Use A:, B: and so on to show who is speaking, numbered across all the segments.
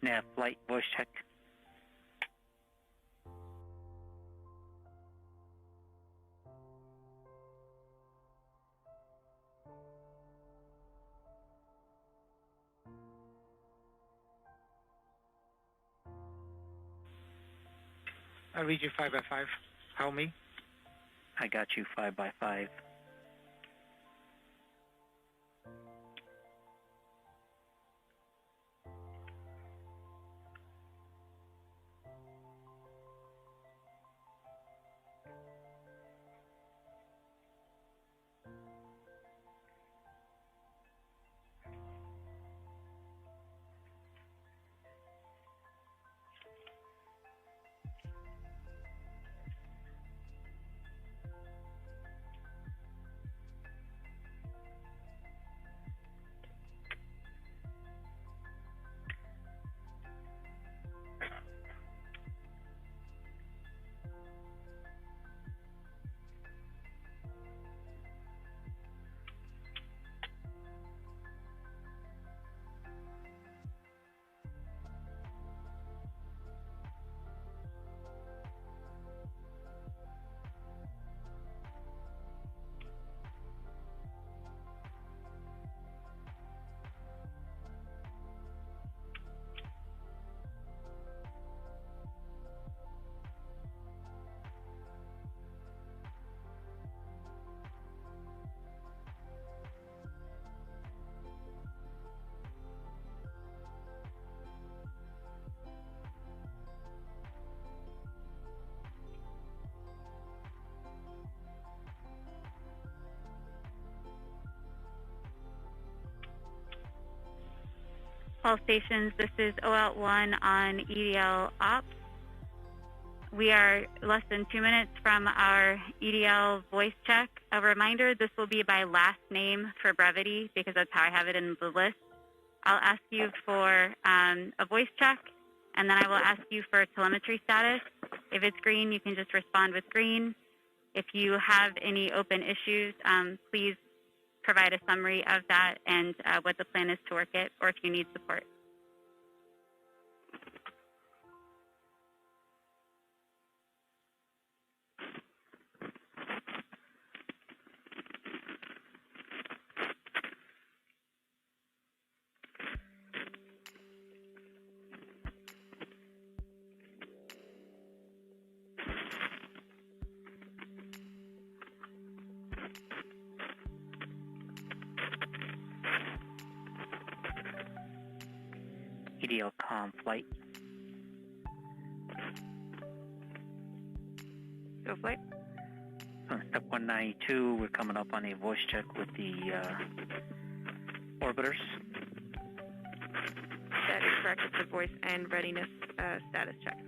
A: Yeah, flight voice check.
B: I read you 5 by 5. How me?
A: I got you 5 by 5.
C: All stations, this is OOut1 on EDL Ops. We are less than 2 minutes from our EDL voice check. A reminder, this will be by last name for brevity because that's how I have it in the list. I'll ask you for a voice check, and then I will ask you for telemetry status. If it's green, you can just respond with green. If you have any open issues, please provide a summary of that and what the plan is to work it, or if you need support.
A: EDL comm flight.
D: Go flight.
A: On step 192, we're coming up on a voice check with the orbiters.
D: That is correct. It's a voice and readiness status check.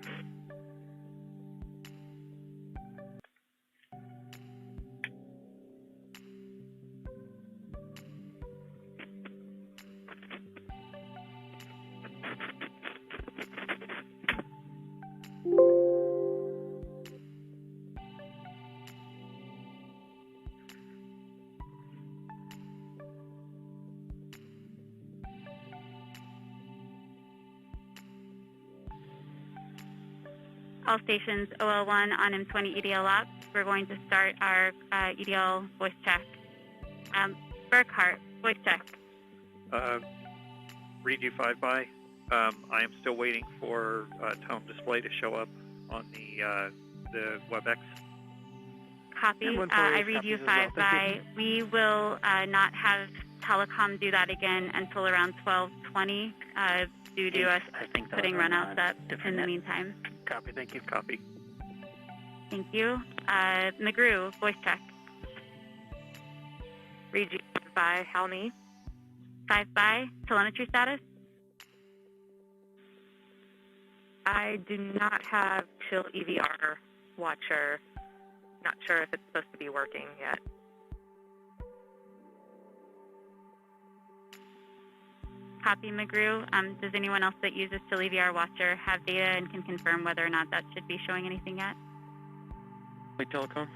C: All stations, OL1 on M20 EDL Ops. We're going to start our EDL voice check. Burkhart, voice check.
E: Read you 5 by. I am still waiting for tone display to show up on the WebEx.
C: Copy. I read you 5 by. We will not have telecom do that again until around 12:20 due to us putting runouts up in the meantime.
E: Copy. Thank you. Copy.
C: Thank you. McGrew, voice check.
D: Read you 5 by. Halney.
C: 5 by. Telemetry status.
D: I do not have Chill EVR Watcher. Not sure if it's supposed to be working yet.
C: Copy, McGrew. Does anyone else that uses Chill EVR Watcher have data and can confirm whether or not that should be showing anything yet?
A: Wait, telecom.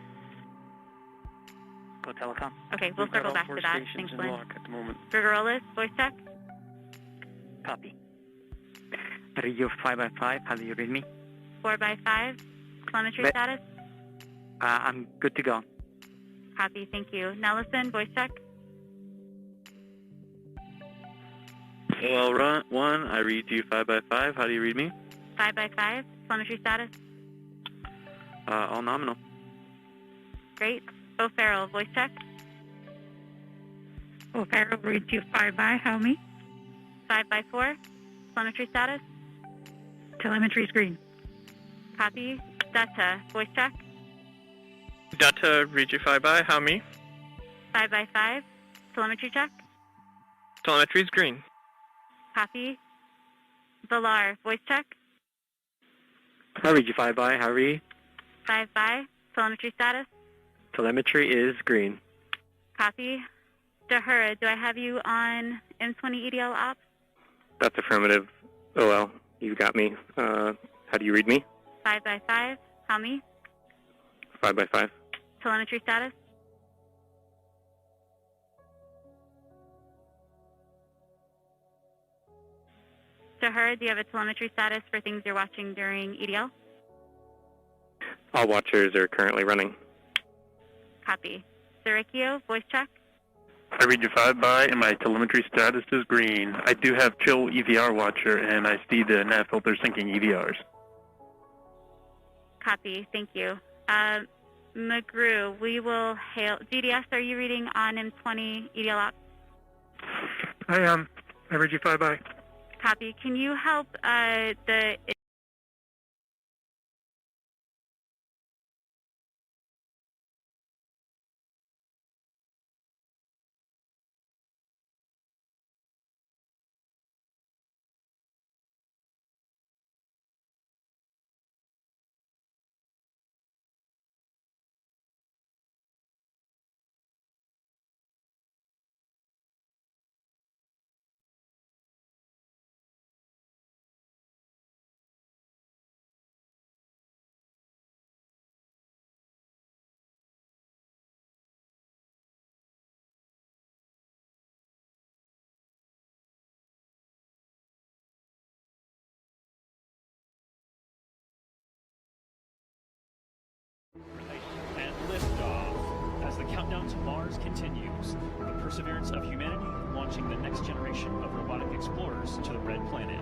A: Go telecom.
C: Okay, we'll circle back to that. Thanks, Lynn.
F: At the moment.
C: Grigorolis, voice check.
A: Copy. I read you 5 by 5. How do you read me?
C: 4 by 5. Telemetry status?
A: I'm good to go.
C: Copy, thank you. Now listen, voice check.
F: OL1, I read you 5 by 5. How do you read me?
C: 5 by 5. Telemetry status?
F: All nominal.
C: Great. O'Farrell, voice check.
G: O'Farrell reads you 5 by. How me?
C: 5 by 4. Telemetry status?
G: Telemetry screen.
C: Copy. Data, voice check.
H: Data, read you 5 by. How me?
C: 5 by 5. Telemetry check.
H: Telemetry is green.
C: Copy. Villar, voice check.
I: I read you 5 by. How are you?
C: 5 by. Telemetry status.
I: Telemetry is green.
C: Copy. Dahura, do I have you on M20 EDL ops?
I: That's affirmative. OL, you got me. How do you read me?
C: 5 by 5. How me?
I: 5 by 5.
C: Telemetry status. Dahura, do you have a telemetry status for things you're watching during EDL?
I: All watchers are currently running.
C: Copy. Sarikio, voice check.
J: I read you 5 by, and my telemetry status is green. I do have chill EVR watcher, and I see the nav filter syncing EVRs.
C: Copy. Thank you. McGrew, we will hail. GDS, are you reading on M20 EDL ops?
B: I am. I read you 5 by.
C: Copy. Can you help the
K: And liftoff as the countdown to Mars continues. The perseverance of humanity launching the next generation of robotic explorers to the Red Planet.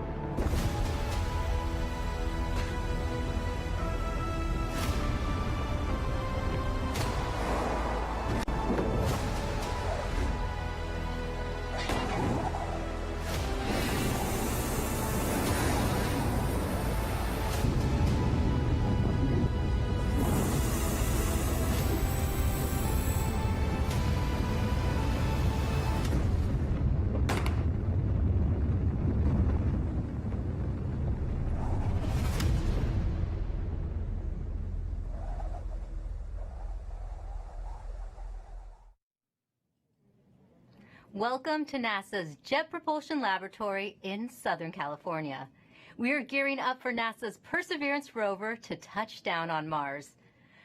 L: Welcome to NASA's Jet Propulsion Laboratory in Southern California. We are gearing up for NASA's Perseverance rover to touch down on Mars.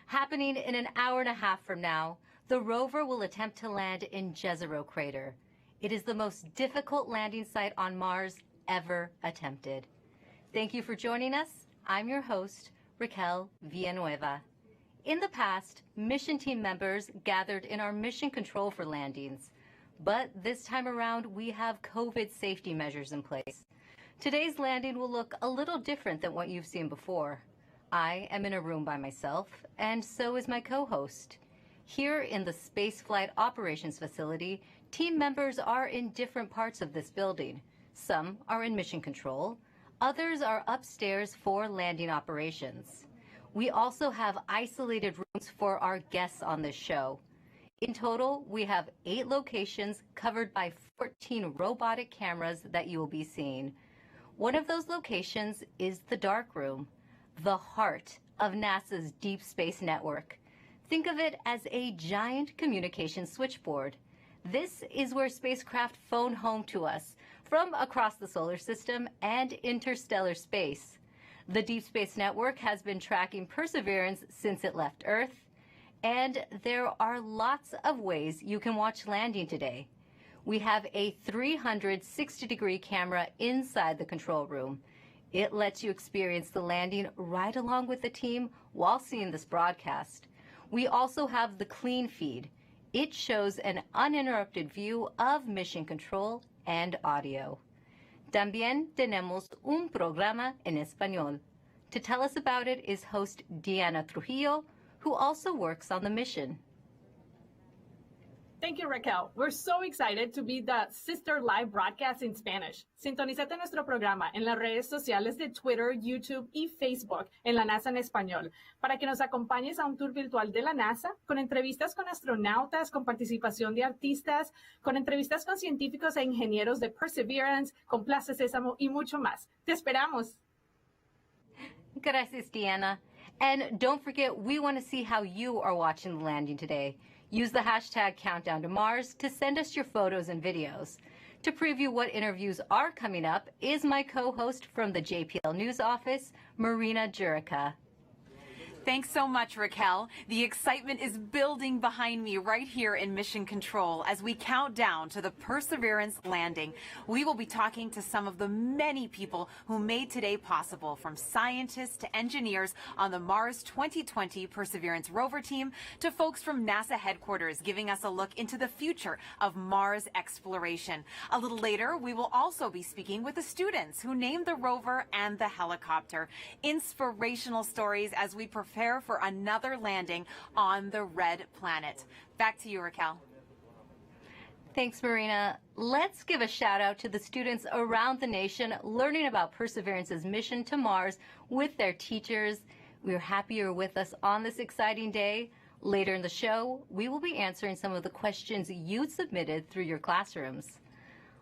L: Happening in an hour and a half from now, the rover will attempt to land in Jezero Crater. It is the most difficult landing site on Mars ever attempted. Thank you for joining us. I'm your host, Raquel Villanueva. In the past, mission team members gathered in our mission control for landings. But this time around, we have COVID safety measures in place. Today's landing will look a little different than what you've seen before. I am in a room by myself, and so is my co-host. Here in the Spaceflight Operations Facility, team members are in different parts of this building. Some are in mission control, others are upstairs for landing operations. We also have isolated rooms for our guests on this show. In total, we have 8 locations covered by 14 robotic cameras that you will be seeing. One of those locations is the dark room, the heart of NASA's Deep Space Network. Think of it as a giant communication switchboard. This is where spacecraft phone home to us from across the solar system and interstellar space. The Deep Space Network has been tracking Perseverance since it left Earth. And there are lots of ways you can watch landing today. We have a 360-degree camera inside the control room. It lets you experience the landing right along with the team while seeing this broadcast. We also have the clean feed. It shows an uninterrupted view of mission control and audio. También tenemos un programa en español. To tell us about it is host Diana Trujillo, who also works on the mission.
M: Thank you, Raquel. We're so excited to be the sister live broadcast in Spanish. Sintonízate nuestro programa en las redes sociales de Twitter, YouTube y Facebook en la NASA en español para que nos acompañes a un tour virtual de la NASA con entrevistas con astronautas, con participación de artistas, con entrevistas con científicos e ingenieros de Perseverance, con Plaza Sésamo y mucho más. Te esperamos.
L: Gracias, Diana. And don't forget, we want to see how you are watching the landing today. Use the hashtag Countdown to Mars to send us your photos and videos. To preview what interviews are coming up is my co-host from the JPL News Office, Marina Jurica.
N: Thanks so much, Raquel. The excitement is building behind me right here in Mission Control as we count down to the Perseverance landing. We will be talking to some of the many people who made today possible, from scientists to engineers on the Mars 2020 Perseverance rover team to folks from NASA headquarters giving us a look into the future of Mars exploration. A little later, we will also be speaking with the students who named the rover and the helicopter. Inspirational stories as we prepare for another landing on the red planet. Back to you, Raquel.
L: Thanks, Marina. Let's give a shout out to the students around the nation learning about Perseverance's mission to Mars with their teachers. We're happy you're with us on this exciting day. Later in the show, we will be answering some of the questions you submitted through your classrooms.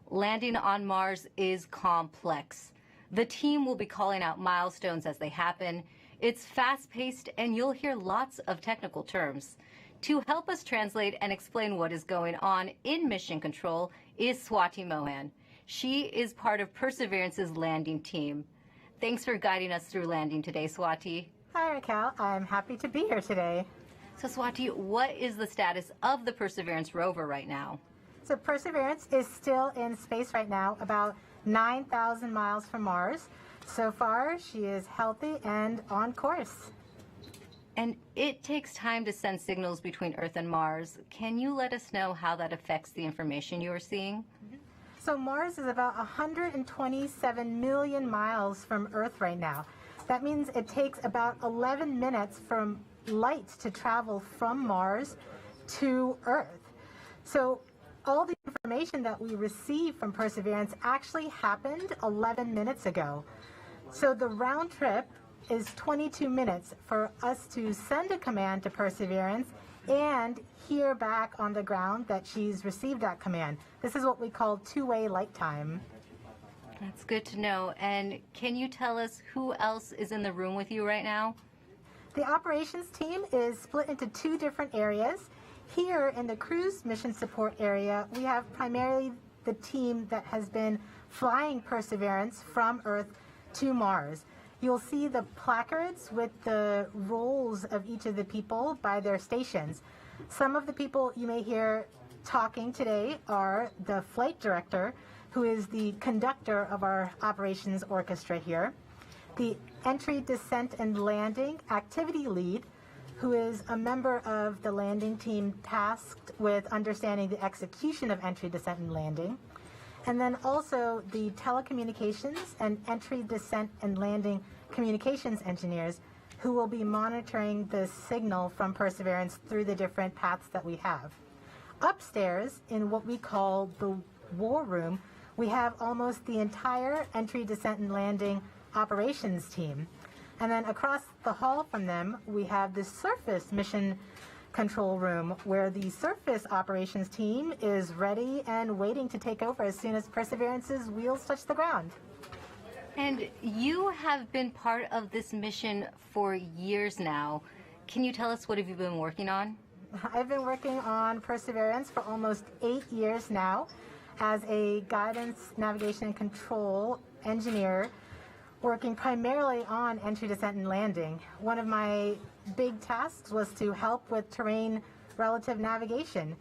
L: Landing on Mars is complex. The team will be calling out milestones as they happen. It's fast-paced, and you'll hear lots of technical terms. To help us translate and explain what is going on in Mission Control is Swati Mohan. She is part of Perseverance's landing team. Thanks for guiding us through landing today, Swati.
O: Hi, Raquel. I'm happy to be here today.
L: So, Swati, what is the status of the Perseverance rover right now?
O: So, Perseverance is still in space right now, about 9,000 miles from Mars. So far, she is healthy and on course.
L: And it takes time to send signals between Earth and Mars. Can you let us know how that affects the information you are seeing?
O: So Mars is about 127 million miles from Earth right now. That means it takes about 11 minutes from light to travel from Mars to Earth. So all the information that we receive from Perseverance actually happened 11 minutes ago. So the round trip is 22 minutes for us to send a command to Perseverance and hear back on the ground that she's received that command. This is what we call two-way light time.
L: That's good to know. And can you tell us who else is in the room with you right now?
O: The operations team is split into two different areas. Here in the cruise mission support area, we have primarily the team that has been flying Perseverance from Earth to Mars. You'll see the placards with the roles of each of the people by their stations. Some of the people you may hear talking today are the flight director, who is the conductor of our operations orchestra here, the entry, descent, and landing activity lead, who is a member of the landing team tasked with understanding the execution of entry, descent, and landing, and then also the telecommunications and entry, descent, and landing communications engineers who will be monitoring the signal from Perseverance through the different paths that we have. Upstairs, in what we call the war room, we have almost the entire entry, descent, and landing operations team. And then across the hall from them, we have the surface mission control room, where the surface operations team is ready and waiting to take over as soon as Perseverance's wheels touch the ground.
L: And you have been part of this mission for years now. Can you tell us what have you been working on?
O: I've been working on Perseverance for almost 8 years now as a guidance, navigation, and control engineer, working primarily on entry, descent, and landing. One of my big tasks was to help with terrain relative navigation.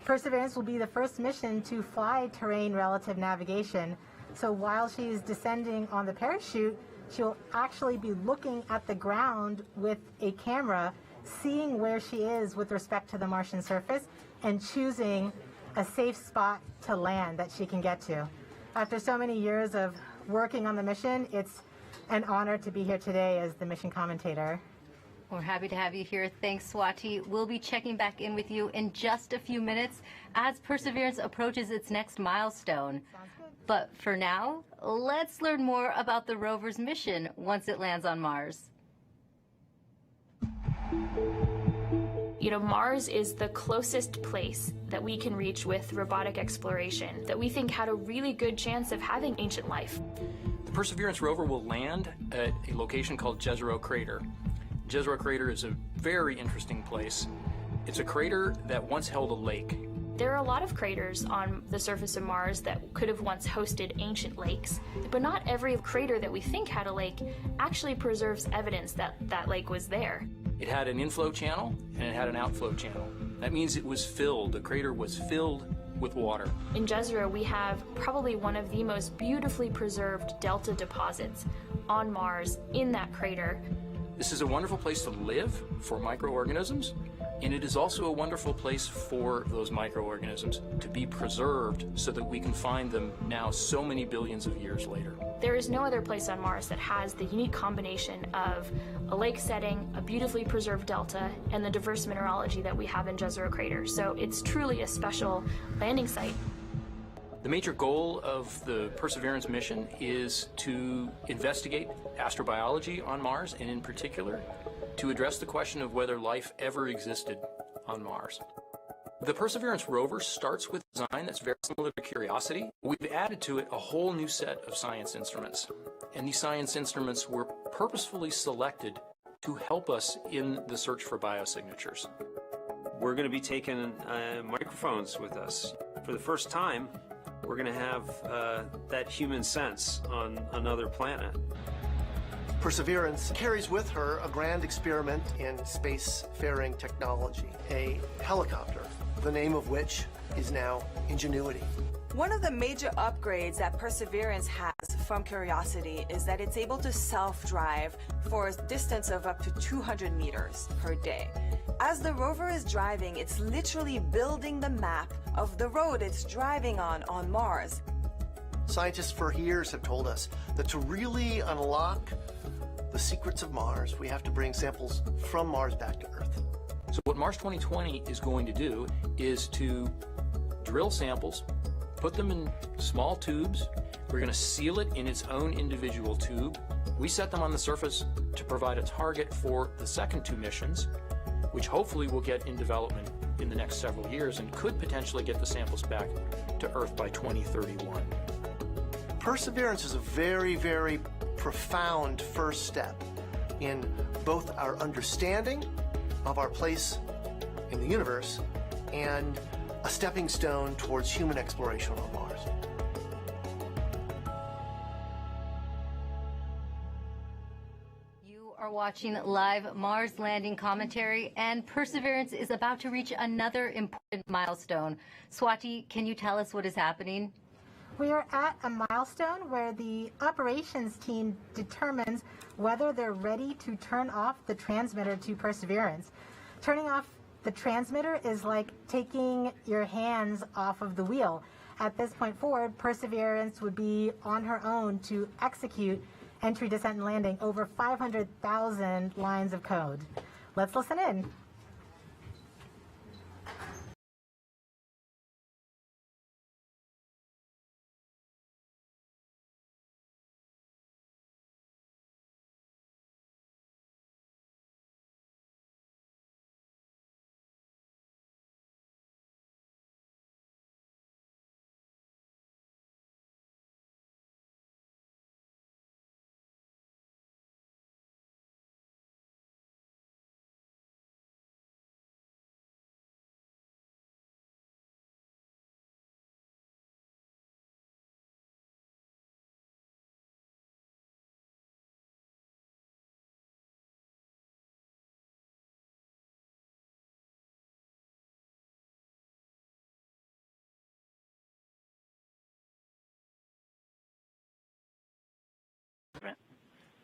O: Perseverance will be the first mission to fly terrain relative navigation. So while she's descending on the parachute, she'll actually be looking at the ground with a camera, seeing where she is with respect to the Martian surface, and choosing a safe spot to land that she can get to. After so many years of working on the mission, it's an honor to be here today as the mission commentator.
L: We're happy to have you here. Thanks, Swati. We'll be checking back in with you in just a few minutes as Perseverance approaches its next milestone. But for now, let's learn more about the rover's mission once it lands on Mars.
P: You know, Mars is the closest place that we can reach with robotic exploration that we think had a really good chance of having ancient life.
Q: The Perseverance rover will land at a location called Jezero Crater. Jezero Crater is a very interesting place. It's a crater that once held a lake.
P: There are a lot of craters on the surface of Mars that could have once hosted ancient lakes, but not every crater that we think had a lake actually preserves evidence that that lake was there.
Q: It had an inflow channel and it had an outflow channel. That means it was filled. The crater was filled with water.
P: In Jezero, we have probably one of the most beautifully preserved delta deposits on Mars in that crater.
Q: This is a wonderful place to live for microorganisms, and it is also a wonderful place for those microorganisms to be preserved so that we can find them now so many billions of years later.
P: There is no other place on Mars that has the unique combination of a lake setting, a beautifully preserved delta, and the diverse mineralogy that we have in Jezero Crater. So it's truly a special landing site.
Q: The major goal of the Perseverance mission is to investigate astrobiology on Mars, and in particular, to address the question of whether life ever existed on Mars. The Perseverance rover starts with a design that's very similar to Curiosity. We've added to it a whole new set of science instruments, and these science instruments were purposefully selected to help us in the search for biosignatures.
R: We're going to be taking microphones with us. For the first time, we're going to have that human sense on another planet.
S: Perseverance carries with her a grand experiment in spacefaring technology, a helicopter, the name of which is now Ingenuity.
T: One of the major upgrades that Perseverance has from Curiosity is that it's able to self-drive for a distance of up to 200 meters per day. As the rover is driving, it's literally building the map of the road it's driving on Mars.
S: Scientists for years have told us that to really unlock the secrets of Mars, we have to bring samples from Mars back to Earth.
Q: So what Mars 2020 is going to do is to drill samples, put them in small tubes. We're going to seal it in its own individual tube. We set them on the surface to provide a target for the second two missions, which hopefully will get in development in the next several years and could potentially get the samples back to Earth by 2031.
S: Perseverance is a very, very profound first step in both our understanding of our place in the universe and a stepping stone towards human exploration on Mars.
L: You are watching live Mars landing commentary, and Perseverance is about to reach another important milestone. Swati, can you tell us what is happening?
O: We are at a milestone where the operations team determines whether they're ready to turn off the transmitter to Perseverance. Turning off the transmitter is like taking your hands off of the wheel. At this point forward, Perseverance would be on her own to execute entry, descent, and landing over 500,000 lines of code. Let's listen in.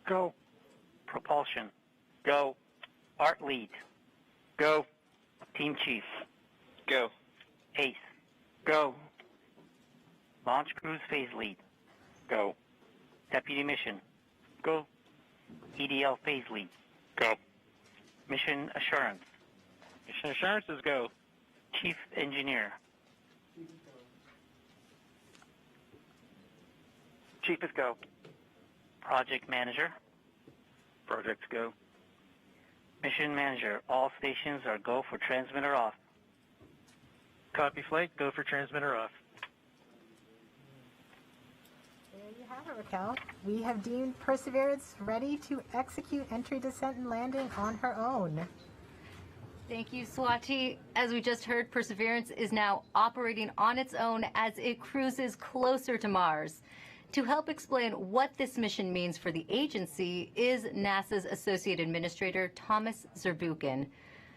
B: Go.
A: Propulsion. Go. Art lead.
B: Go.
A: Team chief.
B: Go.
A: Ace.
B: Go.
A: Launch cruise phase lead.
B: Go.
A: Deputy mission.
B: Go.
A: EDL phase lead.
B: Go.
A: Mission assurance.
B: Mission assurance is go.
A: Chief engineer.
B: Chief is go.
A: Project manager.
B: Projects go.
A: Mission manager. All stations are go for transmitter off.
B: Copy flight, go for transmitter off.
O: There you have it, Raquel. We have deemed Perseverance ready to execute entry, descent, and landing on her own.
L: Thank you, Swati. As we just heard, Perseverance is now operating on its own as it cruises closer to Mars. To help explain what this mission means for the agency is NASA's Associate Administrator, Thomas Zurbuchen.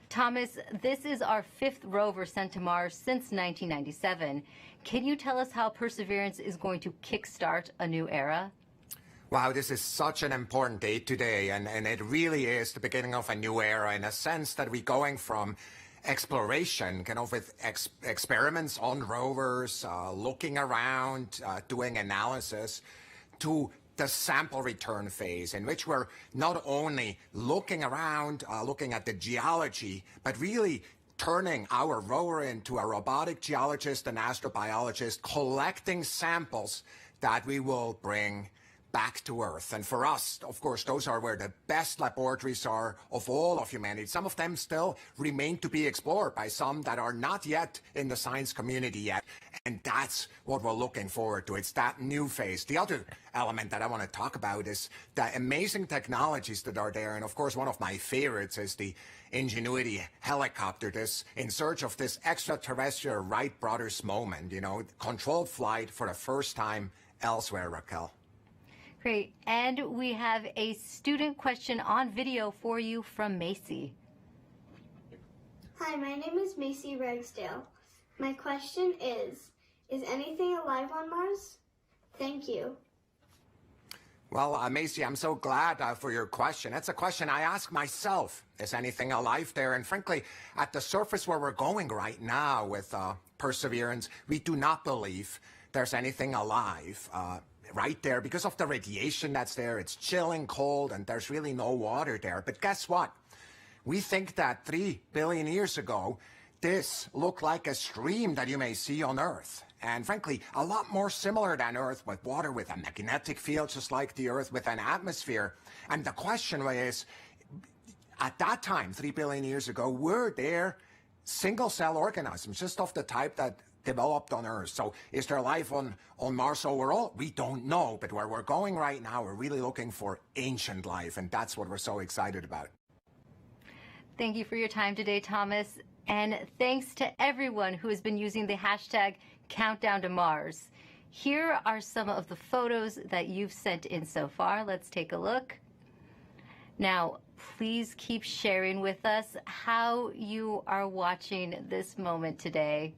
L: Thomas, this is our 5th rover sent to Mars since 1997. Can you tell us how Perseverance is going to kickstart a new era?
U: Wow, this is such an important day today, and it really is the beginning of a new era in a sense that we're going from exploration, with experiments on rovers, looking around, doing analysis, to the sample return phase, in which we're not only looking around, looking at the geology, but really turning our rover into a robotic geologist and astrobiologist, collecting samples that we will bring back to Earth. And for us, of course, those are where the best laboratories are of all of humanity. Some of them still remain to be explored by some that are not yet in the science community yet. And that's what we're looking forward to. It's that new phase. The other element that I want to talk about is the amazing technologies that are there. And of course, one of my favorites is the Ingenuity helicopter, this in search of this extraterrestrial Wright brothers moment, controlled flight for the first time elsewhere, Raquel.
L: Great. And we have a student question on video for you from Macy.
V: Hi, my name is Macy Ragsdale. My question is anything alive on Mars? Thank you.
U: Well, Macy, I'm so glad for your question. That's a question I ask myself. Is anything alive there? And frankly, at the surface where we're going right now with Perseverance, we do not believe there's anything alive right there because of the radiation that's there. It's chilling, cold, and there's really no water there. But guess what? We think that 3 billion years ago, this looked like a stream that you may see on Earth. And frankly, a lot more similar than Earth, with water with a magnetic field, just like the Earth with an atmosphere. And the question is, at that time, 3 billion years ago, were there single-cell organisms, just of the type that developed on Earth? So is there life on Mars overall? We don't know. But where we're going right now, we're really looking for ancient life. And that's what we're so excited about.
L: Thank you for your time today, Thomas. And thanks to everyone who has been using the hashtag Countdown to Mars. Here are some of the photos that you've sent in so far. Let's take a look. Now, please keep sharing with us how you are watching this moment today.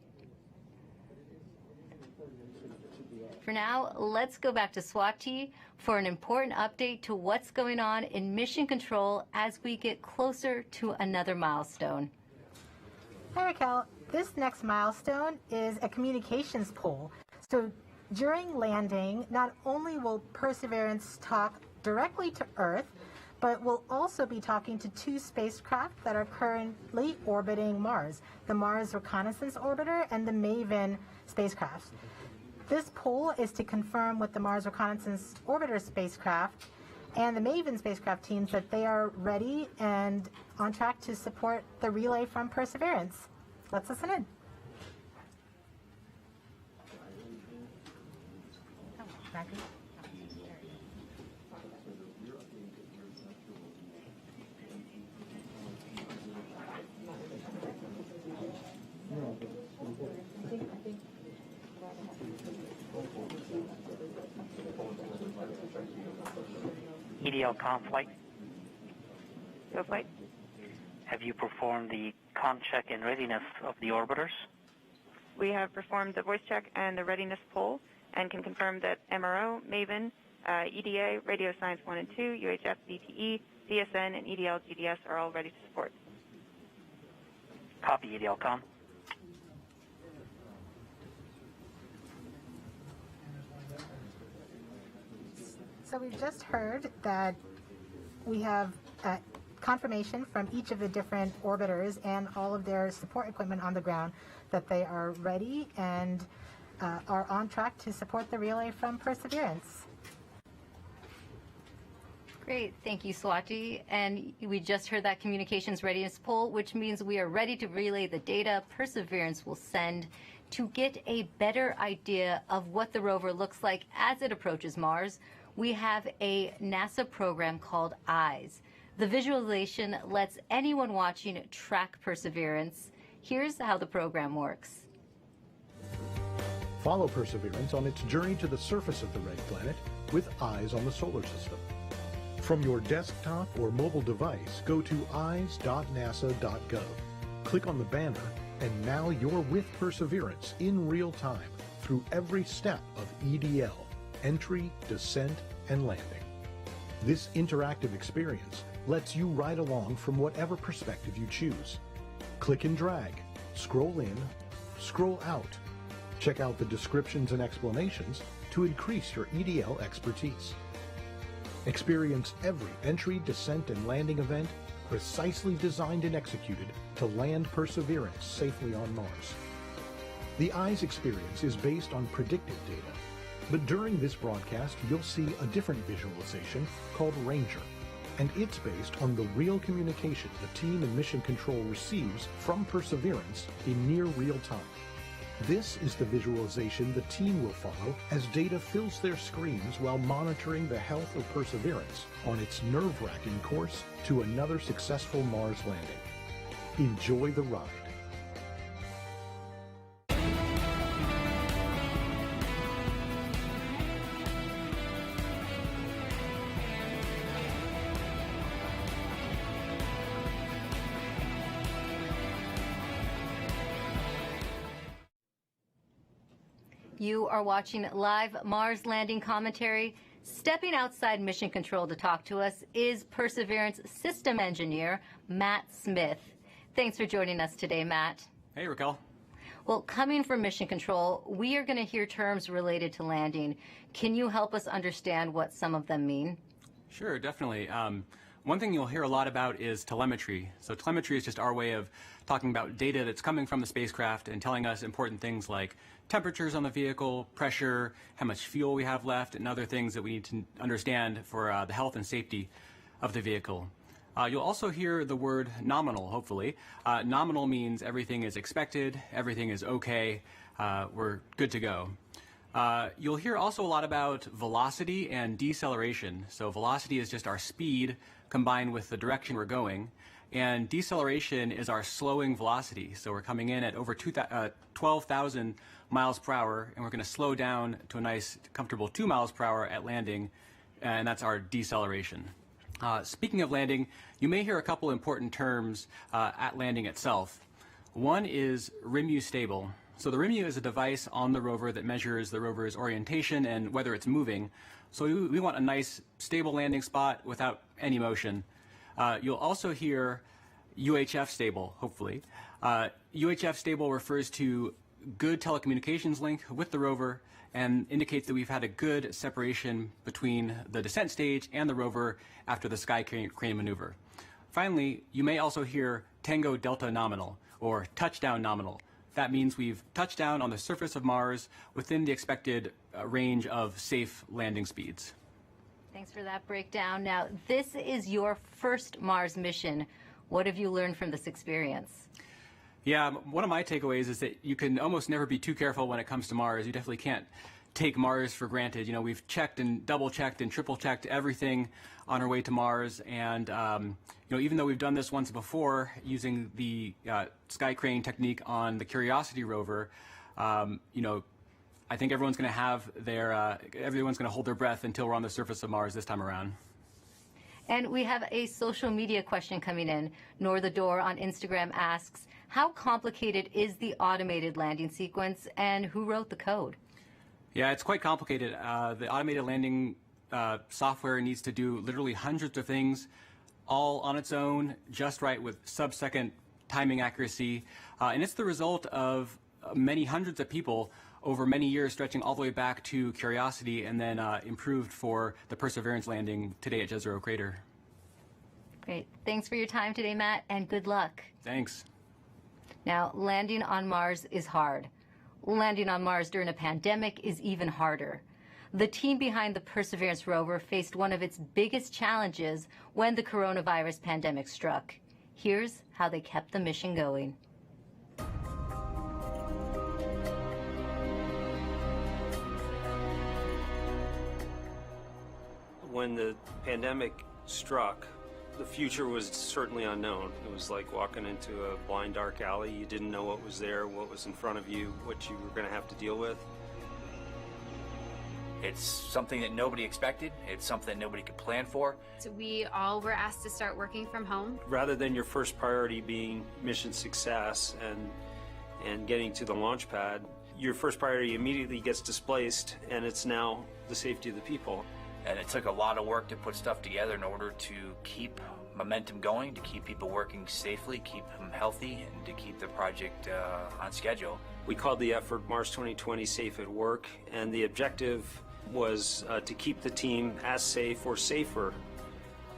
L: For now, let's go back to Swati for an important update to what's going on in mission control as we get closer to another milestone.
O: Hi, Raquel. This next milestone is a communications pole. So during landing, not only will Perseverance talk directly to Earth, but we'll also be talking to 2 spacecraft that are currently orbiting Mars, the Mars Reconnaissance Orbiter and the MAVEN spacecraft. This poll is to confirm with the Mars Reconnaissance Orbiter spacecraft and the MAVEN spacecraft teams that they are ready and on track to support the relay from Perseverance. Let's listen in.
A: EDL comm flight.
D: Go flight.
A: Have you performed the comm check and readiness of the orbiters?
D: We have performed the voice check and the readiness poll and can confirm that MRO, MAVEN, EDA, Radio Science 1 and 2, UHF, DTE, CSN, and EDL, GDS are all ready to support.
A: Copy, EDL com.
O: So we've just heard that we have confirmation from each of the different orbiters and all of their support equipment on the ground that they are ready and are on track to support the relay from Perseverance.
L: Great, thank you, Swati. And we just heard that communications readiness poll, which means we are ready to relay the data Perseverance will send to get a better idea of what the rover looks like as it approaches Mars. We have a NASA program called EYES. The visualization lets anyone watching track Perseverance. Here's how the program works.
E: Follow Perseverance on its journey to the surface of the red planet with eyes on the solar system. From your desktop or mobile device, go to eyes.nasa.gov. Click on the banner, and now you're with Perseverance in real time through every step of EDL, entry, descent, and landing. This interactive experience lets you ride along from whatever perspective you choose. Click and drag, scroll in, scroll out. Check out the descriptions and explanations to increase your EDL expertise. Experience every entry, descent, and landing event precisely designed and executed to land Perseverance safely on Mars. The EYES experience is based on predictive data, but during this broadcast you'll see a different visualization called Ranger, and it's based on the real communication the team in Mission Control receives from Perseverance in near real time. This is the visualization the team will follow as data fills their screens while monitoring the health of Perseverance on its nerve-wracking course to another successful Mars landing. Enjoy the ride.
L: You are watching live Mars landing commentary. Stepping outside Mission Control to talk to us is Perseverance system engineer Matt Smith. Thanks for joining us today, Matt.
F: Hey, Raquel.
L: Well, coming from Mission Control, we are going to hear terms related to landing. Can you help us understand what some of them mean?
F: Sure, definitely. One thing you'll hear a lot about is telemetry. So telemetry is just our way of talking about data that's coming from the spacecraft and telling us important things like temperatures on the vehicle, pressure, how much fuel we have left, and other things that we need to understand for the health and safety of the vehicle. You'll also hear the word nominal, hopefully. Nominal means everything is expected, everything is okay, we're good to go. You'll hear also a lot about velocity and deceleration. So velocity is just our speed combined with the direction we're going, and deceleration is our slowing velocity. So we're coming in at over 12,000 miles per hour, and we're going to slow down to a nice, comfortable 2 miles per hour at landing, and that's our deceleration. Speaking of landing, you may hear a couple important terms at landing itself. One is RIMU stable. So the RIMU is a device on the rover that measures the rover's orientation and whether it's moving. So we want a nice stable landing spot without any motion. You'll also hear UHF stable, hopefully. UHF stable refers to good telecommunications link with the rover and indicates that we've had a good separation between the descent stage and the rover after the sky crane maneuver. Finally, you may also hear Tango Delta nominal or touchdown nominal. That means we've touched down on the surface of Mars within the expected range of safe landing speeds.
L: Thanks for that breakdown. Now, this is your first Mars mission. What have you learned from this experience?
F: Yeah, one of my takeaways is that you can almost never be too careful when it comes to Mars. You definitely can't take Mars for granted. You know, we've checked and double-checked and triple-checked everything on our way to Mars, and you know, even though we've done this once before using the sky crane technique on the Curiosity rover, you know, I think everyone's going to have their everyone's going to hold their breath until we're on the surface of Mars this time around.
L: And we have a social media question coming in. Nor the Door on Instagram asks, how complicated is the automated landing sequence and who wrote the code?
F: Yeah, it's quite complicated. The automated landing software needs to do literally hundreds of things all on its own, just right with sub-second timing accuracy. And it's the result of many hundreds of people over many years, stretching all the way back to Curiosity and then improved for the Perseverance landing today at Jezero Crater.
L: Great. Thanks for your time today, Matt, and good luck.
F: Thanks.
L: Now, landing on Mars is hard. Landing on Mars during a pandemic is even harder. The team behind the Perseverance rover faced one of its biggest challenges when the coronavirus pandemic struck. Here's how they kept the mission going.
R: When the pandemic struck, the future was certainly unknown. It was like walking into a blind, dark alley. You didn't know what was there, what was in front of you, what you were going to have to deal with.
G: It's something that nobody expected. It's something nobody could plan for.
H: So we all were asked to start working from home.
R: Rather than your first priority being mission success and getting to the launch pad, your first priority immediately gets displaced, and it's now the safety of the people.
G: And it took a lot of work to put stuff together in order to keep momentum going, to keep people working safely, keep them healthy, and to keep the project on schedule.
R: We called the effort Mars 2020 Safe at Work, and the objective was to keep the team as safe or safer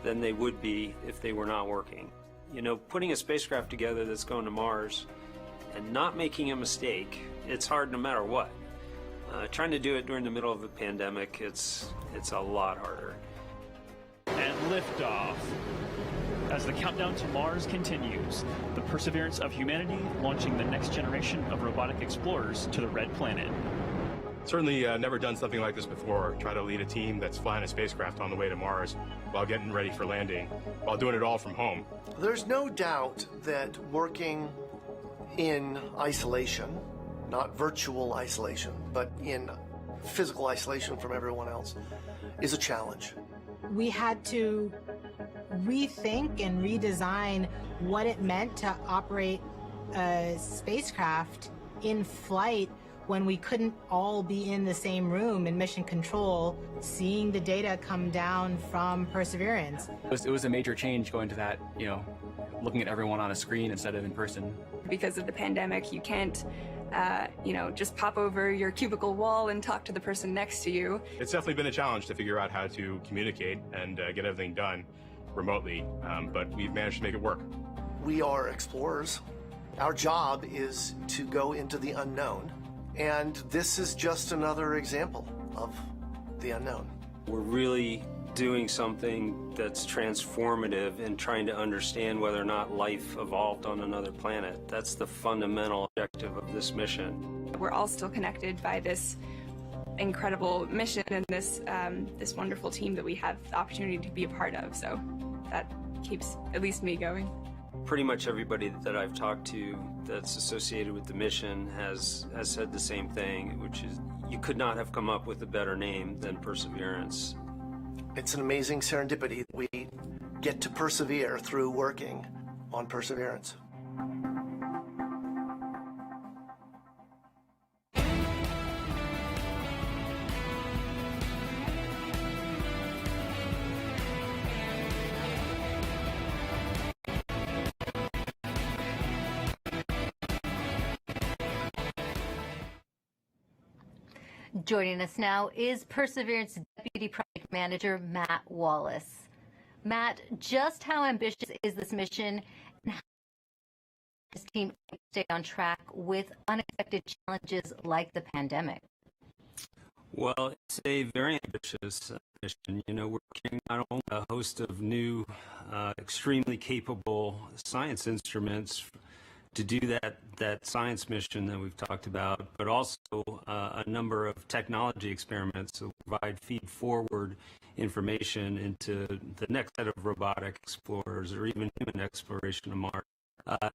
R: than they would be if they were not working. You know, putting a spacecraft together that's going to Mars and not making a mistake, it's hard no matter what. Trying to do it during the middle of a pandemic, it's a lot harder.
K: And liftoff. As the countdown to Mars continues, the perseverance of humanity launching the next generation of robotic explorers to the Red Planet.
W: Certainly never done something like this before. Try to lead a team that's flying a spacecraft on the way to Mars while getting ready for landing, while doing it all from home.
S: There's no doubt that working in isolation, not virtual isolation, but in physical isolation from everyone else, is a challenge.
O: We had to rethink and redesign what it meant to operate a spacecraft in flight when we couldn't all be in the same room in mission control, seeing the data come down from Perseverance.
F: It was a major change going to that, you know, looking at everyone on a screen instead of in person.
X: Because of the pandemic, you can't just pop over your cubicle wall and talk to the person next to you.
W: It's definitely been a challenge to figure out how to communicate and get everything done remotely, but we've managed to make it work.
S: We are explorers. Our job is to go into the unknown, and this is just another example of the unknown.
R: We're really doing something that's transformative and trying to understand whether or not life evolved on another planet. That's the fundamental objective of this mission.
X: We're all still connected by this incredible mission and this wonderful team that we have the opportunity to be a part of. So that keeps at least me going.
R: Pretty much everybody that I've talked to that's associated with the mission has said the same thing, which is you could not have come up with a better name than Perseverance.
S: It's an amazing serendipity that we get to persevere through working on Perseverance.
L: Joining us now is Perseverance Deputy Project Manager Matt Wallace. Matt, just how ambitious is this mission, and how does this team stay on track with unexpected challenges like the pandemic?
R: Well, it's a very ambitious mission. You know, we're carrying not only a host of new, extremely capable science instruments to do that science mission that we've talked about, but also a number of technology experiments to provide feed-forward information into the next set of robotic explorers or even human exploration of Mars.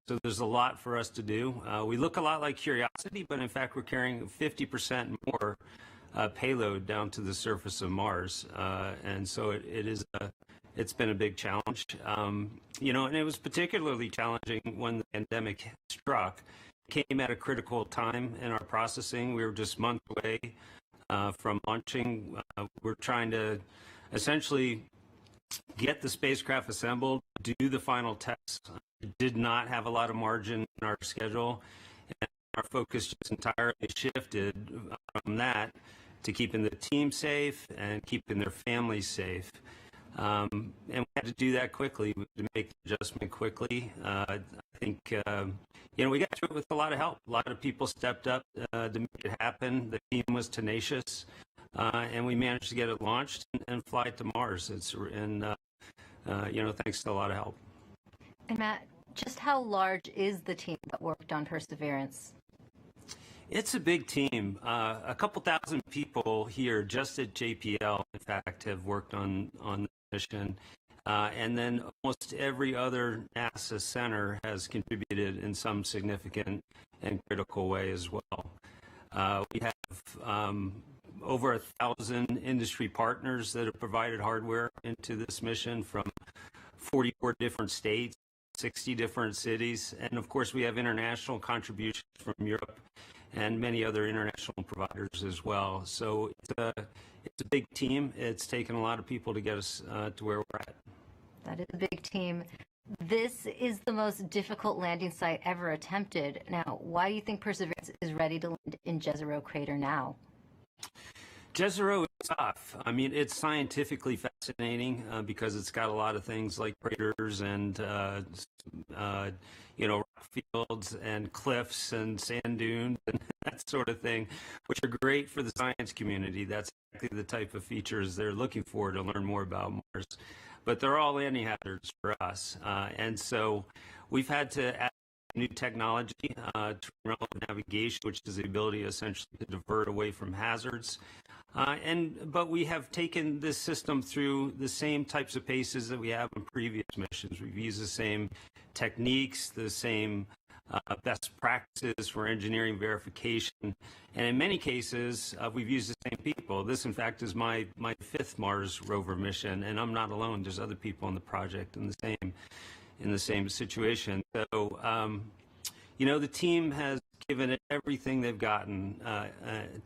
R: So there's a lot for us to do. We look a lot like Curiosity, but in fact we're carrying 50% more payload down to the surface of Mars, and so it's been a big challenge. You know, and it was particularly challenging when the pandemic struck. It came at a critical time in our processing. We were just months away from launching. We're trying to essentially get the spacecraft assembled, do the final tests. Did not have a lot of margin in our schedule, and our focus just entirely shifted from that to keeping the team safe and keeping their families safe. And we had to do that quickly, to make the adjustment quickly. I think, we got through it with a lot of help. A lot of people stepped up to make it happen. The team was tenacious, and we managed to get it launched and fly it to Mars. Thanks to a lot of help.
L: And Matt, just how large is the team that worked on Perseverance?
R: It's a big team. A couple thousand people here just at JPL, in fact, have worked on the mission. And then almost every other NASA center has contributed in some significant and critical way as well. We have over 1,000 industry partners that have provided hardware into this mission from 44 different states, 60 different cities, and of course we have international contributions from Europe and many other international providers as well. So it's a big team. It's taken a lot of people to get us to where we're at.
L: That is a big team. This is the most difficult landing site ever attempted. Now, why do you think Perseverance is ready to land in Jezero Crater now?
R: Jezero is tough. I mean, it's scientifically fascinating because it's got a lot of things like craters and, rock fields and cliffs and sand dunes and that sort of thing, which are great for the science community. That's exactly the type of features they're looking for to learn more about Mars. But they're all landing hazards for us. And so we've had to add new technology to relevant navigation, which is the ability essentially to divert away from hazards. But we have taken this system through the same types of paces that we have in previous missions. We've used the same techniques, the same best practices for engineering verification, and in many cases, we've used the same people. This, in fact, is my fifth Mars rover mission, and I'm not alone. There's other people on the project in the same situation. So, the team has given it everything they've gotten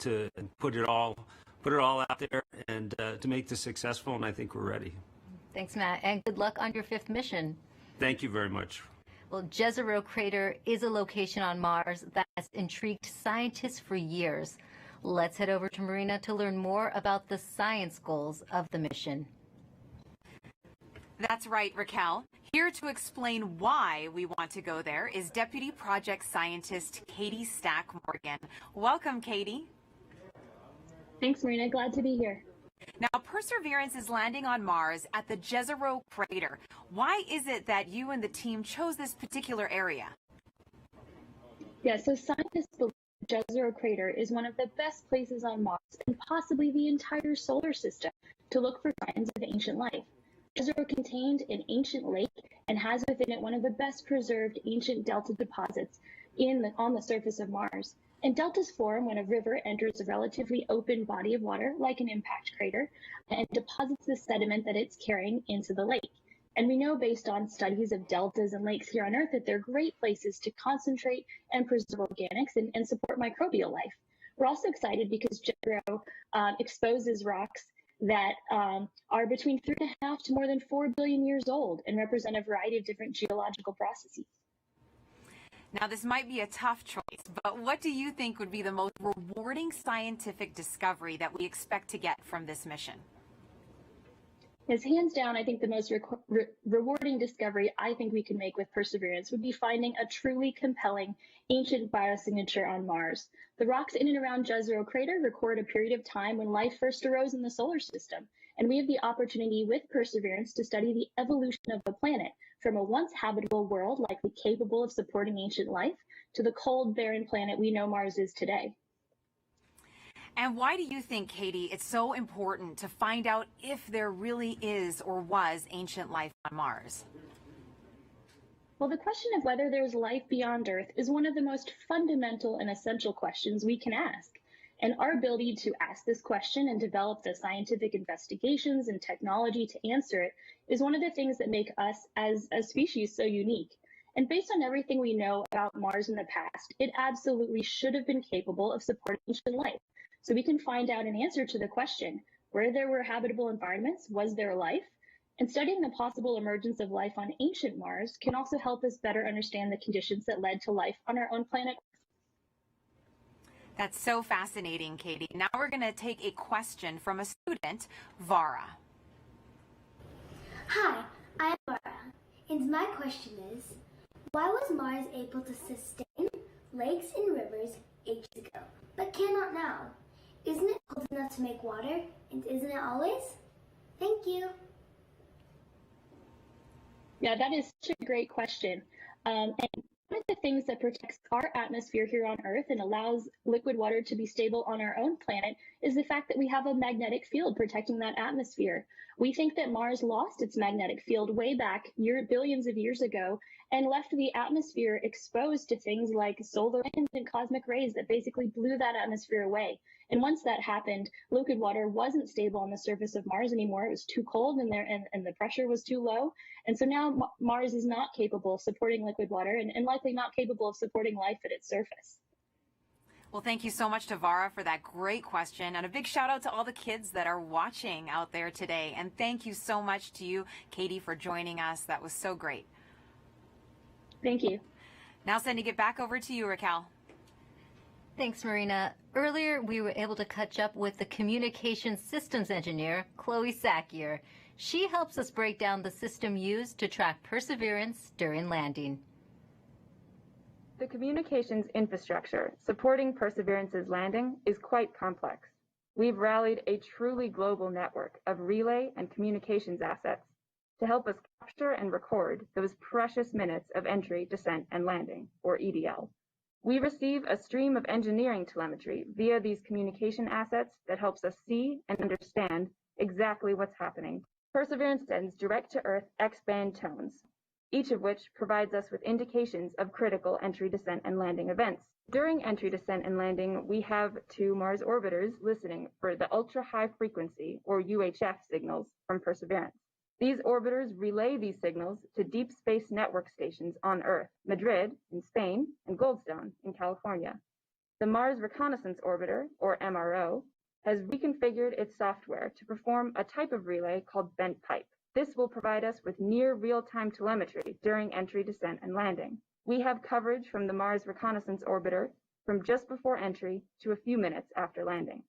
R: to put it all out there and to make this successful, and I think we're ready.
L: Thanks, Matt, and good luck on your fifth mission.
R: Thank you very much.
L: Well, Jezero Crater is a location on Mars that has intrigued scientists for years. Let's head over to Marina to learn more about the science goals of the mission.
N: That's right, Raquel. Here to explain why we want to go there is Deputy Project Scientist Katie Stack Morgan. Welcome, Katie.
C: Thanks, Marina. Glad to be here.
N: Now, Perseverance is landing on Mars at the Jezero Crater. Why is it that you and the team chose this particular area?
C: Yeah, so scientists believe Jezero Crater is one of the best places on Mars and possibly the entire solar system to look for signs of ancient life. Jezero contained an ancient lake and has within it one of the best preserved ancient delta deposits on the surface of Mars. And deltas form when a river enters a relatively open body of water, like an impact crater, and deposits the sediment that it's carrying into the lake. And we know based on studies of deltas and lakes here on Earth that they're great places to concentrate and preserve organics and support microbial life. We're also excited because Jezero exposes rocks that are between 3.5 to more than 4 billion years old and represent a variety of different geological processes.
N: Now, this might be a tough choice, but what do you think would be the most rewarding scientific discovery that we expect to get from this mission?
C: Yes, hands down, I think the most rewarding discovery I think we can make with Perseverance would be finding a truly compelling ancient biosignature on Mars. The rocks in and around Jezero Crater record a period of time when life first arose in the solar system, and we have the opportunity with Perseverance to study the evolution of the planet from a once habitable world likely capable of supporting ancient life to the cold, barren planet we know Mars is today.
N: And why do you think, Katie, it's so important to find out if there really is or was ancient life on Mars?
C: Well, the question of whether there's life beyond Earth is one of the most fundamental and essential questions we can ask. And our ability to ask this question and develop the scientific investigations and technology to answer it is one of the things that make us as a species so unique. And based on everything we know about Mars in the past, it absolutely should have been capable of supporting ancient life. so we can find out an answer to the question, where there were habitable environments, was there life? And studying the possible emergence of life on ancient Mars can also help us better understand the conditions that led to life on our own planet.
N: That's so fascinating, Katie. Now we're going to take a question from a student, Vara.
I: Hi, I'm Vara, and my question is, why was Mars able to sustain lakes and rivers ages ago, but cannot now? Isn't it cold enough to make water, and isn't it always? Thank you.
C: Yeah, that is such a great question. And one of the things that protects our atmosphere here on Earth and allows liquid water to be stable on our own planet is the fact that we have a magnetic field protecting that atmosphere. We think that Mars lost its magnetic field way back billions of years ago and left the atmosphere exposed to things like solar winds and cosmic rays that basically blew that atmosphere away. And once that happened, liquid water wasn't stable on the surface of Mars anymore. It was too cold and the pressure was too low. And so now Mars is not capable of supporting liquid water and likely not capable of supporting life at its surface.
N: Well, thank you so much to Vara for that great question, and a big shout out to all the kids that are watching out there today. And thank you so much to you, Katie, for joining us. That was so great.
C: Thank you.
N: Now sending it back over to you, Raquel.
L: Thanks, Marina. Earlier, we were able to catch up with the communication systems engineer, Chloe Sakier. She helps us break down the system used to track Perseverance during landing.
J: The communications infrastructure supporting Perseverance's landing is quite complex. We've rallied a truly global network of relay and communications assets to help us capture and record those precious minutes of entry, descent, and landing, or EDL. We receive a stream of engineering telemetry via these communication assets that helps us see and understand exactly what's happening. Perseverance sends direct-to-Earth X-band tones, each of which provides us with indications of critical entry, descent, and landing events. During entry, descent, and landing, we have 2 Mars orbiters listening for the ultra-high frequency, or UHF, signals from Perseverance. These orbiters relay these signals to deep space network stations on Earth, Madrid in Spain, and Goldstone in California. The Mars Reconnaissance Orbiter, or MRO, has reconfigured its software to perform a type of relay called bent pipe. This will provide us with near real-time telemetry during entry, descent, and landing. We have coverage from the Mars Reconnaissance Orbiter from just before entry to a few minutes after landing.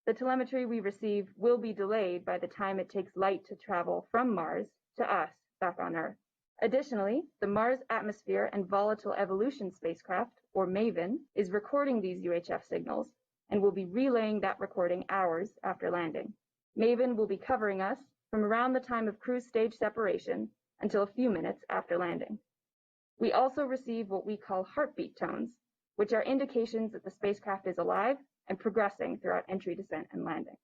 J: The telemetry we receive will be delayed by the time it takes light to travel from Mars to us back on Earth. Additionally, the Mars Atmosphere and Volatile Evolution spacecraft, or MAVEN, is recording these UHF signals and will be relaying that recording hours after landing. MAVEN will be covering us from around the time of cruise stage separation until a few minutes after landing. We also receive what we call heartbeat tones, which are indications that the spacecraft is alive and progressing throughout entry, descent, and landing.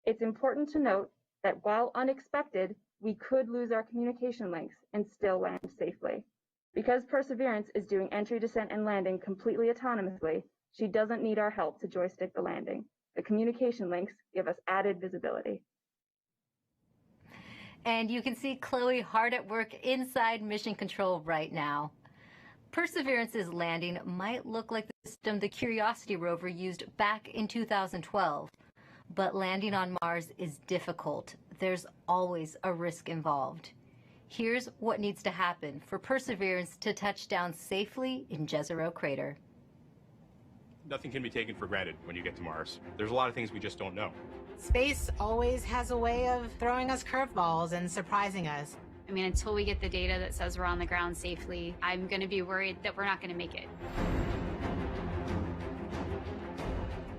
J: It's important to note that while unexpected, we could lose our communication links and still land safely. Because Perseverance is doing entry, descent, and landing completely autonomously, she doesn't need our help to joystick the landing. The communication links give us added visibility.
L: And you can see Chloe hard at work inside Mission Control right now. Perseverance's landing might look like the system the Curiosity rover used back in 2012. But landing on Mars is difficult. There's always a risk involved. Here's what needs to happen for Perseverance to touch down safely in Jezero Crater.
W: Nothing can be taken for granted when you get to Mars. There's a lot of things we just don't know.
O: Space always has a way of throwing us curveballs and surprising us.
H: I mean, until we get the data that says we're on the ground safely, I'm going to be worried that we're not going to make it.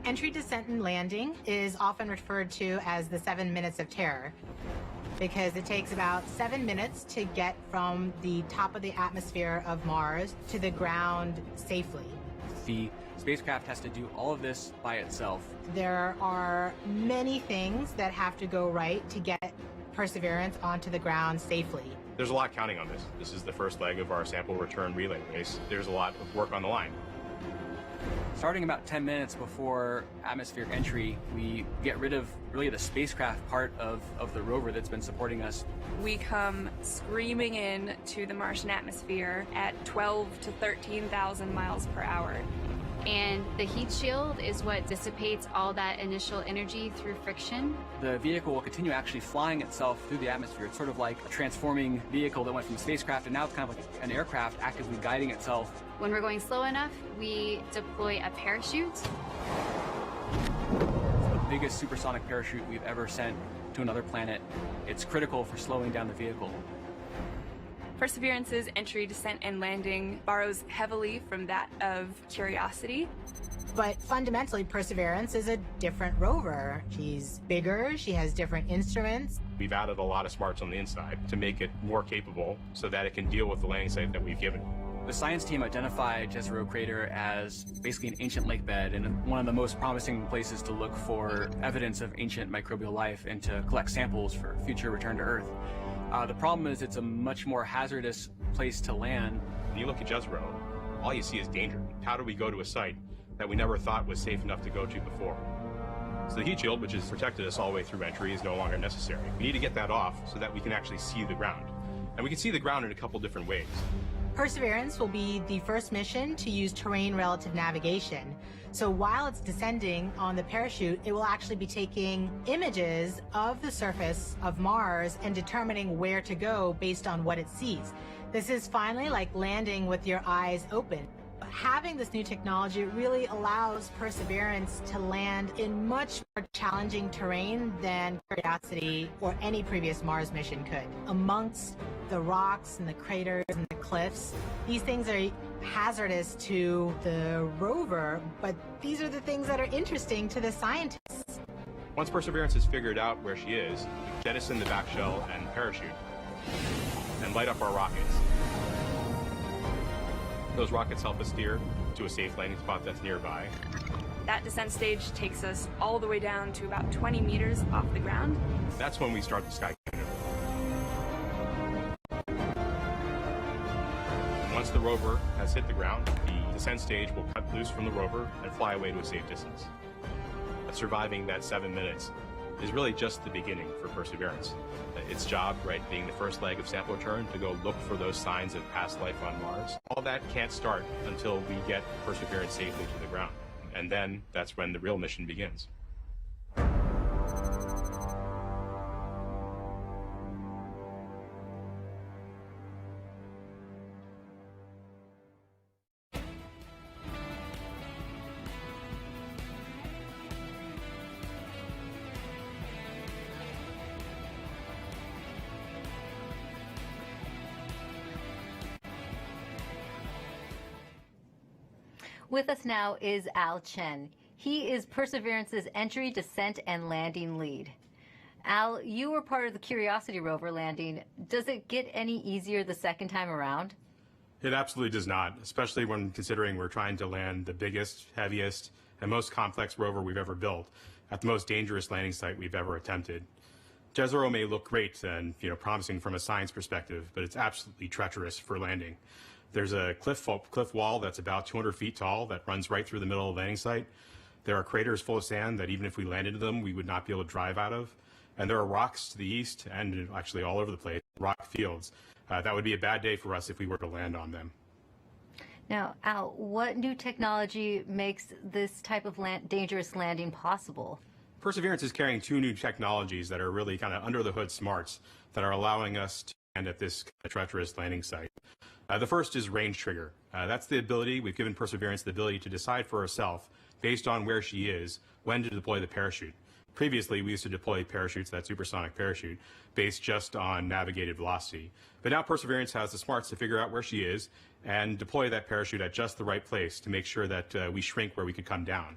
O: Entry, descent, and landing is often referred to as the 7 minutes of terror because it takes about 7 minutes to get from the top of the atmosphere of Mars to the ground safely.
F: The spacecraft has to do all of this by itself.
O: There are many things that have to go right to get Perseverance onto the ground safely.
W: There's a lot counting on this. This is the first leg of our sample return relay race. There's a lot of work on the line.
F: Starting about 10 minutes before atmospheric entry, we get rid of really the spacecraft part of the rover that's been supporting us.
X: We come screaming in to the Martian atmosphere at 12 to 13,000 miles per hour.
H: And the heat shield is what dissipates all that initial energy through friction.
F: The vehicle will continue actually flying itself through the atmosphere. It's sort of like a transforming vehicle that went from a spacecraft, and now it's kind of like an aircraft actively guiding itself.
H: When we're going slow enough, we deploy a parachute.
F: It's the biggest supersonic parachute we've ever sent to another planet. It's critical for slowing down the vehicle.
X: Perseverance's entry, descent, and landing borrows heavily from that of Curiosity.
O: But fundamentally, Perseverance is a different rover. She's bigger, she has different instruments.
W: We've added a lot of smarts on the inside to make it more capable so that it can deal with the landing site that we've given.
F: The science team identified Jezero Crater as basically an ancient lake bed and one of the most promising places to look for evidence of ancient microbial life and to collect samples for future return to Earth. The problem is it's a much more hazardous place to land.
W: When you look at Jezero, all you see is danger. How do we go to a site that we never thought was safe enough to go to before? So the heat shield, which has protected us all the way through entry, is no longer necessary. We need to get that off so that we can actually see the ground. And we can see the ground in a couple different ways.
O: Perseverance will be the first mission to use terrain relative navigation. So while it's descending on the parachute, it will actually be taking images of the surface of Mars and determining where to go based on what it sees. This is finally like landing with your eyes open. Having this new technology really allows Perseverance to land in much more challenging terrain than Curiosity or any previous Mars mission could. Amongst the rocks and the craters and the cliffs, these things are hazardous to the rover, but these are the things that are interesting to the scientists.
W: Once Perseverance has figured out where she is, we jettison the back shell and parachute and light up our rockets. Those rockets help us steer to a safe landing spot that's nearby.
X: That descent stage takes us all the way down to about 20 meters off the ground.
W: That's when we start the sky cannon. Once the rover has hit the ground, the descent stage will cut loose from the rover and fly away to a safe distance. Surviving that 7 minutes is really just the beginning for Perseverance. Its job, right, being the first leg of sample return, to go look for those signs of past life on Mars. All that can't start until we get Perseverance safely to the ground. And then that's when the real mission begins.
L: With us now is Al Chen. He is Perseverance's entry, descent, and landing lead. Al, you were part of the Curiosity rover landing. Does it get any easier the second time around?
W: It absolutely does not, especially when considering we're trying to land the biggest, heaviest, and most complex rover we've ever built at the most dangerous landing site we've ever attempted. Jezero may look great and promising from a science perspective, but it's absolutely treacherous for landing. There's a cliff wall that's about 200 feet tall that runs right through the middle of the landing site. There are craters full of sand that even if we landed in them, we would not be able to drive out of. And there are rocks to the east and actually all over the place, rock fields. That would be a bad day for us if we were to land on them.
L: Now, Al, what new technology makes this type of dangerous landing possible?
W: Perseverance is carrying two new technologies that are really kind of under the hood smarts that are allowing us to land at this treacherous landing site. The first is range trigger. That's the ability, we've given Perseverance the ability to decide for herself, based on where she is, when to deploy the parachute. Previously, we used to deploy parachutes, that supersonic parachute, based just on navigated velocity. But now Perseverance has the smarts to figure out where she is and deploy that parachute at just the right place to make sure that we shrink where we could come down.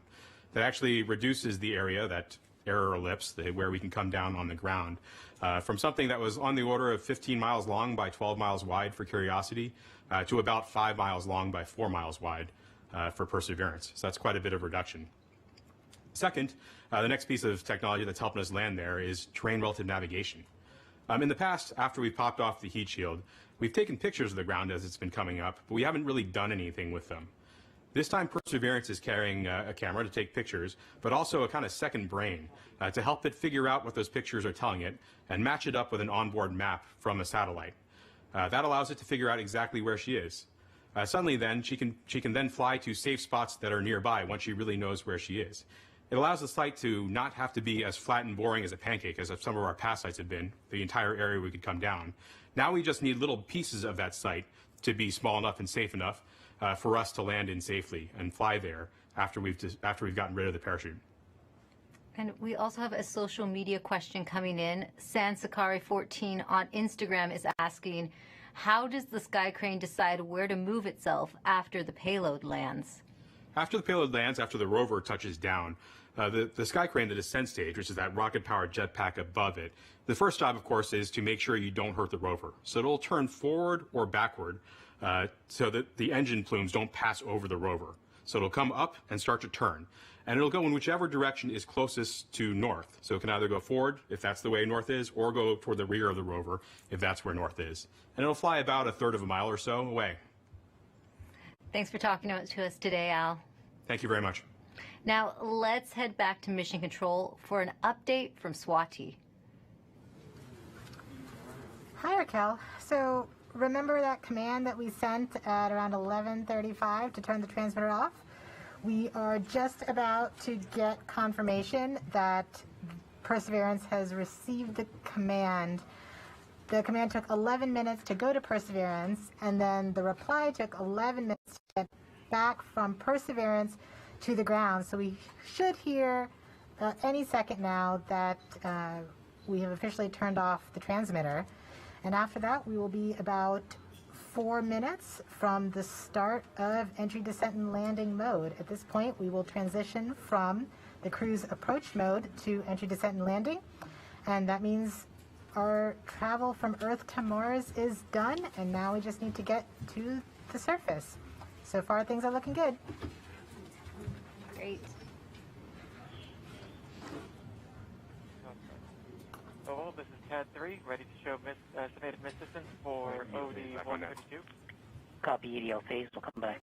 W: That actually reduces the area, that error ellipse, where we can come down on the ground, from something that was on the order of 15 miles long by 12 miles wide for Curiosity to about 5 miles long by 4 miles wide for Perseverance. So that's quite a bit of reduction. Second, the next piece of technology that's helping us land there is terrain relative navigation. In the past, after we've popped off the heat shield, we've taken pictures of the ground as it's been coming up, but we haven't really done anything with them. This time, Perseverance is carrying a camera to take pictures, but also a kind of second brain to help it figure out what those pictures are telling it and match it up with an onboard map from a satellite. That allows it to figure out exactly where she is. Suddenly then, she can then fly to safe spots that are nearby once she really knows where she is. It allows the site to not have to be as flat and boring as a pancake as some of our past sites have been, the entire area we could come down. Now we just need little pieces of that site to be small enough and safe enough for us to land in safely and fly there after we've gotten rid of the parachute.
L: And we also have a social media question coming in. Sansakari14 on Instagram is asking, how does the Sky Crane decide where to move itself after the payload lands?
W: After the payload lands, after the rover touches down, the Sky Crane, the descent stage, which is that rocket-powered jetpack above it, the first job, of course, is to make sure you don't hurt the rover. So it'll turn forward or backward so that the engine plumes don't pass over the rover. So it'll come up and start to turn. And it'll go in whichever direction is closest to north. So it can either go forward, if that's the way north is, or go toward the rear of the rover, if that's where north is. And it'll fly about 1/3 of a mile or so away.
L: Thanks for talking to us today, Al.
W: Thank you very much.
L: Now, let's head back to Mission Control for an update from Swati.
O: Hi, Raquel. So remember that command that we sent at around 11:35 to turn the transmitter off? We are just about to get confirmation that Perseverance has received the command. The command took 11 minutes to go to Perseverance, and then the reply took 11 minutes to get back from Perseverance to the ground. So we should hear any second now that we have officially turned off the transmitter. And after that, we will be about 4 minutes from the start of entry, descent, and landing mode. At this point, we will transition from the cruise approach mode to entry, descent, and landing. And that means our travel from Earth to Mars is done, and now we just need to get to the surface. So far, things are looking good.
L: Great.
B: Hello, this is CAD 3, ready to show estimated miss distance for OD 132.
A: Copy EDL phase, we'll come back.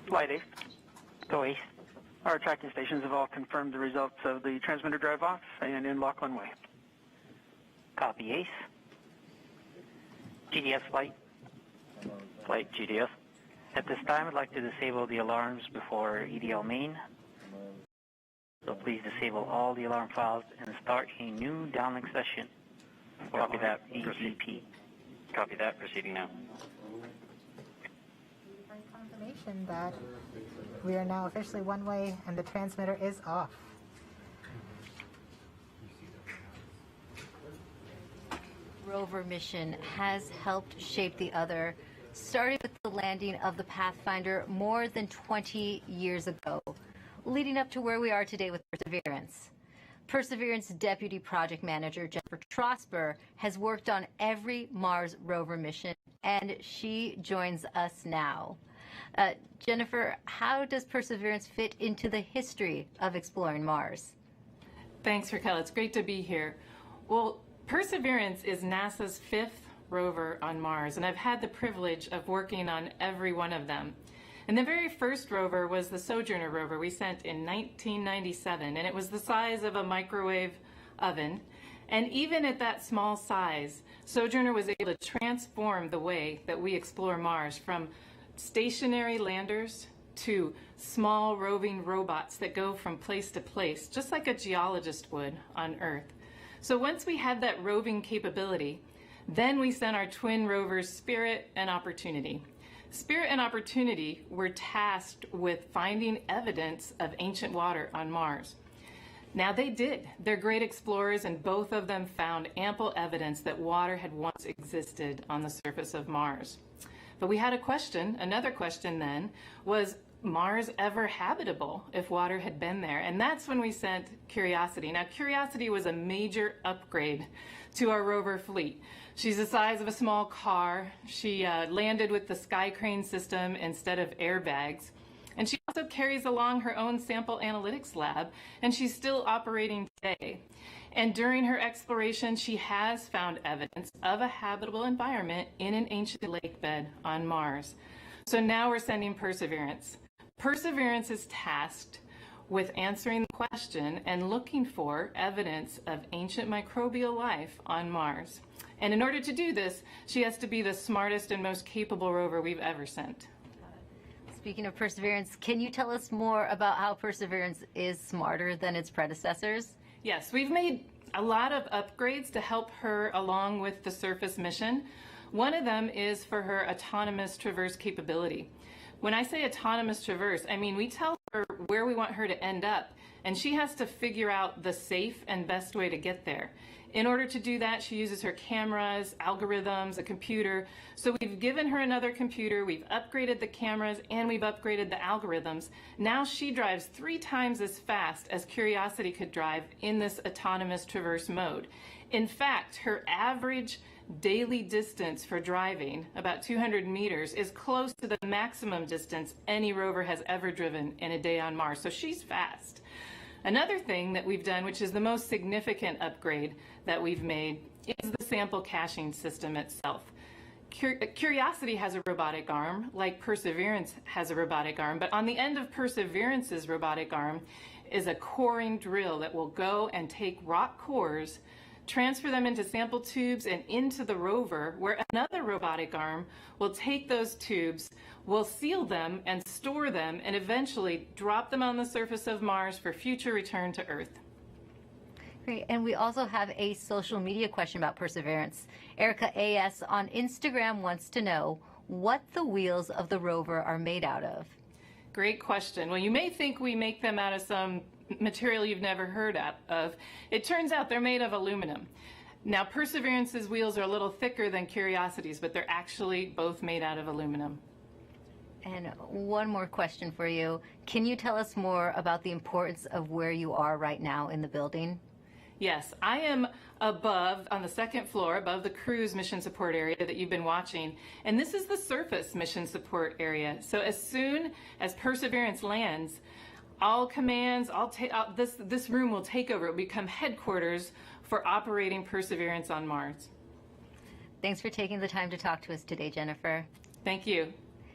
M: Flight Ace. Go Ace. Our tracking stations have all confirmed the results of the transmitter drive-off and in lock one way.
A: Copy Ace. GDS flight. Flight GDS. At this time, I'd like to disable the alarms before EDL main. So please disable all the alarm files and start a new downlink session. Copy that, EEP. Copy that, proceeding now.
O: Confirmation that we are now officially one way and the transmitter is off.
L: Rover mission has helped shape the other, starting with the landing of the Pathfinder more than 20 years ago, leading up to where we are today with Perseverance. Perseverance Deputy Project Manager Jennifer Trosper has worked on every Mars rover mission, and she joins us now. Jennifer, how does Perseverance fit into the history of exploring Mars?
P: Thanks, Raquel. It's great to be here. Well, Perseverance is NASA's 5th rover on Mars, and I've had the privilege of working on every one of them. And the very first rover was the Sojourner rover we sent in 1997, and it was the size of a microwave oven. And even at that small size, Sojourner was able to transform the way that we explore Mars, from stationary landers to small roving robots that go from place to place, just like a geologist would on Earth. So once we had that roving capability, then we sent our twin rovers Spirit and Opportunity. Spirit and Opportunity were tasked with finding evidence of ancient water on Mars. Now they did. They're great explorers, and both of them found ample evidence that water had once existed on the surface of Mars. But we had a question. Another question then was Mars ever habitable if water had been there? And that's when we sent Curiosity. Now Curiosity was a major upgrade to our rover fleet. She's the size of a small car. She landed with the Sky Crane system instead of airbags. And she also carries along her own sample analytics lab, and she's still operating today. And during her exploration, she has found evidence of a habitable environment in an ancient lake bed on Mars. So now we're sending Perseverance. Perseverance is tasked with answering the question and looking for evidence of ancient microbial life on Mars. And in order to do this, she has to be the smartest and most capable rover we've ever sent.
L: Speaking of Perseverance, can you tell us more about how Perseverance is smarter than its predecessors?
P: Yes, we've made a lot of upgrades to help her along with the surface mission. One of them is for her autonomous traverse capability. When I say autonomous traverse, I mean we tell her where we want her to end up, and she has to figure out the safe and best way to get there. In order to do that, she uses her cameras, algorithms, a computer. So we've given her another computer, we've upgraded the cameras, and we've upgraded the algorithms. Now she drives 3 times as fast as Curiosity could drive in this autonomous traverse mode. In fact, her average daily distance for driving, about 200 meters, is close to the maximum distance any rover has ever driven in a day on Mars. So she's fast. Another thing that we've done, which is the most significant upgrade that we've made, is the sample caching system itself. Curiosity has a robotic arm, like Perseverance has a robotic arm, but on the end of Perseverance's robotic arm is a coring drill that will go and take rock cores, transfer them into sample tubes and into the rover, where another robotic arm will take those tubes, will seal them and store them, and eventually drop them on the surface of Mars for future return to Earth.
L: Great, and we also have a social media question about Perseverance. Erica AS on Instagram wants to know what the wheels of the rover are made out of.
P: Great question. Well, you may think we make them out of some material you've never heard of. It turns out they're made of aluminum. Now, Perseverance's wheels are a little thicker than Curiosity's, but they're actually both made out of aluminum.
L: And one more question for you. Can you tell us more about the importance of where you are right now in the building?
P: Yes, I am above, on the 2nd floor, above the cruise mission support area that you've been watching. And this is the surface mission support area. So as soon as Perseverance lands, all commands, this room will take over. It will become headquarters for operating Perseverance on Mars.
L: Thanks for taking the time to talk to us today, Jennifer.
P: Thank you.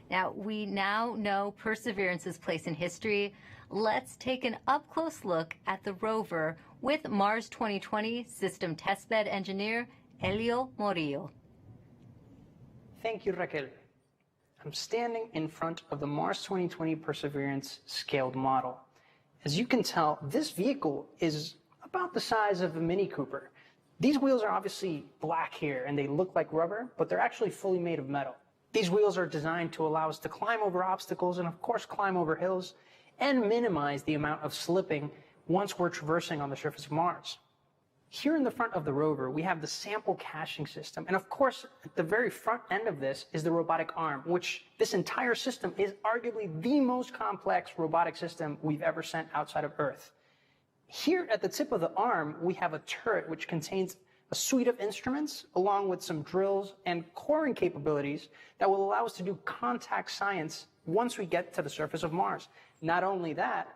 L: Now, we now know Perseverance's place in history. Let's take an up-close look at the rover with Mars 2020 System Testbed Engineer Elio Morillo.
Q: Thank you, Raquel. I'm standing in front of the Mars 2020 Perseverance scaled model. As you can tell, this vehicle is about the size of a Mini Cooper. These wheels are obviously black here and they look like rubber, but they're actually fully made of metal. These wheels are designed to allow us to climb over obstacles and of course climb over hills and minimize the amount of slipping once we're traversing on the surface of Mars. Here in the front of the rover, we have the sample caching system. And of course, at the very front end of this is the robotic arm, which this entire system is arguably the most complex robotic system we've ever sent outside of Earth. Here at the tip of the arm, we have a turret which contains a suite of instruments along with some drills and coring capabilities that will allow us to do contact science once we get to the surface of Mars. Not only that,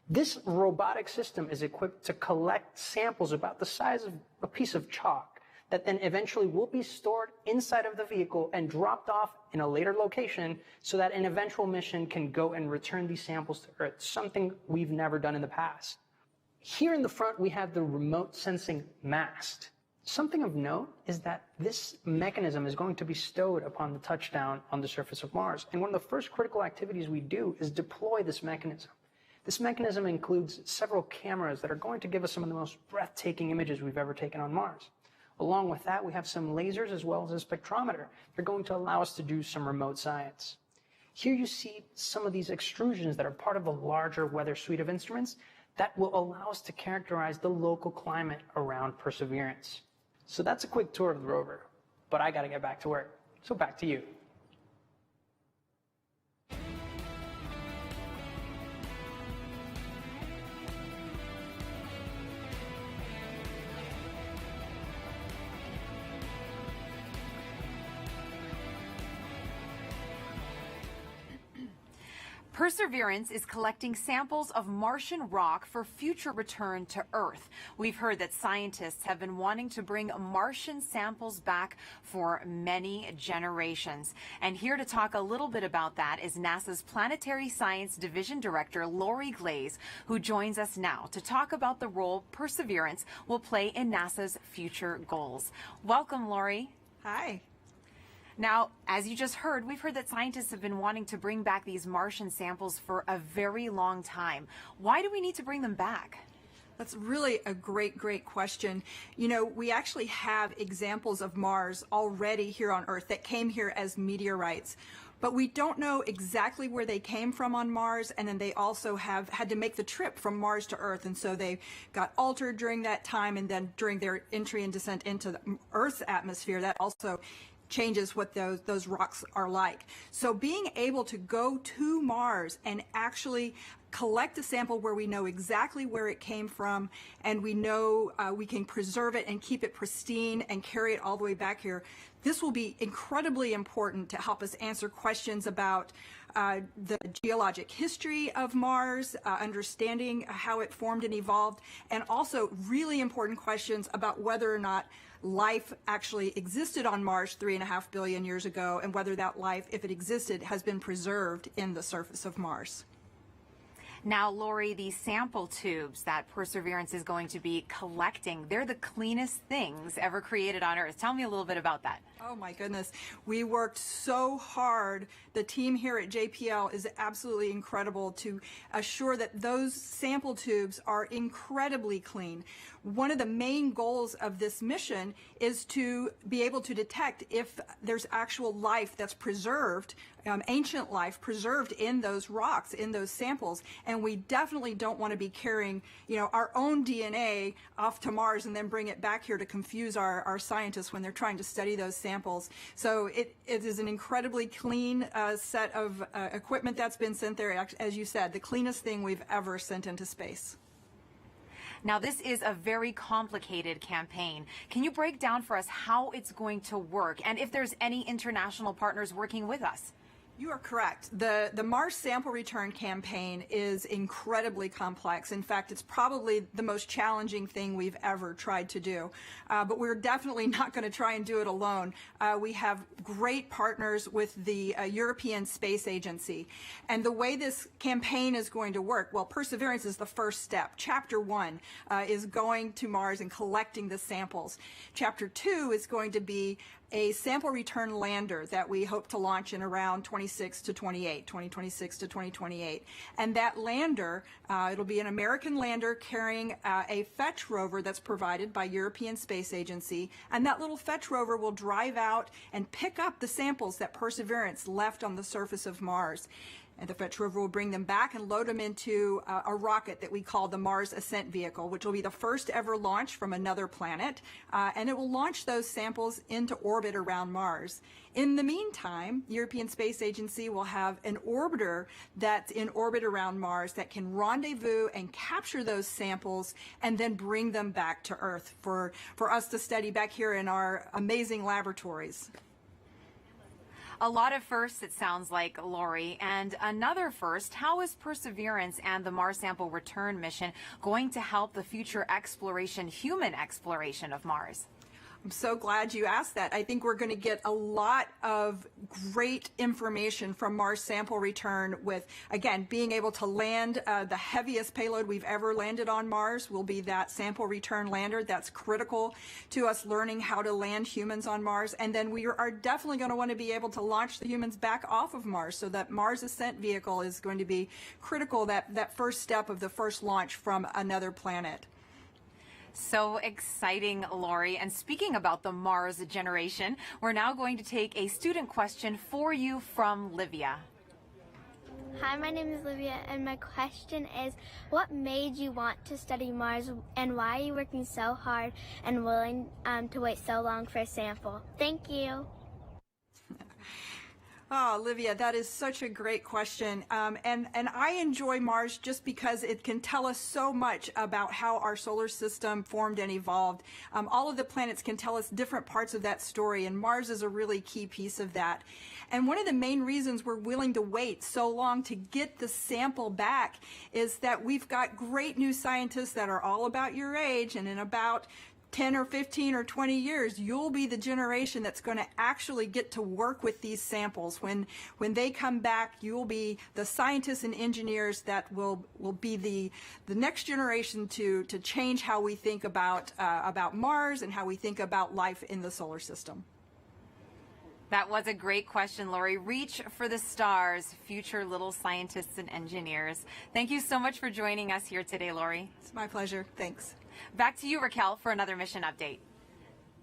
Q: this robotic system is equipped to collect samples about the size of a piece of chalk that then eventually will be stored inside of the vehicle and dropped off in a later location so that an eventual mission can go and return these samples to Earth, something we've never done in the past. Here in the front, we have the remote sensing mast. Something of note is that this mechanism is going to be stowed upon the touchdown on the surface of Mars. And one of the first critical activities we do is deploy this mechanism. This mechanism includes several cameras that are going to give us some of the most breathtaking images we've ever taken on Mars. Along with that, we have some lasers as well as a spectrometer. They're going to allow us to do some remote science. Here you see some of these extrusions that are part of the larger weather suite of instruments that will allow us to characterize the local climate around Perseverance. So that's a quick tour of the rover, but I got to get back to work. So back to you.
N: Perseverance is collecting samples of Martian rock for future return to Earth. We've heard that scientists have been wanting to bring Martian samples back for many generations. And here to talk a little bit about that is NASA's Planetary Science Division Director, Lori Glaze, who joins us now to talk about the role Perseverance will play in NASA's future goals. Welcome, Lori.
D: Hi.
N: Now, as you just heard, we've heard that scientists have been wanting to bring back these Martian samples for a very long time. Why do we need to bring them back?
D: That's really a great question. You know, we actually have examples of Mars already here on Earth that came here as meteorites. But we don't know exactly where they came from on Mars, and then they also have had to make the trip from Mars to Earth, and so they got altered during that time, and then during their entry and descent into the Earth's atmosphere, that also changes what those rocks are like. So being able to go to Mars and actually collect a sample where we know exactly where it came from, and we know we can preserve it and keep it pristine and carry it all the way back here, this will be incredibly important to help us answer questions about the geologic history of Mars, understanding how it formed and evolved, and also really important questions about whether or not life actually existed on Mars 3.5 billion years ago, and whether that life, if it existed, has been preserved in the surface of Mars.
N: Now, Lori, these sample tubes that Perseverance is going to be collecting, they're the cleanest things ever created on Earth. Tell me a little bit about that.
D: Oh my goodness. We worked so hard. The team here at JPL is absolutely incredible to assure that those sample tubes are incredibly clean. One of the main goals of this mission is to be able to detect if there's actual life that's preserved, ancient life preserved in those rocks, in those samples. And we definitely don't want to be carrying, our own DNA off to Mars and then bring it back here to confuse our scientists when they're trying to study those samples. So it is an incredibly clean set of equipment that's been sent there. As you said, the cleanest thing we've ever sent into space.
N: Now, this is a very complicated campaign. Can you break down for us how it's going to work and if there's any international partners working with us?
D: You are correct. The Mars sample return campaign is incredibly complex. In fact, it's probably the most challenging thing we've ever tried to do. But we're definitely not going to try and do it alone. We have great partners with the European Space Agency. And the way this campaign is going to work, well, Perseverance is the first step. Chapter 1 is going to Mars and collecting the samples. Chapter 2 is going to be a sample return lander that we hope to launch in around 2026 to 2028. And that lander, it'll be an American lander carrying a fetch rover that's provided by European Space Agency. And that little fetch rover will drive out and pick up the samples that Perseverance left on the surface of Mars. And the fetch rover will bring them back and load them into a rocket that we call the Mars Ascent Vehicle, which will be the first ever launch from another planet. And it will launch those samples into orbit around Mars. In the meantime, European Space Agency will have an orbiter that's in orbit around Mars that can rendezvous and capture those samples and then bring them back to Earth for us to study back here in our amazing laboratories.
N: A lot of firsts, it sounds like, Lori. And another first, how is Perseverance and the Mars Sample Return mission going to help the future exploration, human exploration of Mars?
D: I'm so glad you asked that. I think we're going to get a lot of great information from Mars Sample Return with, again, being able to land the heaviest payload we've ever landed on Mars will be that Sample Return lander. That's critical to us learning how to land humans on Mars. And then we are definitely going to want to be able to launch the humans back off of Mars. So that Mars Ascent Vehicle is going to be critical, that first step of the first launch from another planet.
N: So exciting, Lori. And speaking about the Mars generation, we're now going to take a student question for you from Livia.
I: Hi, my name is Livia, and my question is, what made you want to study Mars, and why are you working so hard and willing to wait so long for a sample? Thank you.
D: Oh, Olivia, that is such a great question. And I enjoy Mars just because it can tell us so much about how our solar system formed and evolved. All of the planets can tell us different parts of that story, and Mars is a really key piece of that. And one of the main reasons we're willing to wait so long to get the sample back is that we've got great new scientists that are all about your age, and in about 10 or 15 or 20 years, you'll be the generation that's going to actually get to work with these samples. When they come back, you'll be the scientists and engineers that will be the next generation to change how we think about Mars and how we think about life in the solar system.
N: That was a great question, Lori. Reach for the stars, future little scientists and engineers. Thank you so much for joining us here today, Lori.
D: It's my pleasure. Thanks.
N: Back to you, Raquel, for another mission update.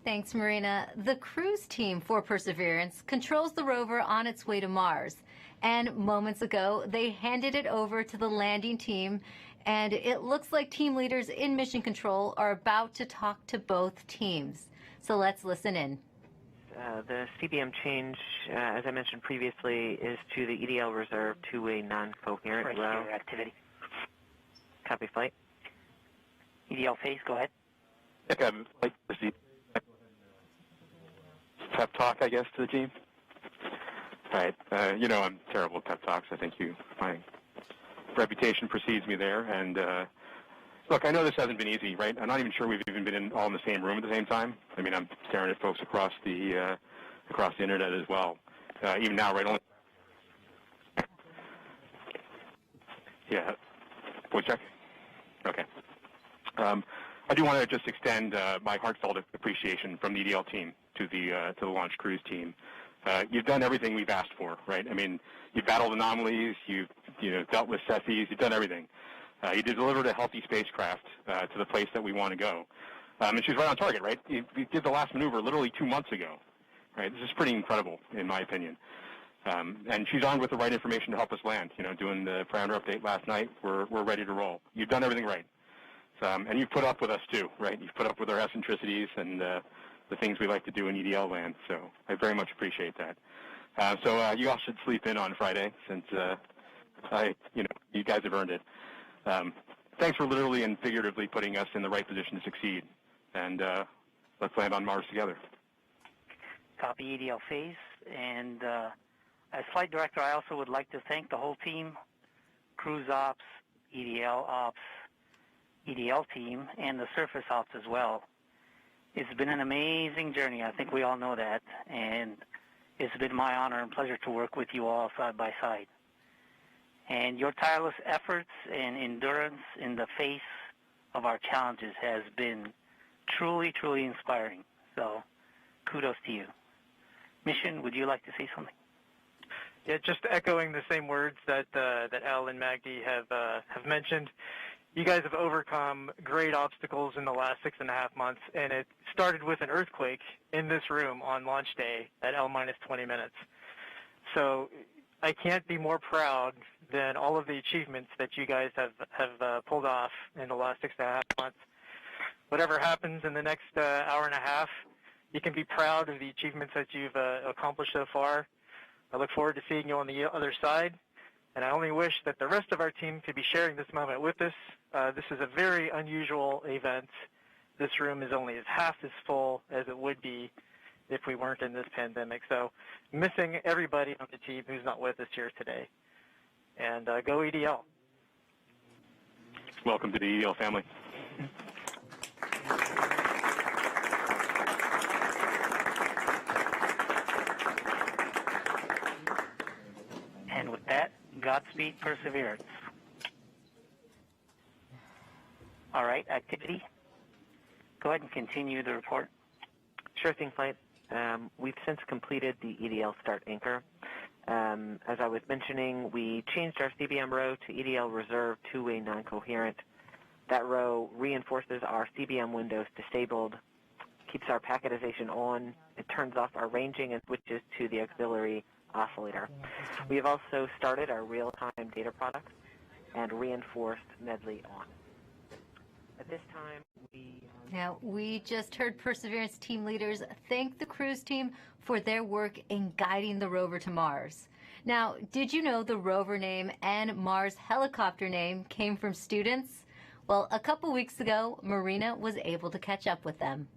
L: Thanks, Marina. The cruise team for Perseverance controls the rover on its way to Mars. And moments ago, they handed it over to the landing team. And it looks like team leaders in Mission Control are about to talk to both teams. So let's listen in.
E: The CBM change, as I mentioned previously, is to the EDL reserve two-way non-coherent row.
A: Activity.
E: Copy flight.
A: EDL phase, go ahead.
T: I think I'd like to see pep talk, I guess, to the team. All right. You know I'm terrible at pep talks. I think my reputation precedes me there. And look, I know this hasn't been easy, right? I'm not even sure we've even been all in the same room at the same time. I mean, I'm staring at folks across the internet as well. Even now, right? Only. Yeah. Voice check. Okay. I do want to just extend my heartfelt appreciation from the EDL team to the launch cruise team. You've done everything we've asked for, right? I mean, you've battled anomalies, you've dealt with Cepheids, you've done everything. You delivered a healthy spacecraft to the place that we want to go, and she's right on target, right? You did the last maneuver literally 2 months ago, right? This is pretty incredible, in my opinion. And she's armed with the right information to help us land. Doing the parameter update last night, we're ready to roll. You've done everything right. And you've put up with us too, right? You've put up with our eccentricities and the things we like to do in EDL land. So I very much appreciate that. So you all should sleep in on Friday, since you guys have earned it. Thanks for literally and figuratively putting us in the right position to succeed. And let's land on Mars together.
A: Copy EDL phase. And as flight director, I also would like to thank the whole team, cruise ops, EDL ops, EDL team, and the surface ops as well. It's been an amazing journey. I think we all know that. And it's been my honor and pleasure to work with you all side by side. And your tireless efforts and endurance in the face of our challenges has been truly, truly inspiring. So kudos to you. Mission, would you like to say something?
B: Yeah, just echoing the same words that Al and Magdi have mentioned. You guys have overcome great obstacles in the last 6.5 months, and it started with an earthquake in this room on launch day at L-20 minutes. So I can't be more proud than all of the achievements that you guys have pulled off in the last 6.5 months. Whatever happens in the next hour and a half, you can be proud of the achievements that you've accomplished so far. I look forward to seeing you on the other side, and I only wish that the rest of our team could be sharing this moment with us. This is a very unusual event. This room is only half as full as it would be if we weren't in this pandemic. So missing everybody on the team who's not with us here today. And go EDL.
T: Welcome to the EDL family.
A: And with that, Godspeed Perseverance. All right, activity. Go ahead and continue the report.
E: Sure thing, flight. We've since completed the EDL start anchor. As I was mentioning, we changed our CBM row to EDL reserve two-way non-coherent. That row reinforces our CBM windows disabled, keeps our packetization on, it turns off our ranging, and switches to the auxiliary oscillator. We have also started our real-time data product and reinforced Medley on. At this time,
L: Now, we just heard Perseverance team leaders thank the cruise team for their work in guiding the rover to Mars. Now, did you know the rover name and Mars helicopter name came from students? Well, a couple weeks ago, Marina was able to catch up with them.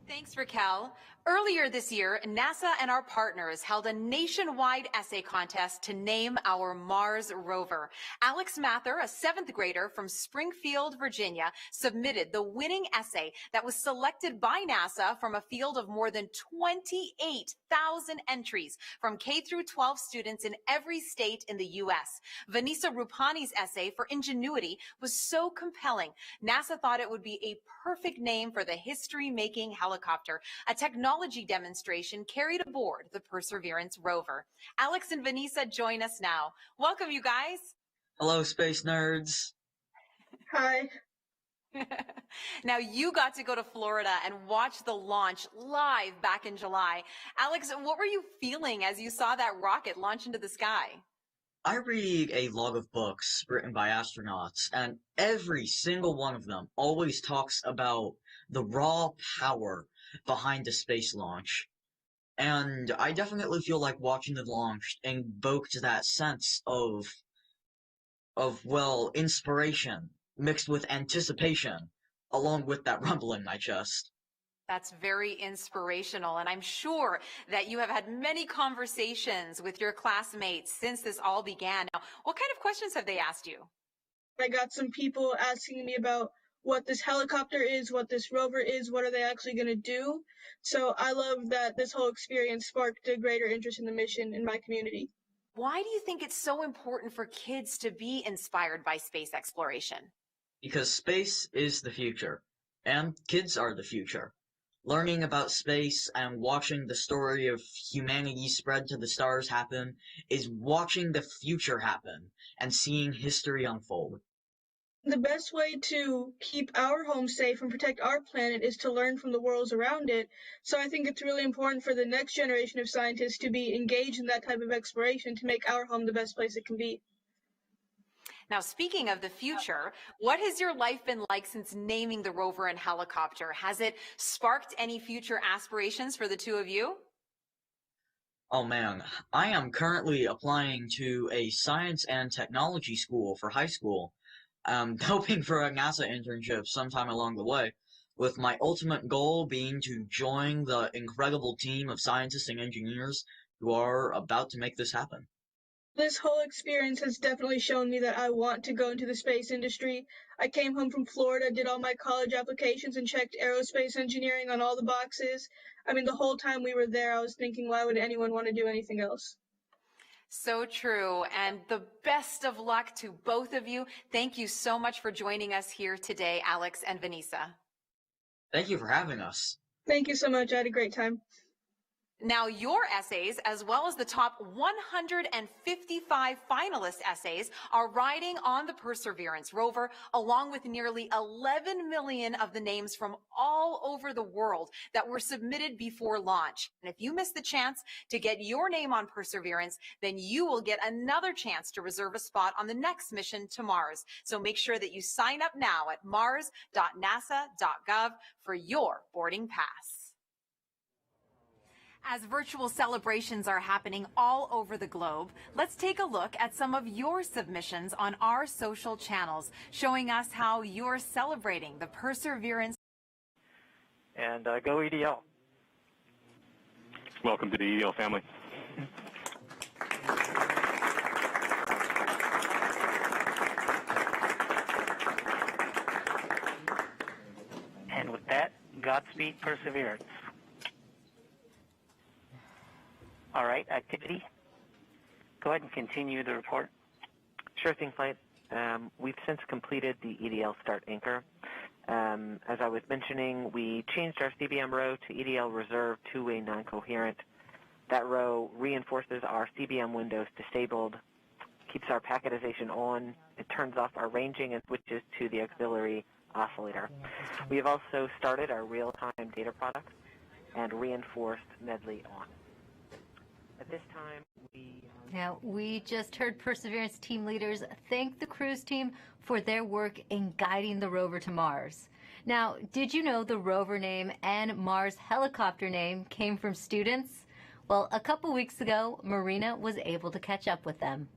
N: Thanks, Raquel. Earlier this year, NASA and our partners held a nationwide essay contest to name our Mars rover. Alex Mather, a 7th grader from Springfield, Virginia, submitted the winning essay that was selected by NASA from a field of more than 28,000 entries from K through 12 students in every state in the U.S. Vanessa Rupani's essay for Ingenuity was so compelling, NASA thought it would be a perfect name for the history-making helicopter, a technology demonstration carried aboard the Perseverance rover. Alex and Vanessa join us now. Welcome, you guys.
G: Hello, space nerds.
N: Hi. Now, you got to go to Florida and watch the launch live back in July. Alex, what were you feeling as you saw that rocket launch into the sky?
G: I read a log of books written by astronauts, and every single one of them always talks about the raw power behind the space launch. And I definitely feel like watching the launch invoked that sense of inspiration mixed with anticipation, along with that rumble in my chest.
N: That's very inspirational, and I'm sure that you have had many conversations with your classmates since this all began. Now, what kind of questions have they asked you?
K: I got some people asking me about what this helicopter is, what this rover is, what are they actually going to do. So I love that this whole experience sparked a greater interest in the mission in my community.
N: Why do you think it's so important for kids to be inspired by space exploration?
G: Because space is the future, and kids are the future. Learning about space and watching the story of humanity spread to the stars happen is watching the future happen and seeing history unfold.
K: The best way to keep our home safe and protect our planet is to learn from the worlds around it. So I think it's really important for the next generation of scientists to be engaged in that type of exploration to make our home the best place it can be.
N: Now, speaking of the future, what has your life been like since naming the rover and helicopter? Has it sparked any future aspirations for the two of you?
G: Oh man, I am currently applying to a science and technology school for high school. Hoping for a NASA internship sometime along the way, with my ultimate goal being to join the incredible team of scientists and engineers who are about to make this happen.
K: This whole experience has definitely shown me that I want to go into the space industry. I came home from Florida, did all my college applications, and checked aerospace engineering on all the boxes. I mean, the whole time we were there, I was thinking, why would anyone want to do anything else?
N: So true, and the best of luck to both of you. Thank you so much for joining us here today, Alex and Vanessa.
G: Thank you for having us.
K: Thank you so much. I had a great time.
N: Now, your essays, as well as the top 155 finalist essays, are riding on the Perseverance rover, along with nearly 11 million of the names from all over the world that were submitted before launch. And if you miss the chance to get your name on Perseverance, then you will get another chance to reserve a spot on the next mission to Mars. So make sure that you sign up now at mars.nasa.gov for your boarding pass. As virtual celebrations are happening all over the globe, let's take a look at some of your submissions on our social channels, showing us how you're celebrating the Perseverance.
B: And go EDL.
T: Welcome to the EDL family.
A: And with that, Godspeed Perseverance. All right, activity. Go ahead and continue the report.
E: Sure thing, Flight. We've since completed the EDL Start Anchor. As I was mentioning, we changed our CBM row to EDL Reserve two-way non-coherent. That row reinforces our CBM windows disabled, keeps our packetization on, it turns off our ranging and switches to the auxiliary oscillator. We have also started our real-time data products and reinforced Medley on. At this time,
L: Now, we just heard Perseverance team leaders thank the cruise team for their work in guiding the rover to Mars. Now, did you know the rover name and Mars helicopter name came from students? Well, a couple weeks ago, Marina was able to catch up with them.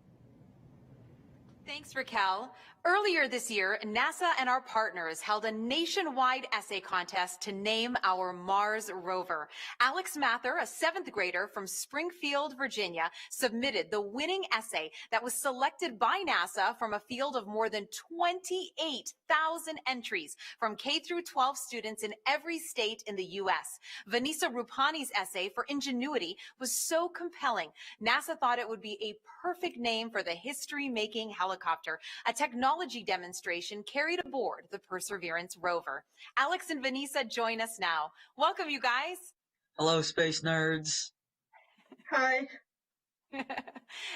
N: Thanks, Raquel. Earlier this year, NASA and our partners held a nationwide essay contest to name our Mars rover. Alex Mather, a 7th grader from Springfield, Virginia, submitted the winning essay that was selected by NASA from a field of more than 28,000 entries from K through 12 students in every state in the U.S. Vanessa Rupani's essay for Ingenuity was so compelling, NASA thought it would be a perfect name for the history-making helicopter, a technology demonstration carried aboard the Perseverance rover. Alex and Vanessa join us now. Welcome, you guys.
G: Hello, space nerds.
K: Hi.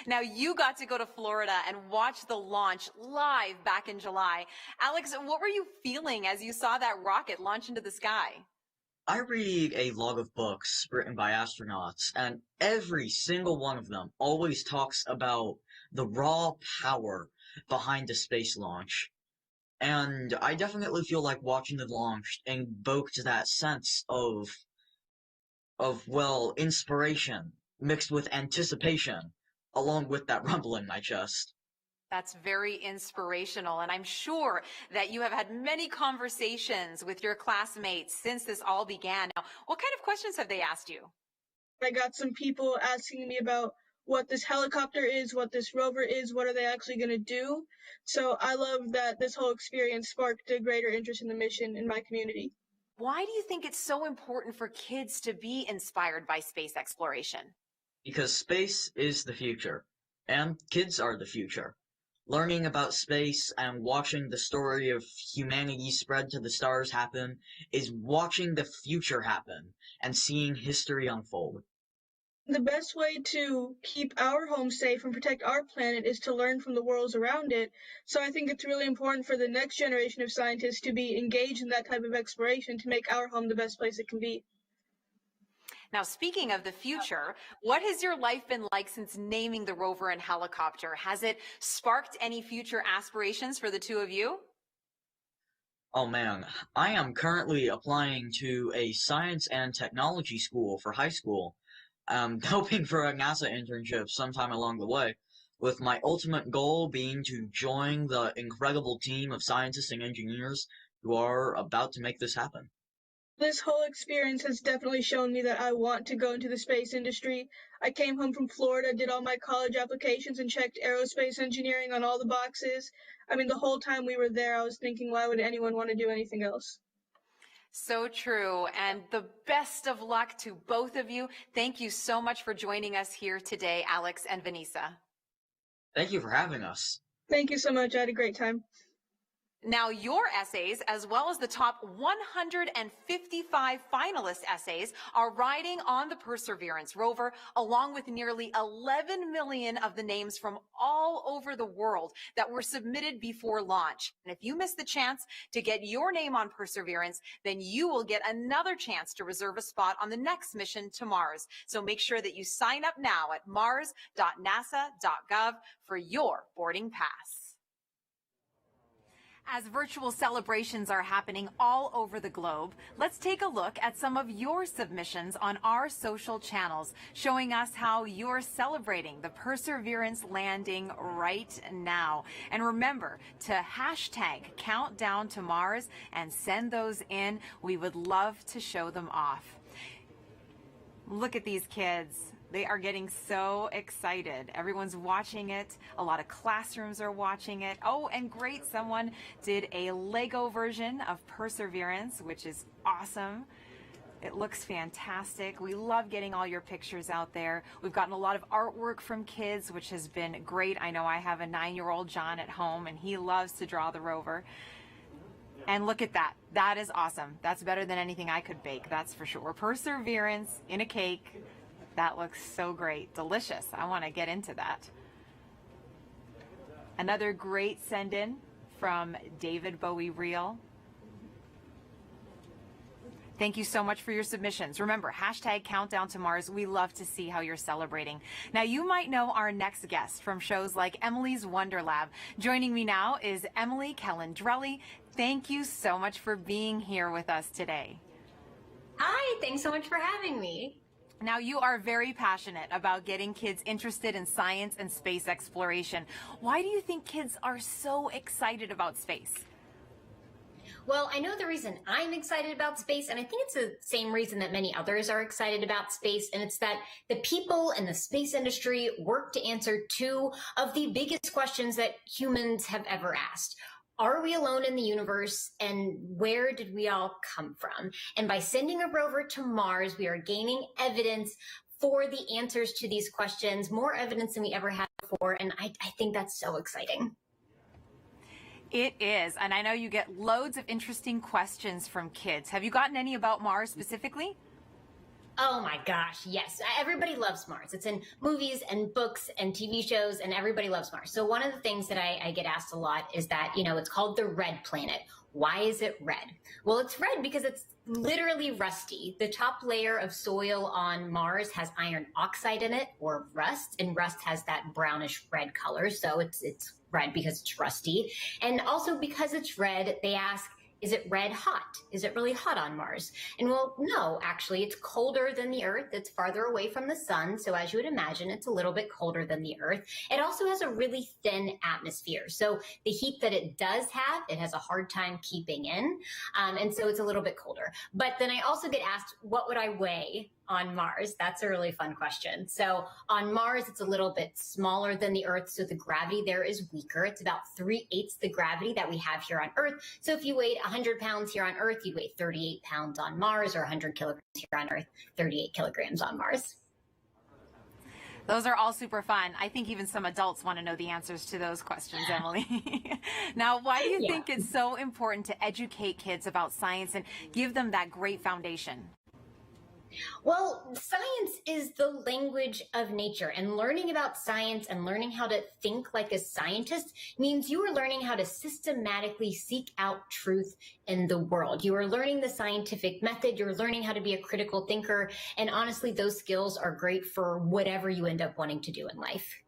N: Now, you got to go to Florida and watch the launch live back in July. Alex, what were you feeling as you saw that rocket launch into the sky?
G: I read a lot of books written by astronauts, and every single one of them always talks about the raw power behind the space launch. And I definitely feel like watching the launch invoked that sense of well, inspiration mixed with anticipation, along with that rumble in my chest.
N: That's very inspirational, and I'm sure that you have had many conversations with your classmates since this all began. Now, what kind of questions have they asked you?
K: I got some people asking me about what this helicopter is, what this rover is, what are they actually going to do. So I love that this whole experience sparked a greater interest in the mission in my community.
N: Why do you think it's so important for kids to be inspired by space exploration?
G: Because space is the future, and kids are the future. Learning about space and watching the story of humanity spread to the stars happen is watching the future happen and seeing history unfold.
K: The best way to keep our home safe and protect our planet is to learn from the worlds around it. So I think it's really important for the next generation of scientists to be engaged in that type of exploration to make our home the best place it can be.
N: Now, speaking of the future, what has your life been like since naming the rover and helicopter? Has it sparked any future aspirations for the two of you?
G: Oh man, I am currently applying to a science and technology school for high school. Hoping for a NASA internship sometime along the way, with my ultimate goal being to join the incredible team of scientists and engineers who are about to make this happen.
K: This whole experience has definitely shown me that I want to go into the space industry. I came home from Florida, did all my college applications, and checked aerospace engineering on all the boxes. I mean, the whole time we were there, I was thinking, why would anyone want to do anything else?
N: So true, and the best of luck to both of you. Thank you so much for joining us here today, Alex and Vanessa.
G: Thank you for having us.
K: Thank you so much. I had a great time.
N: Now, your essays, as well as the top 155 finalist essays, are riding on the Perseverance rover, along with nearly 11 million of the names from all over the world that were submitted before launch. And if you miss the chance to get your name on Perseverance, then you will get another chance to reserve a spot on the next mission to Mars. So make sure that you sign up now at mars.nasa.gov for your boarding pass. As virtual celebrations are happening all over the globe, let's take a look at some of your submissions on our social channels, showing us how you're celebrating the Perseverance landing right now. And remember to hashtag Countdown to Mars and send those in. We would love to show them off. Look at these kids. They are getting so excited. Everyone's watching it. A lot of classrooms are watching it. Oh, and great, someone did a Lego version of Perseverance, which is awesome. It looks fantastic. We love getting all your pictures out there. We've gotten a lot of artwork from kids, which has been great. I know I have a 9-year-old John at home, and he loves to draw the rover. And look at that. That is awesome. That's better than anything I could bake, that's for sure. Perseverance in a cake. That looks so great. Delicious. I want to get into that. Another great send-in from David Bowie Reel. Thank you so much for your submissions. Remember, hashtag Countdown to Mars. We love to see how you're celebrating. Now, you might know our next guest from shows like Emily's Wonder Lab. Joining me now is Emily Calandrelli. Thank you so much for being here with us today.
R: Hi, thanks so much for having me.
N: Now, you are very passionate about getting kids interested in science and space exploration. Why do you think kids are so excited about space?
R: Well, I know the reason I'm excited about space, and I think it's the same reason that many others are excited about space, and it's that the people in the space industry work to answer two of the biggest questions that humans have ever asked. Are we alone in the universe, and where did we all come from? And by sending a rover to Mars, we are gaining evidence for the answers to these questions, more evidence than we ever had before, and I think that's so exciting.
N: It is, and I know you get loads of interesting questions from kids. Have you gotten any about Mars specifically?
R: Oh my gosh, yes. Everybody loves Mars. It's in movies and books and TV shows, and everybody loves Mars. So one of the things that I get asked a lot is that, it's called the red planet. Why is it red? Well, it's red because it's literally rusty. The top layer of soil on Mars has iron oxide in it, or rust, and rust has that brownish red color. So it's red because it's rusty. And also because it's red, they ask, is it red hot? Is it really hot on Mars? And well, no, actually, it's colder than the Earth. It's farther away from the sun. So as you would imagine, it's a little bit colder than the Earth. It also has a really thin atmosphere. So the heat that it does have, it has a hard time keeping in. And so it's a little bit colder. But then I also get asked, what would I weigh on Mars? That's a really fun question. So on Mars, it's a little bit smaller than the Earth, so the gravity there is weaker. It's about 3/8 the gravity that we have here on Earth. So if you weighed 100 pounds here on Earth, you'd weigh 38 pounds on Mars, or 100 kilograms here on Earth, 38 kilograms on Mars.
N: Those are all super fun. I think even some adults want to know the answers to those questions, Emily. Now, why do you think it's so important to educate kids about science and give them that great foundation?
R: Well, science is the language of nature, and learning about science and learning how to think like a scientist means you are learning how to systematically seek out truth in the world. You are learning the scientific method. You're learning how to be a critical thinker. And honestly, those skills are great for whatever you end up wanting to do in life.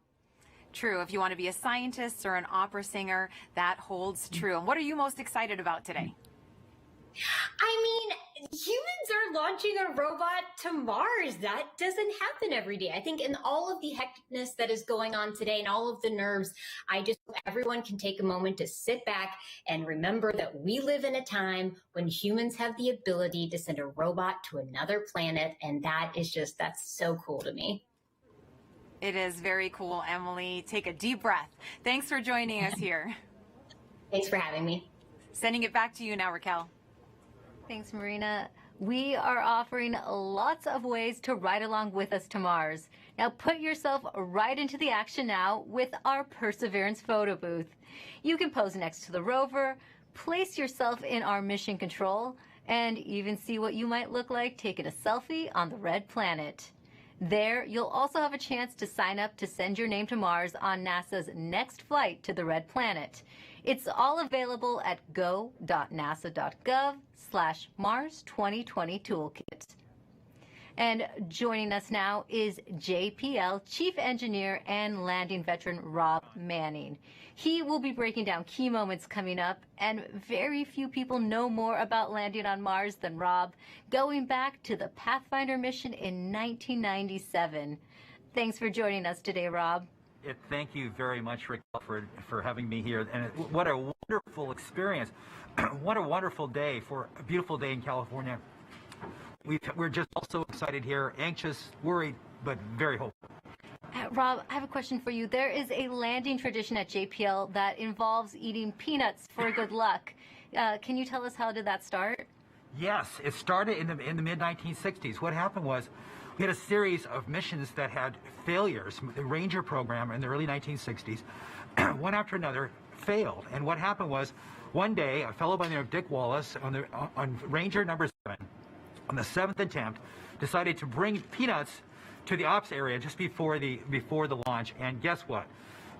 N: True. If you want to be a scientist or an opera singer, that holds true. And what are you most excited about today?
R: I mean, humans are launching a robot to Mars. That doesn't happen every day. I think in all of the hecticness that is going on today and all of the nerves, I just hope everyone can take a moment to sit back and remember that we live in a time when humans have the ability to send a robot to another planet. And that's so cool to me.
N: It is very cool, Emily. Take a deep breath. Thanks for joining us here.
R: Thanks for having me.
N: Sending it back to you now, Raquel.
L: Thanks, Marina. We are offering lots of ways to ride along with us to Mars. Now put yourself right into the action now with our Perseverance photo booth. You can pose next to the rover, place yourself in our mission control, and even see what you might look like taking a selfie on the red planet. There, you'll also have a chance to sign up to send your name to Mars on NASA's next flight to the red planet. It's all available at go.nasa.gov/Mars 2020 Toolkit. And joining us now is JPL Chief Engineer and Landing Veteran Rob Manning. He will be breaking down key moments coming up, and very few people know more about landing on Mars than Rob, going back to the Pathfinder mission in 1997. Thanks for joining us today, Rob.
S: Thank you very much, Raquel, for having me here. And what a wonderful experience. What a wonderful day for a beautiful day in California. We're just also excited here, anxious, worried, but very hopeful.
L: Rob, I have a question for you. There is a landing tradition at JPL that involves eating peanuts for good luck. Can you tell us how did that start?
S: Yes, it started in the mid-1960s. What happened was we had a series of missions that had failures. The Ranger program in the early 1960s, one after another, failed. And what happened was one day a fellow by the name of Dick Wallace on Ranger number 7, on the 7th attempt, decided to bring peanuts to the ops area just before the launch. And guess what?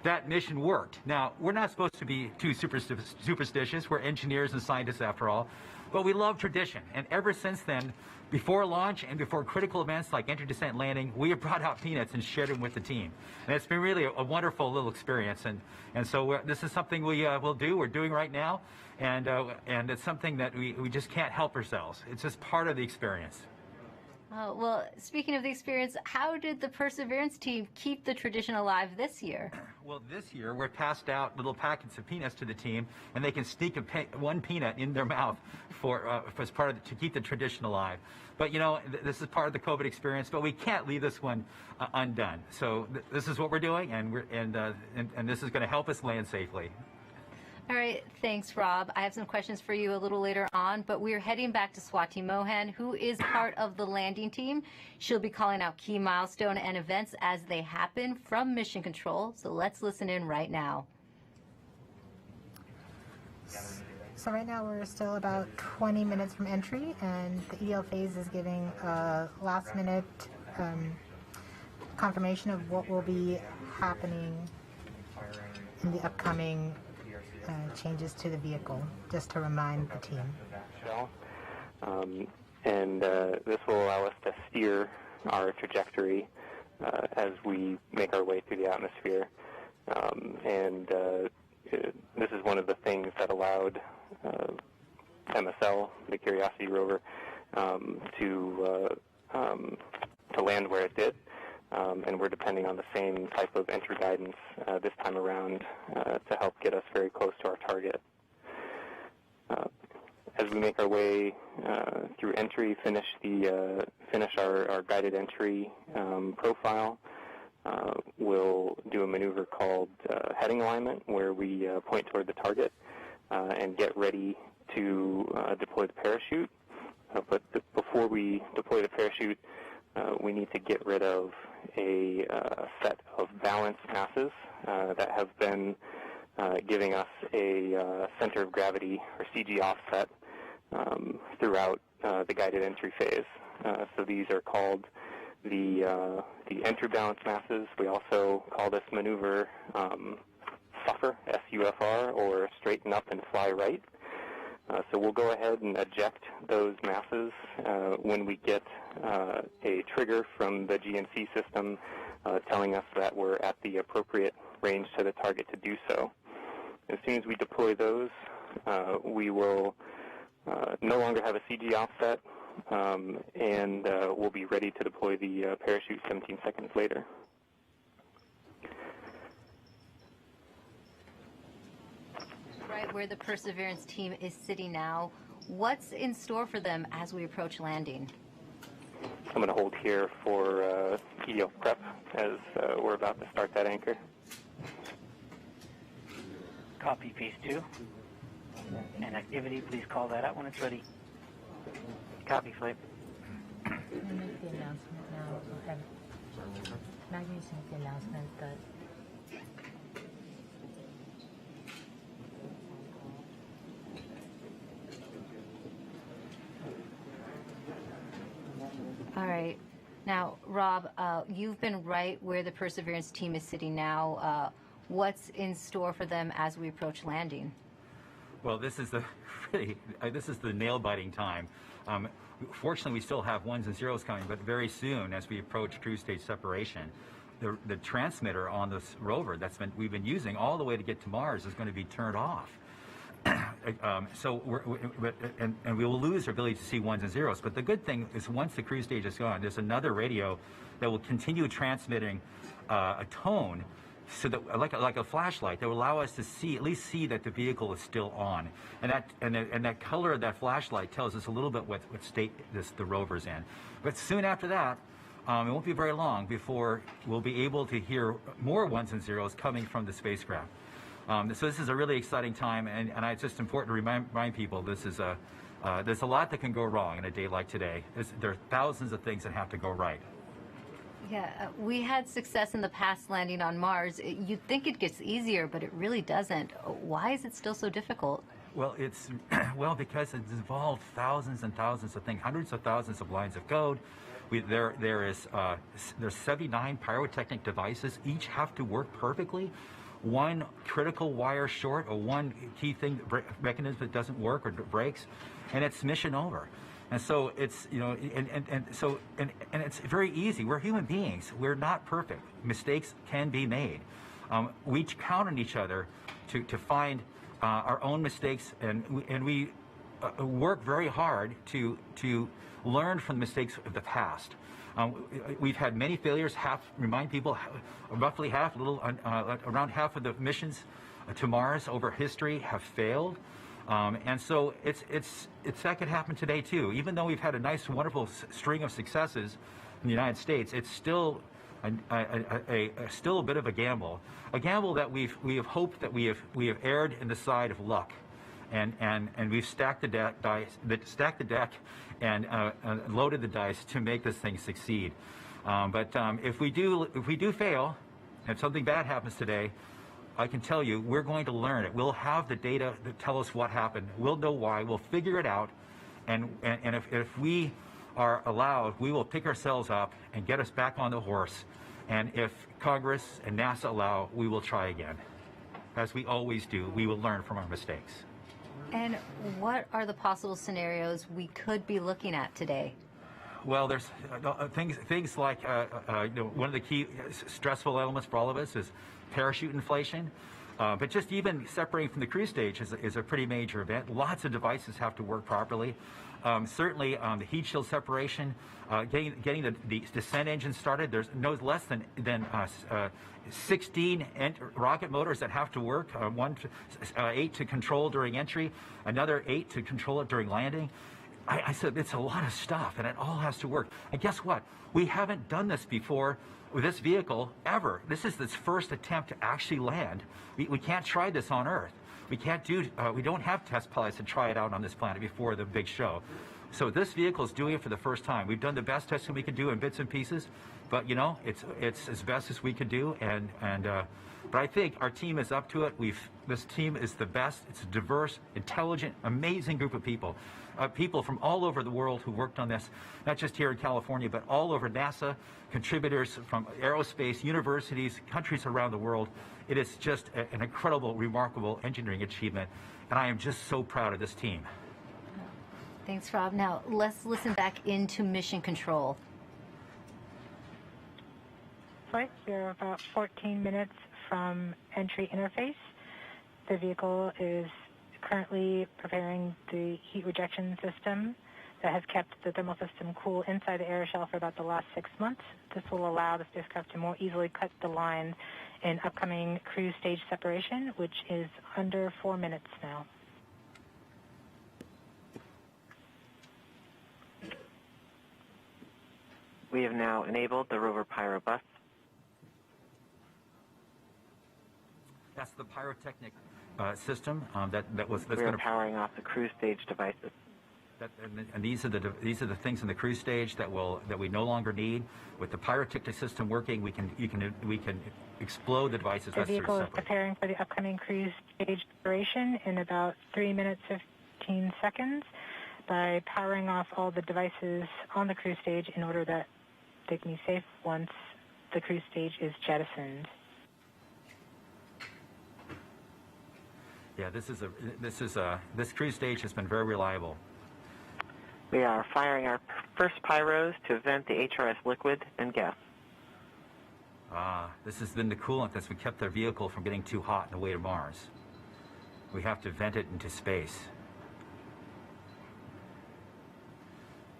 S: that mission worked. Now, we're not supposed to be too superstitious. We're engineers and scientists after all, but we love tradition. And ever since then, before launch and before critical events like entry, descent, landing, we have brought out peanuts and shared them with the team. And it's been really a wonderful little experience. And so this is something we're doing right now. And it's something that we just can't help ourselves. It's just part of the experience.
L: Well, speaking of the experience, how did the Perseverance team keep the tradition alive this year?
S: Well, this year we're passed out little packets of peanuts to the team, and they can sneak one peanut in their mouth as part of to keep the tradition alive. But you know, this is part of the COVID experience, but we can't leave this one undone. So this is what we're doing, and this is going to help us land safely.
L: All right, thanks, Rob. I have some questions for you a little later on, but we're heading back to Swati Mohan, who is part of the landing team. She'll be calling out key milestone and events as they happen from Mission Control. So let's listen in right now.
O: So right now we're still about 20 minutes from entry, and the EDL phase is giving a last-minute confirmation of what will be happening in the upcoming changes to the vehicle, just to remind the team.
E: This will allow us to steer our trajectory as we make our way through the atmosphere. This is one of the things that allowed MSL, the Curiosity rover, to land where it did. And we're depending on the same type of entry guidance this time around to help get us very close to our target. As we make our way through entry, finish our guided entry profile, we'll do a maneuver called heading alignment, where we point toward the target and get ready to deploy the parachute. But before we deploy the parachute, we need to get rid of a set of balance masses that have been giving us a center of gravity, or CG offset, throughout the guided entry phase. So these are called the entry balance masses. We also call this maneuver SUFR, S-U-F-R, or straighten up and fly right. So we'll go ahead and eject those masses when we get a trigger from the GNC system telling us that we're at the appropriate range to the target to do so. As soon as we deploy those, we will no longer have a CG offset, and we'll be ready to deploy the parachute 17 seconds later.
L: Right where the Perseverance team is sitting now, what's in store for them as we approach landing?
E: I'm going to hold here for EDL prep as we're about to start that anchor.
A: Copy phase 2. And activity, please call that out when it's ready. Copy, Flip.
O: I'm going to make the announcement now. Maggie's make the announcement that
L: All right. Now, Rob, you've been right where the Perseverance team is sitting now. What's in store for them as we approach landing?
S: Well, this is the nail-biting time. Fortunately, we still have ones and zeros coming, but very soon, as we approach cruise stage separation, the transmitter on this rover we've been using all the way to get to Mars is going to be turned off. So we will lose our ability to see ones and zeros. But the good thing is, once the cruise stage is gone, there's another radio that will continue transmitting a tone, so that like a flashlight, that will allow us to at least see that the vehicle is still on. And that color of that flashlight tells us a little bit what state the rover's in. But soon after that, it won't be very long before we'll be able to hear more ones and zeros coming from the spacecraft. So this is a really exciting time, and it's just important to remind people there's a lot that can go wrong in a day like today. There are thousands of things that have to go right.
L: Yeah, we had success in the past landing on Mars. You'd think it gets easier, but it really doesn't. Why is it still so difficult?
S: Well, because it's involved thousands and thousands of things, hundreds of thousands of lines of code. There's 79 pyrotechnic devices. Each have to work perfectly. one critical wire short or one key thing, mechanism that doesn't work or breaks, and it's mission over. And so it's, you know, and it's very easy. We're human beings. We're not perfect. Mistakes can be made. We count on each other to find our own mistakes, and we work very hard to learn from the mistakes of the past. We've had many failures. Remind people, roughly half, around half of the missions to Mars over history have failed. And so it's that could happen today too. Even though we've had a nice, wonderful string of successes in the United States, it's still still a bit of a gamble that we have hoped that we have erred in the side of luck, and we've stacked the deck and loaded the dice to make this thing succeed. But if we do fail, if something bad happens today, I can tell you we're going to learn it. We'll have the data that tell us what happened. We'll know why. We'll figure it out, and if we are allowed, we will pick ourselves up and get us back on the horse. And if Congress and NASA allow, we will try again. As we always do, we will learn from our mistakes.
L: And what are the possible scenarios we could be looking at today?
S: Well, there's things like you know, one of the key stressful elements for all of us is parachute inflation. But just even separating from the cruise stage is a pretty major event. Lots of devices have to work properly. Certainly, the heat shield separation, getting the descent engine started. There's no less than 16 rocket motors that have to work. 8 to control during entry, another 8 to control it during landing. I said it's a lot of stuff, and it all has to work. And guess what? We haven't done this before with this vehicle ever. This is its first attempt to actually land. We can't try this on Earth. We can't do. We don't have test pilots to try it out on this planet before the big show. So this vehicle is doing it for the first time. We've done the best testing we could do in bits and pieces, but you know, it's as best as we could do. But I think our team is up to it. This team is the best. It's a diverse, intelligent, amazing group of people. People from all over the world who worked on this, not just here in California, but all over NASA, contributors from aerospace, universities, countries around the world. It is just an incredible, remarkable engineering achievement, and I am just so proud of this team.
L: Thanks, Rob. Now, let's listen back into Mission Control.
C: Flight, we're about 14 minutes from entry interface. The vehicle is currently preparing the heat rejection system that has kept the thermal system cool inside the air shell for about the last 6 months. This will allow the spacecraft to more easily cut the lines in upcoming cruise stage separation, which is under 4 minutes now.
E: We have now enabled the rover pyro bus.
S: That's the pyrotechnic system that's
E: we are powering off the cruise stage devices.
S: And these are the things in the cruise stage that we no longer need. With the pyrotechnic system working, we can explode the devices.
C: The vehicle is preparing for the upcoming cruise stage separation in about 3 minutes 15 seconds by powering off all the devices on the cruise stage in order that they can be safe once the cruise stage is jettisoned.
S: Yeah, this cruise stage has been very reliable.
E: We are firing our first pyros to vent the HRS liquid and gas.
S: This has been the coolant that's kept the vehicle from getting too hot on the way to Mars. We have to vent it into space.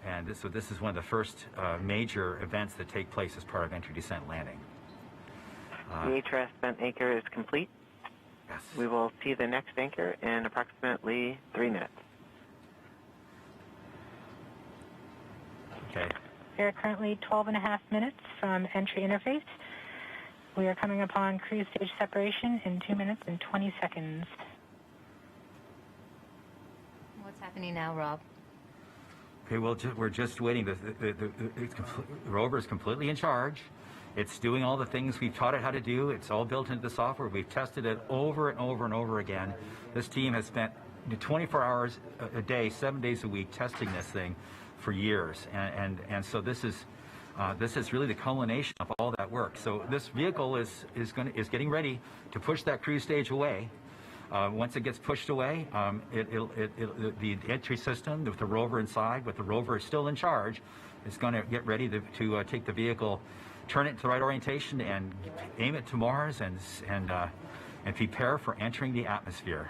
S: And this is one of the first major events that take place as part of entry, descent, landing.
E: The HRS vent anchor is complete.
S: Yes.
E: We will see the next anchor in approximately 3 minutes.
S: Okay.
C: We are currently 12.5 minutes from entry interface. We are coming upon cruise stage separation in 2 minutes and 20 seconds.
L: What's happening now, Rob?
S: Okay, well, we're just waiting. The rover is completely in charge. It's doing all the things we've taught it how to do. It's all built into the software. We've tested it over and over and over again. This team has spent 24 hours a day, 7 days a week, testing this thing for years. And so this is This is really the culmination of all that work. So this vehicle is getting ready to push that cruise stage away. Once it gets pushed away, the entry system with the rover inside, with the rover still in charge, is going to get ready to take the vehicle, turn it to the right orientation, and aim it to Mars, and prepare for entering the atmosphere.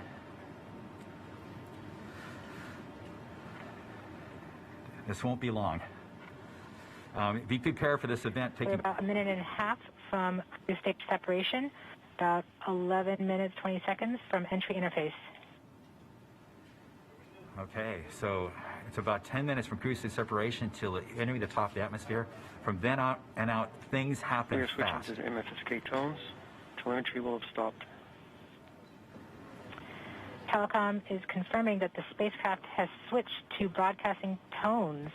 S: This won't be long. Be prepared for this event.
C: We're about a minute and a half from cruise stage separation, about 11 minutes, 20 seconds from entry interface.
S: Okay, so it's about 10 minutes from cruise stage separation till entering the top of the atmosphere. From then out and out, things happen
H: We are
S: fast.
H: switching to MFSK tones. Telemetry will have stopped.
C: Telecom is confirming that the spacecraft has switched to broadcasting tones.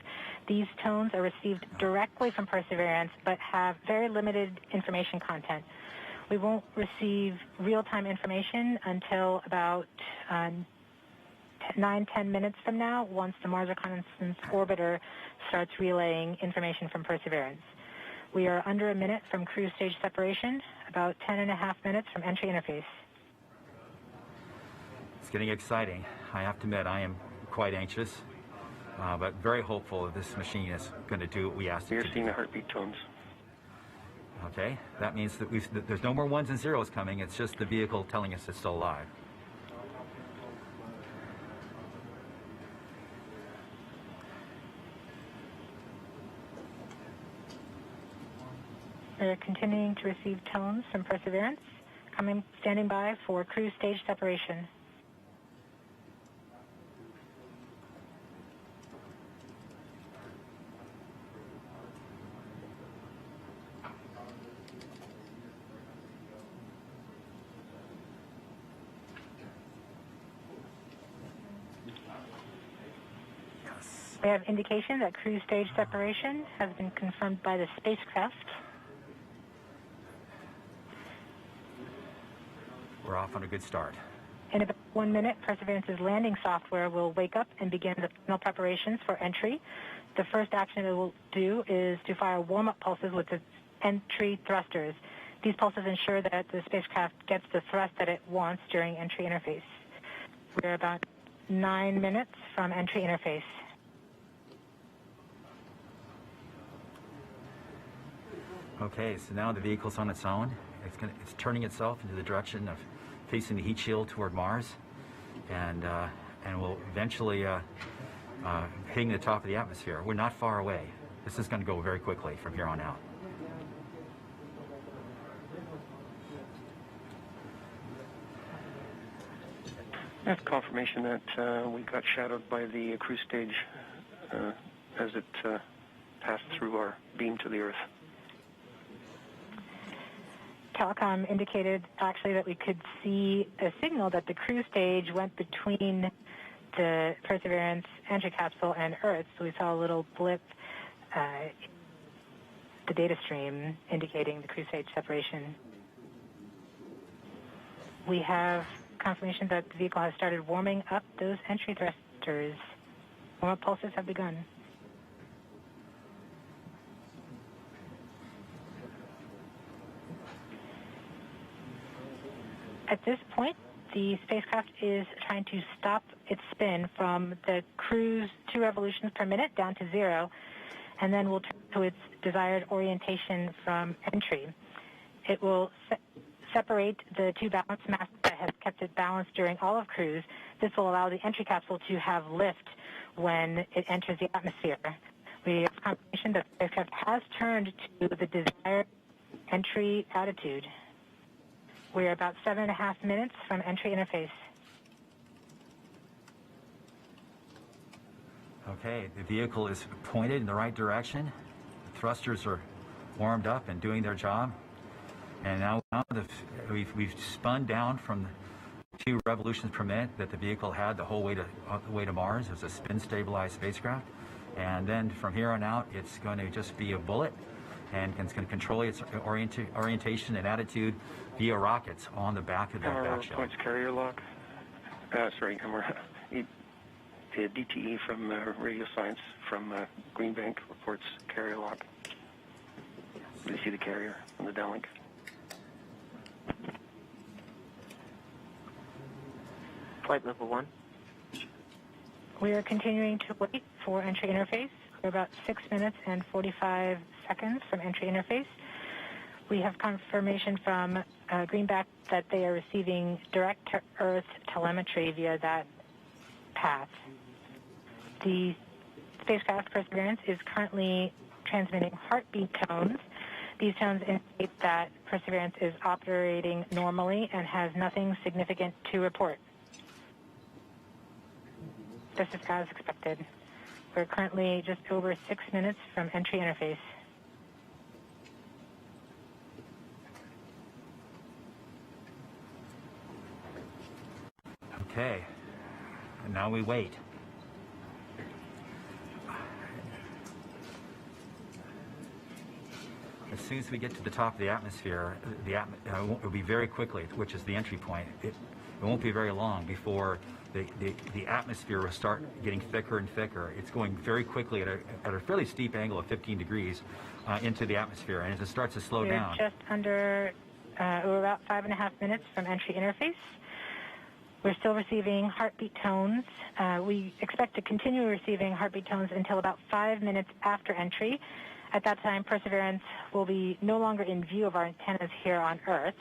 C: These tones are received directly from Perseverance, but have very limited information content. We won't receive real-time information until about 9-10 minutes from now, once the Mars Reconnaissance Orbiter starts relaying information from Perseverance. We are under a minute from cruise stage separation, about 10.5 minutes from entry interface.
S: It's getting exciting. I have to admit, I am quite anxious, but very hopeful that this machine is going to do what we asked it to do.
H: We are seeing the heartbeat tones.
S: Okay, that means that there's no more ones and zeros coming. It's just the vehicle telling us it's still alive.
C: We're continuing to receive tones from Perseverance, standing by for cruise stage separation. We have indication that cruise stage separation has been confirmed by the spacecraft.
S: We're off on a good start.
C: In about 1 minute, Perseverance's landing software will wake up and begin the final preparations for entry. The first action it will do is to fire warm-up pulses with its entry thrusters. These pulses ensure that the spacecraft gets the thrust that it wants during entry interface. We're about 9 minutes from entry interface.
S: Okay, so now the vehicle's on its own. It's turning itself into the direction of facing the heat shield toward Mars, and will eventually hitting the top of the atmosphere. We're not far away. This is going to go very quickly from here on out.
H: That's confirmation that we got shadowed by the cruise stage as it passed through our beam to the Earth.
C: Telecom indicated actually that we could see a signal that the cruise stage went between the Perseverance entry capsule and Earth. So we saw a little blip, the data stream indicating the cruise stage separation. We have confirmation that the vehicle has started warming up those entry thrusters. Warm-up pulses have begun. At this point, the spacecraft is trying to stop its spin from the cruise 2 revolutions per minute down to 0, and then will turn to its desired orientation from entry. It will separate the 2 balance masses that have kept it balanced during all of cruise. This will allow the entry capsule to have lift when it enters the atmosphere. We have confirmation that the spacecraft has turned to the desired entry attitude. We're about 7.5 minutes from entry interface.
S: Okay, the vehicle is pointed in the right direction. The thrusters are warmed up and doing their job. And now we've spun down from the 2 revolutions per minute that the vehicle had the whole way to Mars. It was a spin-stabilized spacecraft. And then from here on out, it's going to just be a bullet, and it's going to control its orientation and attitude via rockets on the back of that back shell.
H: Points carrier lock. DTE from Radio Science from Green Bank reports carrier lock. Do you see the carrier on the downlink?
E: Flight level 1.
C: We are continuing to wait for entry interface. We're about 6 minutes and 45 seconds from entry interface. We have confirmation from Greenback that they are receiving direct-to-Earth telemetry via that path. The spacecraft Perseverance is currently transmitting heartbeat tones. These tones indicate that Perseverance is operating normally and has nothing significant to report. This is as expected. We're currently just over 6 minutes from entry interface.
S: Okay, and now we wait. As soon as we get to the top of the atmosphere, it'll be very quickly, which is the entry point. It won't be very long before the atmosphere will start getting thicker and thicker. It's going very quickly at a fairly steep angle of 15 degrees into the atmosphere, and as it starts to slow down.
C: We're just under, we're about 5.5 minutes from entry interface. We're still receiving heartbeat tones. We expect to continue receiving heartbeat tones until about 5 minutes after entry. At that time, Perseverance will be no longer in view of our antennas here on Earth.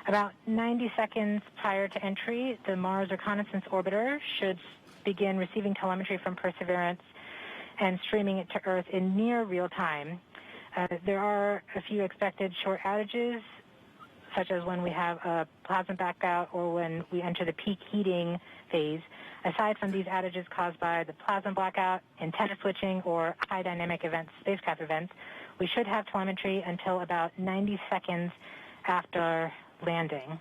C: About 90 seconds prior to entry, the Mars Reconnaissance Orbiter should begin receiving telemetry from Perseverance and streaming it to Earth in near real time. There are a few expected short outages, such as when we have a plasma blackout or when we enter the peak heating phase. Aside from these outages caused by the plasma blackout, antenna switching, or high dynamic events, spacecraft events, we should have telemetry until about 90 seconds after landing.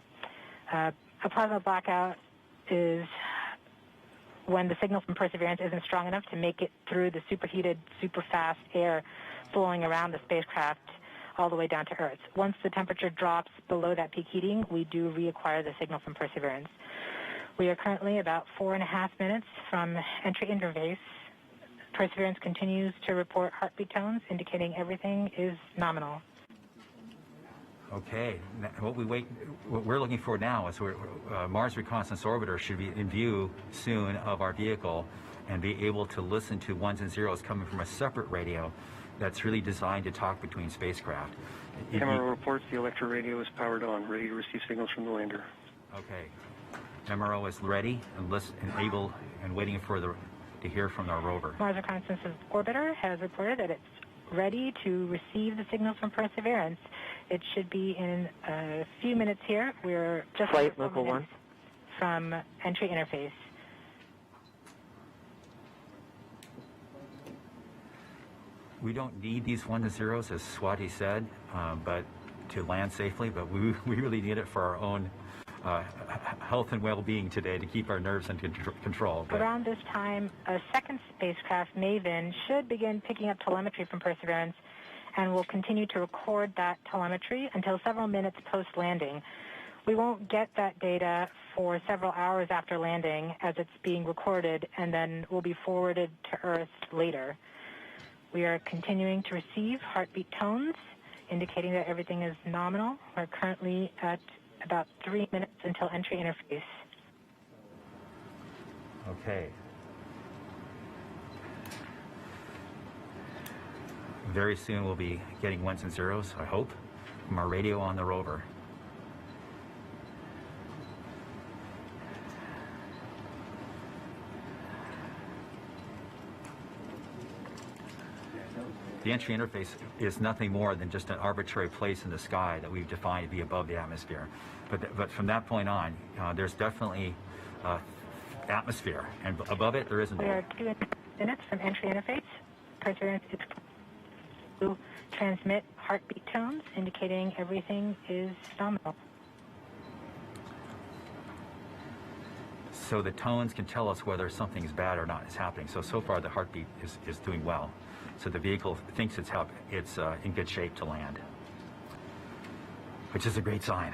C: A plasma blackout is when the signal from Perseverance isn't strong enough to make it through the superheated, super fast air flowing around the spacecraft all the way down to Earth. Once the temperature drops below that peak heating, we do reacquire the signal from Perseverance. We are currently about 4.5 minutes from entry interface. Perseverance continues to report heartbeat tones, indicating everything is nominal.
S: Okay, what we're looking for now is Mars Reconnaissance Orbiter should be in view soon of our vehicle and be able to listen to ones and zeros coming from a separate radio that's really designed to talk between spacecraft.
H: MRO reports the electro radio is powered on, ready to receive signals from the lander.
S: Okay, MRO is ready and able and waiting to hear from our rover.
C: Mars Reconnaissance Orbiter has reported that it's ready to receive the signals from Perseverance. It should be in a few minutes here. We're just
E: Flight level 1
C: from entry interface.
S: We don't need these ones and zeros, as Swati said, but to land safely, but we really need it for our own health and well-being today to keep our nerves under control. But
C: around this time, a second spacecraft, MAVEN, should begin picking up telemetry from Perseverance and will continue to record that telemetry until several minutes post-landing. We won't get that data for several hours after landing as it's being recorded and then will be forwarded to Earth later. We are continuing to receive heartbeat tones, indicating that everything is nominal. We're currently at about 3 minutes until entry interface.
S: Okay. Very soon we'll be getting ones and zeros, I hope, from our radio on the rover. The entry interface is nothing more than just an arbitrary place in the sky that we've defined to be above the atmosphere. But from that point on, there's definitely atmosphere, and above it there isn't.
C: We are 2 minutes from entry interface. Perseverance is to transmit heartbeat tones, indicating everything is nominal.
S: So the tones can tell us whether something's bad or not is happening. So far the heartbeat is doing well. So the vehicle thinks it's in good shape to land, which is a great sign.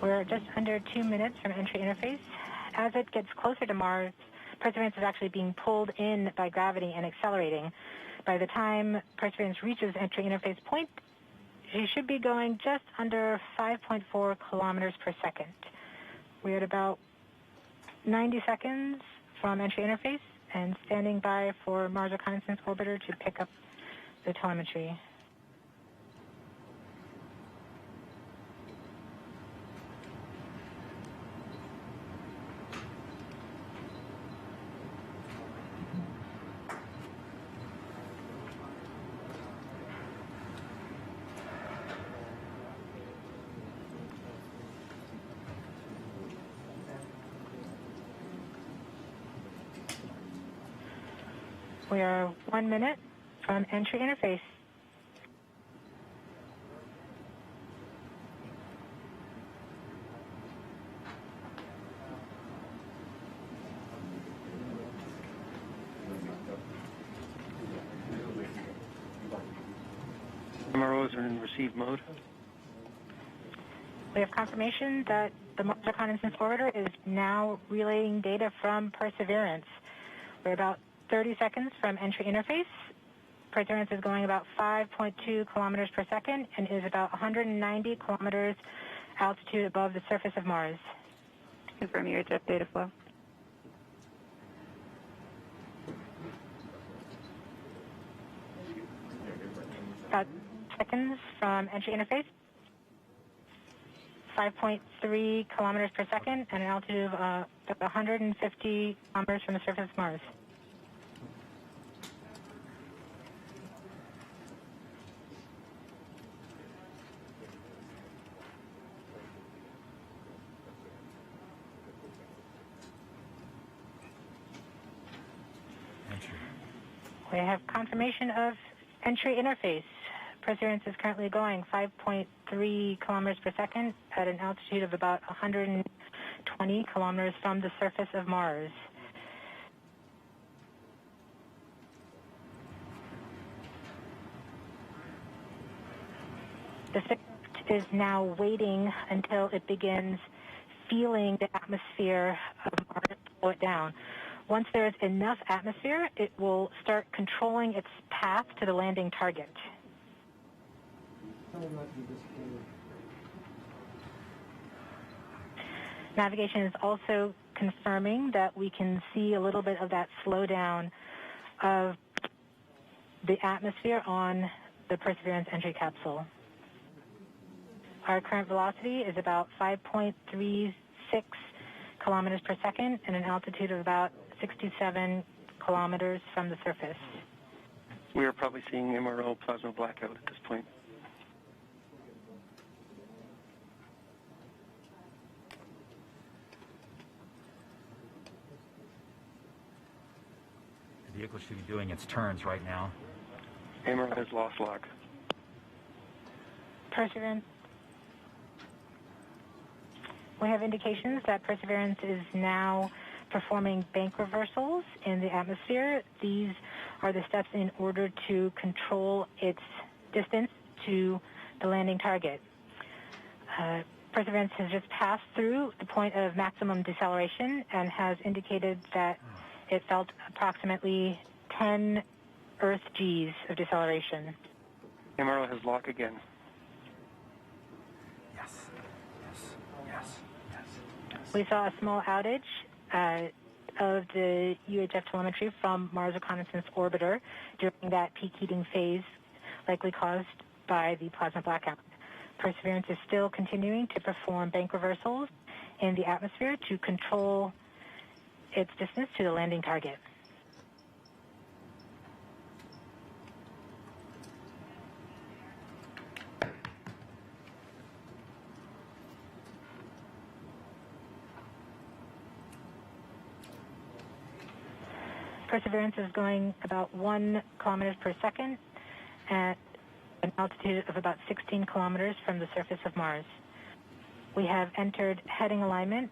C: We're just under 2 minutes from entry interface. As it gets closer to Mars, Perseverance is actually being pulled in by gravity and accelerating. By the time Perseverance reaches entry interface point, she should be going just under 5.4 kilometers per second. We're at about 90 seconds from entry interface and standing by for Mars Reconnaissance Orbiter to pick up the telemetry. We are 1 minute from entry interface.
H: MROs are in receive mode.
C: We have confirmation that the Mars Reconnaissance Orbiter is now relaying data from Perseverance. We're about 30 seconds from entry interface. Perseverance is going about 5.2 kilometers per second and is about 190 kilometers altitude above the surface of Mars.
F: Confirm your jet data flow.
C: About seconds from entry interface. 5.3 kilometers per second and an altitude of about 150 kilometers from the surface of Mars. We have confirmation of entry interface. Perseverance is currently going 5.3 kilometers per second at an altitude of about 120 kilometers from the surface of Mars. The spacecraft is now waiting until it begins feeling the atmosphere of Mars slow it down. Once there is enough atmosphere, it will start controlling its path to the landing target. Navigation is also confirming that we can see a little bit of that slowdown of the atmosphere on the Perseverance entry capsule. Our current velocity is about 5.36 kilometers per second and an altitude of about 67 kilometers from the surface.
H: We are probably seeing MRO plasma blackout at this point.
S: The vehicle should be doing its turns right now.
H: MRO has lost lock.
C: Perseverance. We have indications that Perseverance is now performing bank reversals in the atmosphere. These are the steps in order to control its distance to the landing target. Perseverance has just passed through the point of maximum deceleration and has indicated that it felt approximately 10 Earth Gs of deceleration.
H: MRO has lock again.
C: We saw a small outage of the UHF telemetry from Mars Reconnaissance Orbiter during that peak heating phase, likely caused by the plasma blackout. Perseverance is still continuing to perform bank reversals in the atmosphere to control its distance to the landing target. Perseverance is going about 1 kilometers per second at an altitude of about 16 kilometers from the surface of Mars. We have entered heading alignment,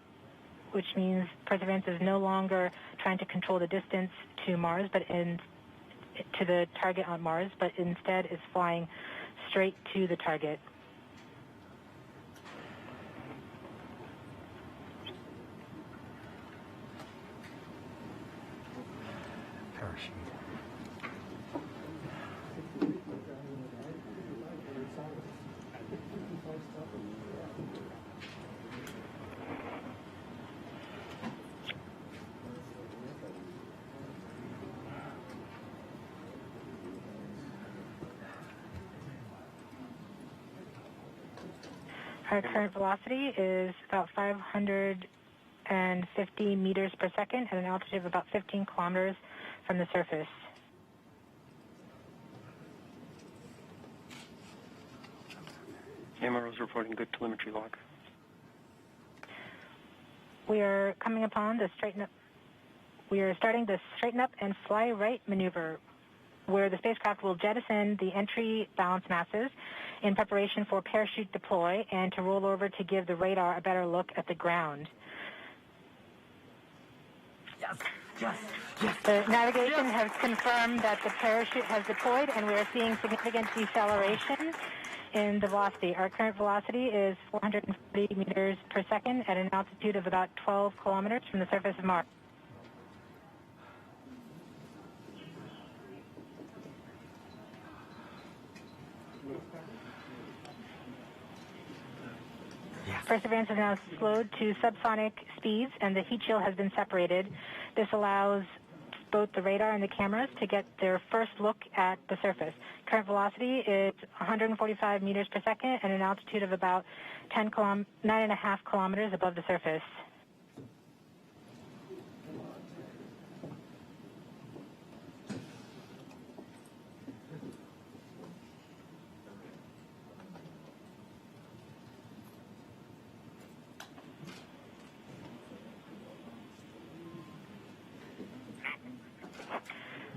C: which means Perseverance is no longer trying to control the distance to Mars, but to the target on Mars, but instead is flying straight to the target. Our current velocity is about 550 meters per second at an altitude of about 15 kilometers from the surface.
H: MRO's reporting good telemetry log.
C: We are coming upon the straighten up. We are starting the straighten up and fly right maneuver, where the spacecraft will jettison the entry balance masses in preparation for parachute deploy and to roll over to give the radar a better look at the ground.
S: Yes, yes, yes.
C: The navigation has confirmed that the parachute has deployed, and we are seeing significant deceleration in the velocity. Our current velocity is 440 meters per second at an altitude of about 12 kilometers from the surface of Mars.
S: Yes.
C: Perseverance is now slowed to subsonic speeds, and the heat shield has been separated. This allows both the radar and the cameras to get their first look at the surface. Current velocity is 145 meters per second at an altitude of about 9.5 kilometers above the surface.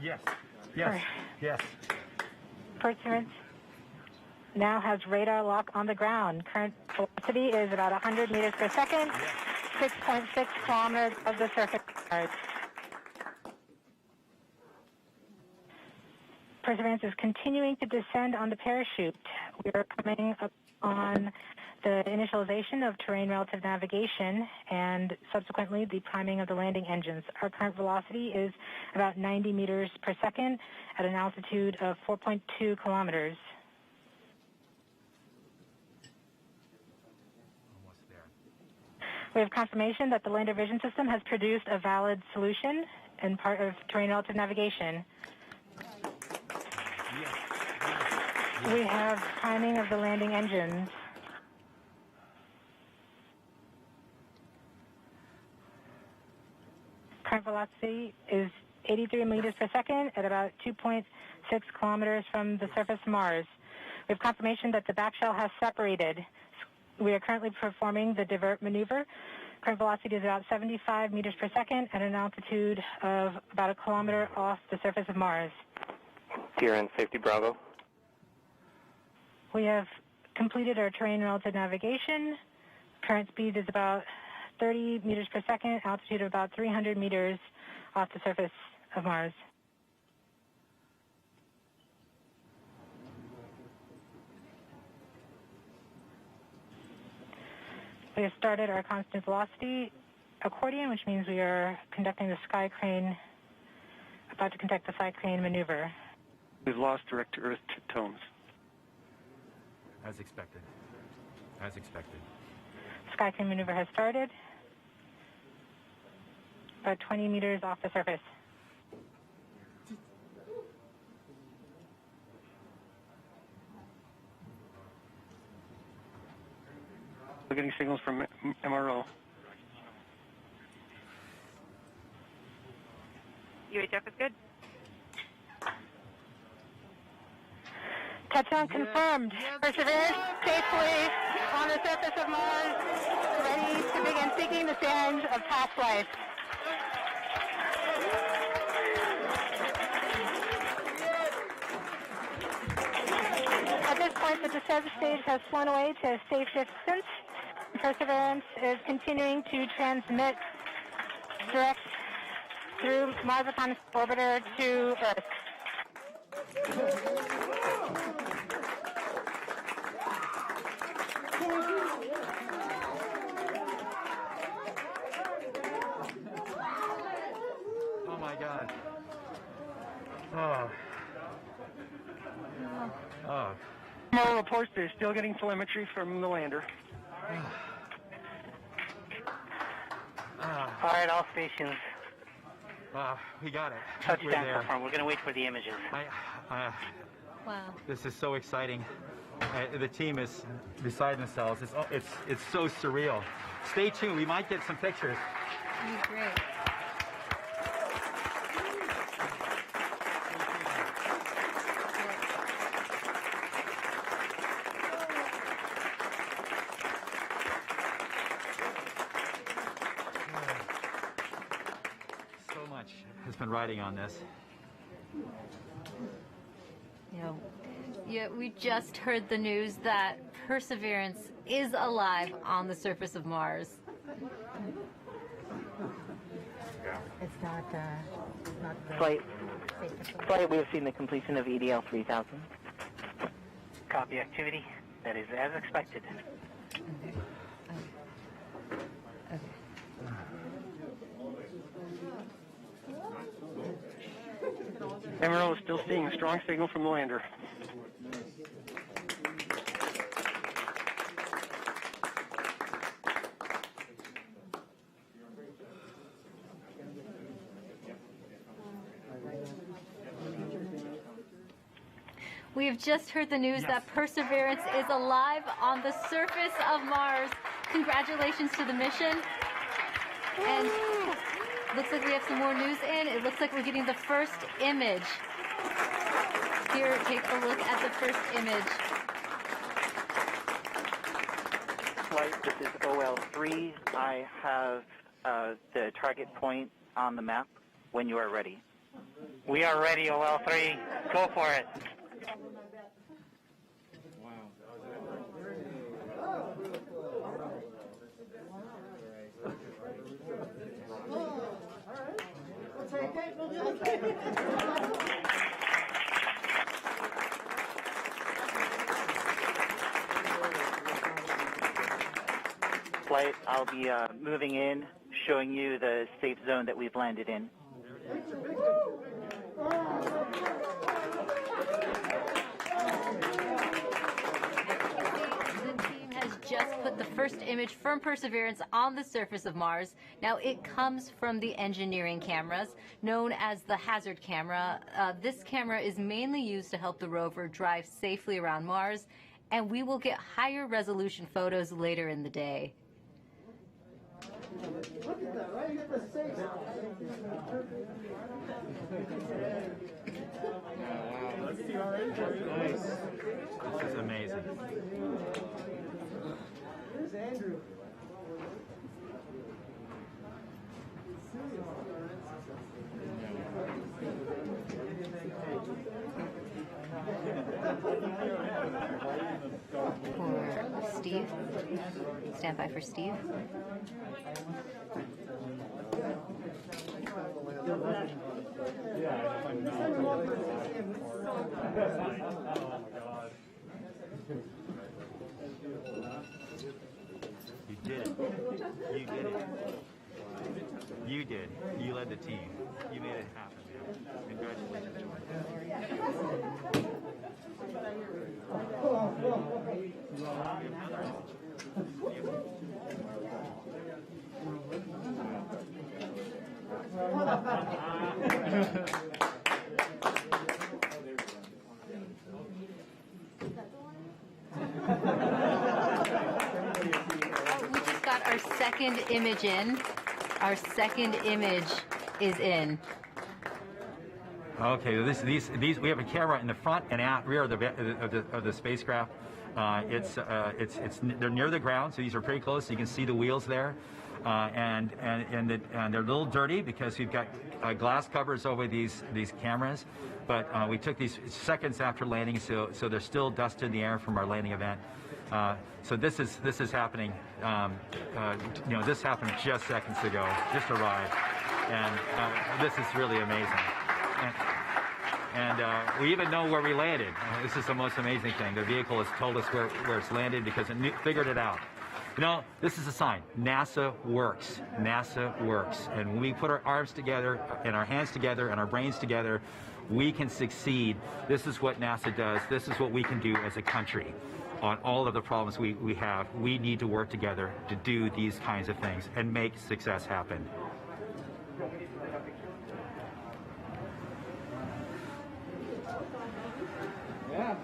S: Yes, yes, yes.
C: Perseverance now has radar lock on the ground. Current velocity is about 100 meters per second, 6.6 kilometers of the surface. Perseverance is continuing to descend on the parachute. We are coming up on the initialization of terrain relative navigation and subsequently the priming of the landing engines. Our current velocity is about 90 meters per second at an altitude of 4.2 kilometers.
S: Almost there.
C: We have confirmation that the lander vision system has produced a valid solution and part of terrain relative navigation.
S: Yes.
C: We have priming of the landing engines. Current velocity is 83 meters per second at about 2.6 kilometers from the surface of Mars. We have confirmation that the back shell has separated. We are currently performing the divert maneuver. Current velocity is about 75 meters per second at an altitude of about a kilometer off the surface of Mars.
H: TRN Safety Bravo.
C: We have completed our terrain relative navigation. Current speed is about 30 meters per second, altitude of about 300 meters off the surface of Mars. We have started our constant velocity accordion, which means we are conducting the sky crane, about to conduct the sky crane maneuver.
H: We've lost direct to Earth tones.
S: As expected. As expected.
C: Sky crane maneuver has started. About 20 meters off the surface.
H: We're getting signals from MRO.
F: UHF is good.
C: Touchdown confirmed. Perseverance safely on the surface of Mars, ready to begin seeking the sands of past life. At this point, the descent stage has flown away to a safe distance. Perseverance is continuing to transmit direct through Mars Reconnaissance Orbiter to Earth.
S: Oh my God. Oh. Oh.
H: MRO reports they're still getting telemetry from the lander.
A: All right, all stations.
S: We got it.
A: Touchdown confirmed. We're going to wait for the images.
L: Wow.
S: This is so exciting. The team is beside themselves. It's so surreal. Stay tuned. We might get some pictures.
L: Great.
S: So much has been riding on this.
L: Yeah, we just heard the news that Perseverance is alive on the surface of Mars.
O: It's not
E: Flight, we have seen the completion of EDL 3000.
A: Copy activity. That is as expected.
H: MRO is still seeing a strong signal from the lander.
L: We have just heard the news that Perseverance is alive on the surface of Mars. Congratulations to the mission. And looks like we have some more news in. It looks like we're getting the first image. Here, take a look at the first image.
A: Flight, this is OL3. I have the target point on the map when you are ready. We are ready, OL3. Go for it. Flight, I'll be moving in, showing you the safe zone that we've landed in.
L: Just put the first image from Perseverance on the surface of Mars. Now, it comes from the engineering cameras, known as the hazard camera. This camera is mainly used to help the rover drive safely around Mars, and we will get higher resolution photos later in the day.
J: Look at that, right? You get the safe.
S: Nice. This is amazing.
J: Here's Andrew.
L: For Steve. Stand by for Steve.
S: You did it. You did it. You did. You led the team. You made it happen, man. Congratulations,
L: We just got our second image in. Our second image is in.
S: Okay, these we have a camera in the front and rear of the spacecraft. They're near the ground, so these are pretty close. So you can see the wheels there, and they're a little dirty because we've got glass covers over these cameras. But we took these seconds after landing, so there's still dust in the air from our landing event. So this is happening. This happened just seconds ago. Just arrived, and this is really amazing. And we even know where we landed. This is the most amazing thing. The vehicle has told us where it's landed because it figured it out. This is a sign. NASA works. NASA works. And when we put our arms together and our hands together and our brains together, we can succeed. This is what NASA does. This is what we can do as a country on all of the problems we have. We need to work together to do these kinds of things and make success happen.
J: Yeah.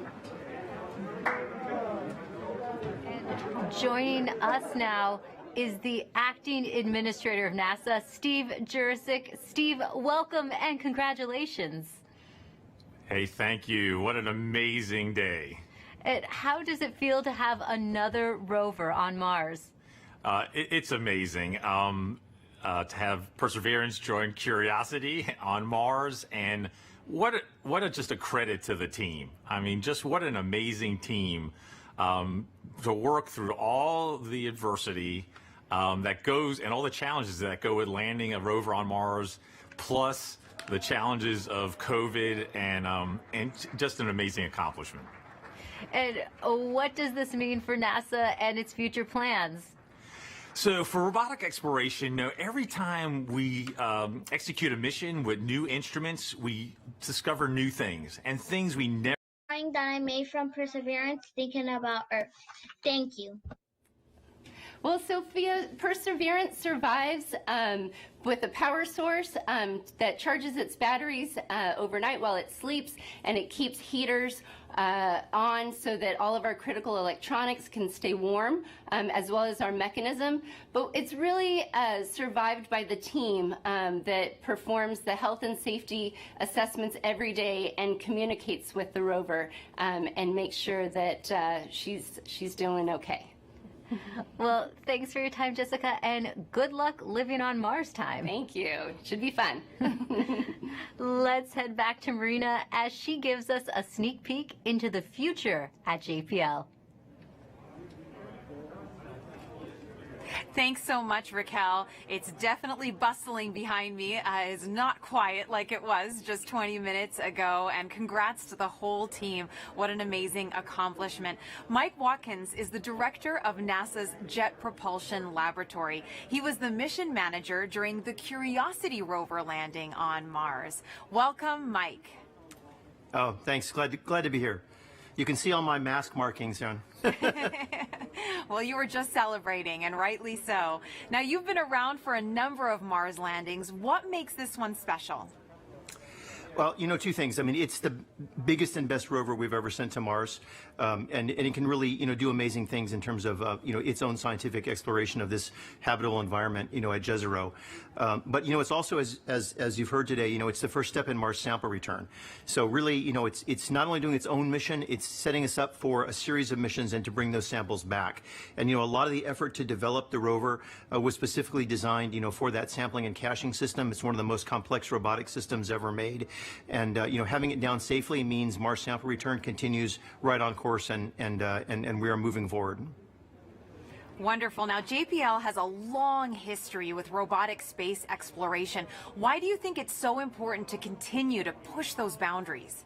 L: joining us now is the acting administrator of NASA, Steve Jurasik. Steve, welcome and congratulations.
B: Hey, thank you. What an amazing day.
L: And how does it feel to have another rover on Mars?
B: It's amazing to have Perseverance join Curiosity on Mars, and just a credit to the team. I mean, just what an amazing team to work through all the adversity that goes and all the challenges that go with landing a rover on Mars, plus the challenges of COVID, and just an amazing accomplishment.
L: And what does this mean for NASA and its future plans?
B: So for robotic exploration, every time we execute a mission with new instruments, we discover new things and things we never.
I: Drawing that I made from Perseverance, thinking about Earth. Thank you.
U: Well, Sophia, Perseverance survives with a power source that charges its batteries overnight while it sleeps, and it keeps heaters on so that all of our critical electronics can stay warm, as well as our mechanism. But it's really survived by the team that performs the health and safety assessments every day and communicates with the rover and makes sure that she's doing okay.
L: Well, thanks for your time, Jessica, and good luck living on Mars time.
U: Thank you. Should be fun.
L: Let's head back to Marina as she gives us a sneak peek into the future at JPL.
N: Thanks so much, Raquel. It's definitely bustling behind me. It's not quiet like it was just 20 minutes ago. And congrats to the whole team. What an amazing accomplishment. Mike Watkins is the director of NASA's Jet Propulsion Laboratory. He was the mission manager during the Curiosity rover landing on Mars. Welcome, Mike.
V: Oh, thanks. Glad to be here. You can see all my mask markings on.
N: Well, you were just celebrating, and rightly so. Now, you've been around for a number of Mars landings. What makes this one special?
V: Well, two things. I mean, it's the biggest and best rover we've ever sent to Mars, and it can really, do amazing things in terms of, its own scientific exploration of this habitable environment, at Jezero. But, it's also, as you've heard today, it's the first step in Mars sample return. So really, it's not only doing its own mission, it's setting us up for a series of missions and to bring those samples back. And, a lot of the effort to develop the rover was specifically designed, for that sampling and caching system. It's one of the most complex robotic systems ever made. And, having it down safely means Mars sample return continues right on course, and we are moving forward.
N: Wonderful. Now, JPL has a long history with robotic space exploration. Why do you think it's so important to continue to push those boundaries?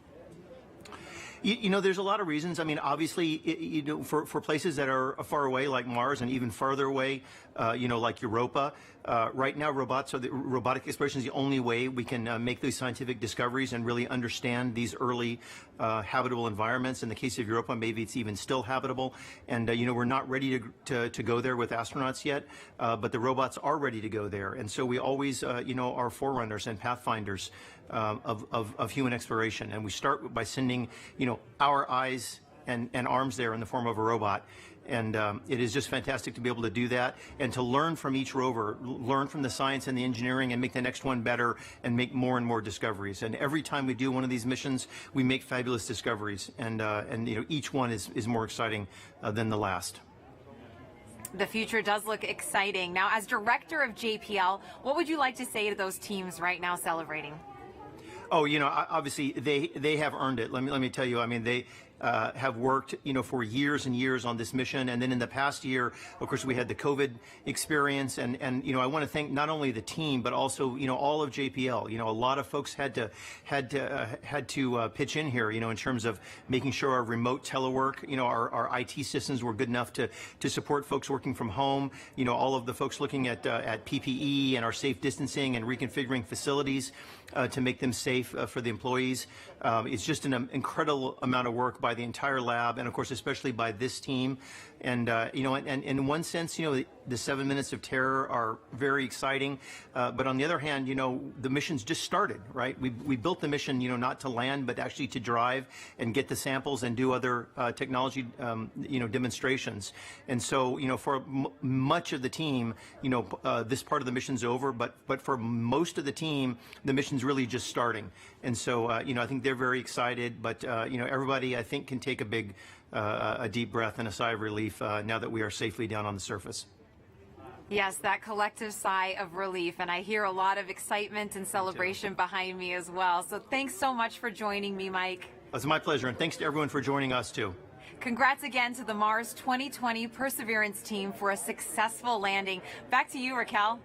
V: There's a lot of reasons. I mean, obviously, for places that are far away, like Mars, and even farther away, like Europa, right now, robotic exploration is the only way we can make these scientific discoveries and really understand these early habitable environments. In the case of Europa, maybe it's even still habitable. And, we're not ready to go there with astronauts yet, but the robots are ready to go there. And so we always, are forerunners and pathfinders of human exploration. And we start by sending, our eyes and arms there in the form of a robot. And it is just fantastic to be able to do that and to learn from each rover, learn from the science and the engineering, and make the next one better and make more and more discoveries. And every time we do one of these missions, we make fabulous discoveries. And each one is more exciting than the last.
N: The future does look exciting. Now, as director of JPL, what would you like to say to those teams right now celebrating?
V: Oh, obviously they have earned it. Let me tell you. I mean, they have worked, for years and years on this mission. And then in the past year, of course, we had the COVID experience. And I want to thank not only the team, but also, all of JPL. A lot of folks had to pitch in here, in terms of making sure our remote telework, our IT systems were good enough to support folks working from home. All of the folks looking at PPE and our safe distancing and reconfiguring facilities to make them safe for the employees. It's just an incredible amount of work by the entire lab, and of course especially by this team. And and in one sense, the 7 minutes of terror are very exciting. But on the other hand, the mission's just started, right? We built the mission, not to land, but actually to drive and get the samples and do other technology, demonstrations. And so, for much of the team, this part of the mission's over, but for most of the team, the mission's really just starting. And so, I think they're very excited, but, everybody, I think, can take a deep breath and a sigh of relief now that we are safely down on the surface.
N: Yes, that collective sigh of relief, and I hear a lot of excitement and celebration behind me as well. So thanks so much for joining me, Mike.
V: It's my pleasure, and thanks to everyone for joining us, too.
N: Congrats again to the Mars 2020 Perseverance team for a successful landing. Back to you, Raquel.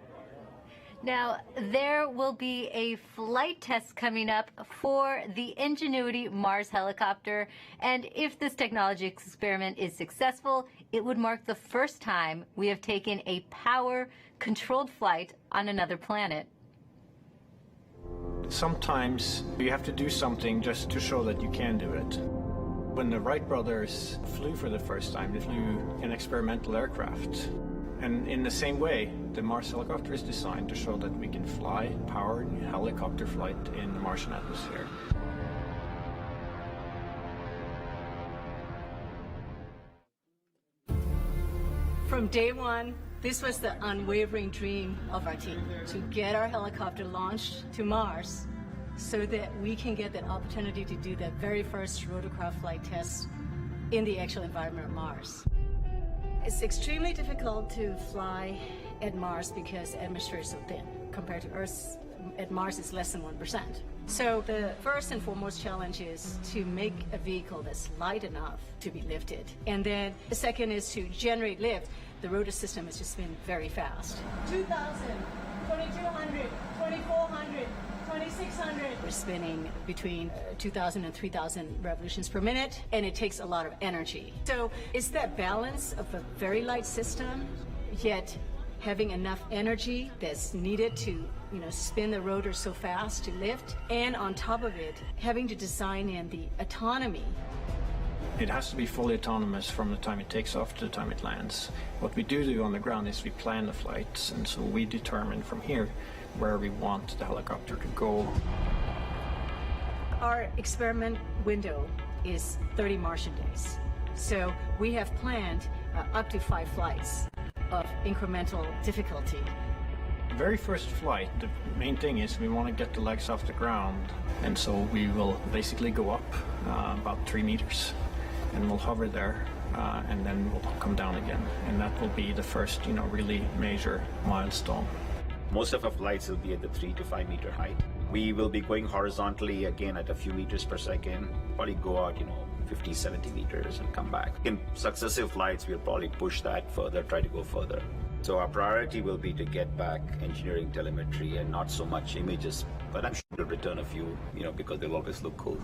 L: Now, there will be a flight test coming up for the Ingenuity Mars helicopter, and if this technology experiment is successful, it would mark the first time we have taken a power-controlled flight on another planet.
M: Sometimes you have to do something just to show that you can do it. When the Wright brothers flew for the first time, they flew an experimental aircraft. And in the same way, the Mars helicopter is designed to show that we can fly powered helicopter flight in the Martian atmosphere.
P: From day one, this was the unwavering dream of our team, to get our helicopter launched to Mars so that we can get that opportunity to do that very first rotorcraft flight test in the actual environment of Mars. It's extremely difficult to fly at Mars because the atmosphere is so thin. Compared to Earth, at Mars it's less than 1%. So the first and foremost challenge is to make a vehicle that's light enough to be lifted. And then the second is to generate lift. The rotor system has just been very fast. 2,000, 2,200, 2,400, 2,600. We're spinning between 2,000 and 3,000 revolutions per minute, and it takes a lot of energy. So it's that balance of a very light system, yet having enough energy that's needed to, spin the rotor so fast to lift, and on top of it, having to design in the autonomy.
M: It has to be fully autonomous from the time it takes off to the time it lands. What we do on the ground is we plan the flights, and so we determine from here where we want the helicopter to go.
P: Our experiment window is 30 Martian days. So we have planned up to 5 flights of incremental difficulty.
M: The very first flight, the main thing is we want to get the legs off the ground, and so we will basically go up about 3 meters, and we'll hover there, and then we'll come down again, and that will be the first, really major milestone.
W: Most of our flights will be at the 3 to 5 meter height. We will be going horizontally again at a few meters per second, probably go out, 50, 70 meters and come back. In successive flights, we'll probably push that further, try to go further. So our priority will be to get back engineering telemetry and not so much images, but I'm sure we'll return a few, because they'll always look cool.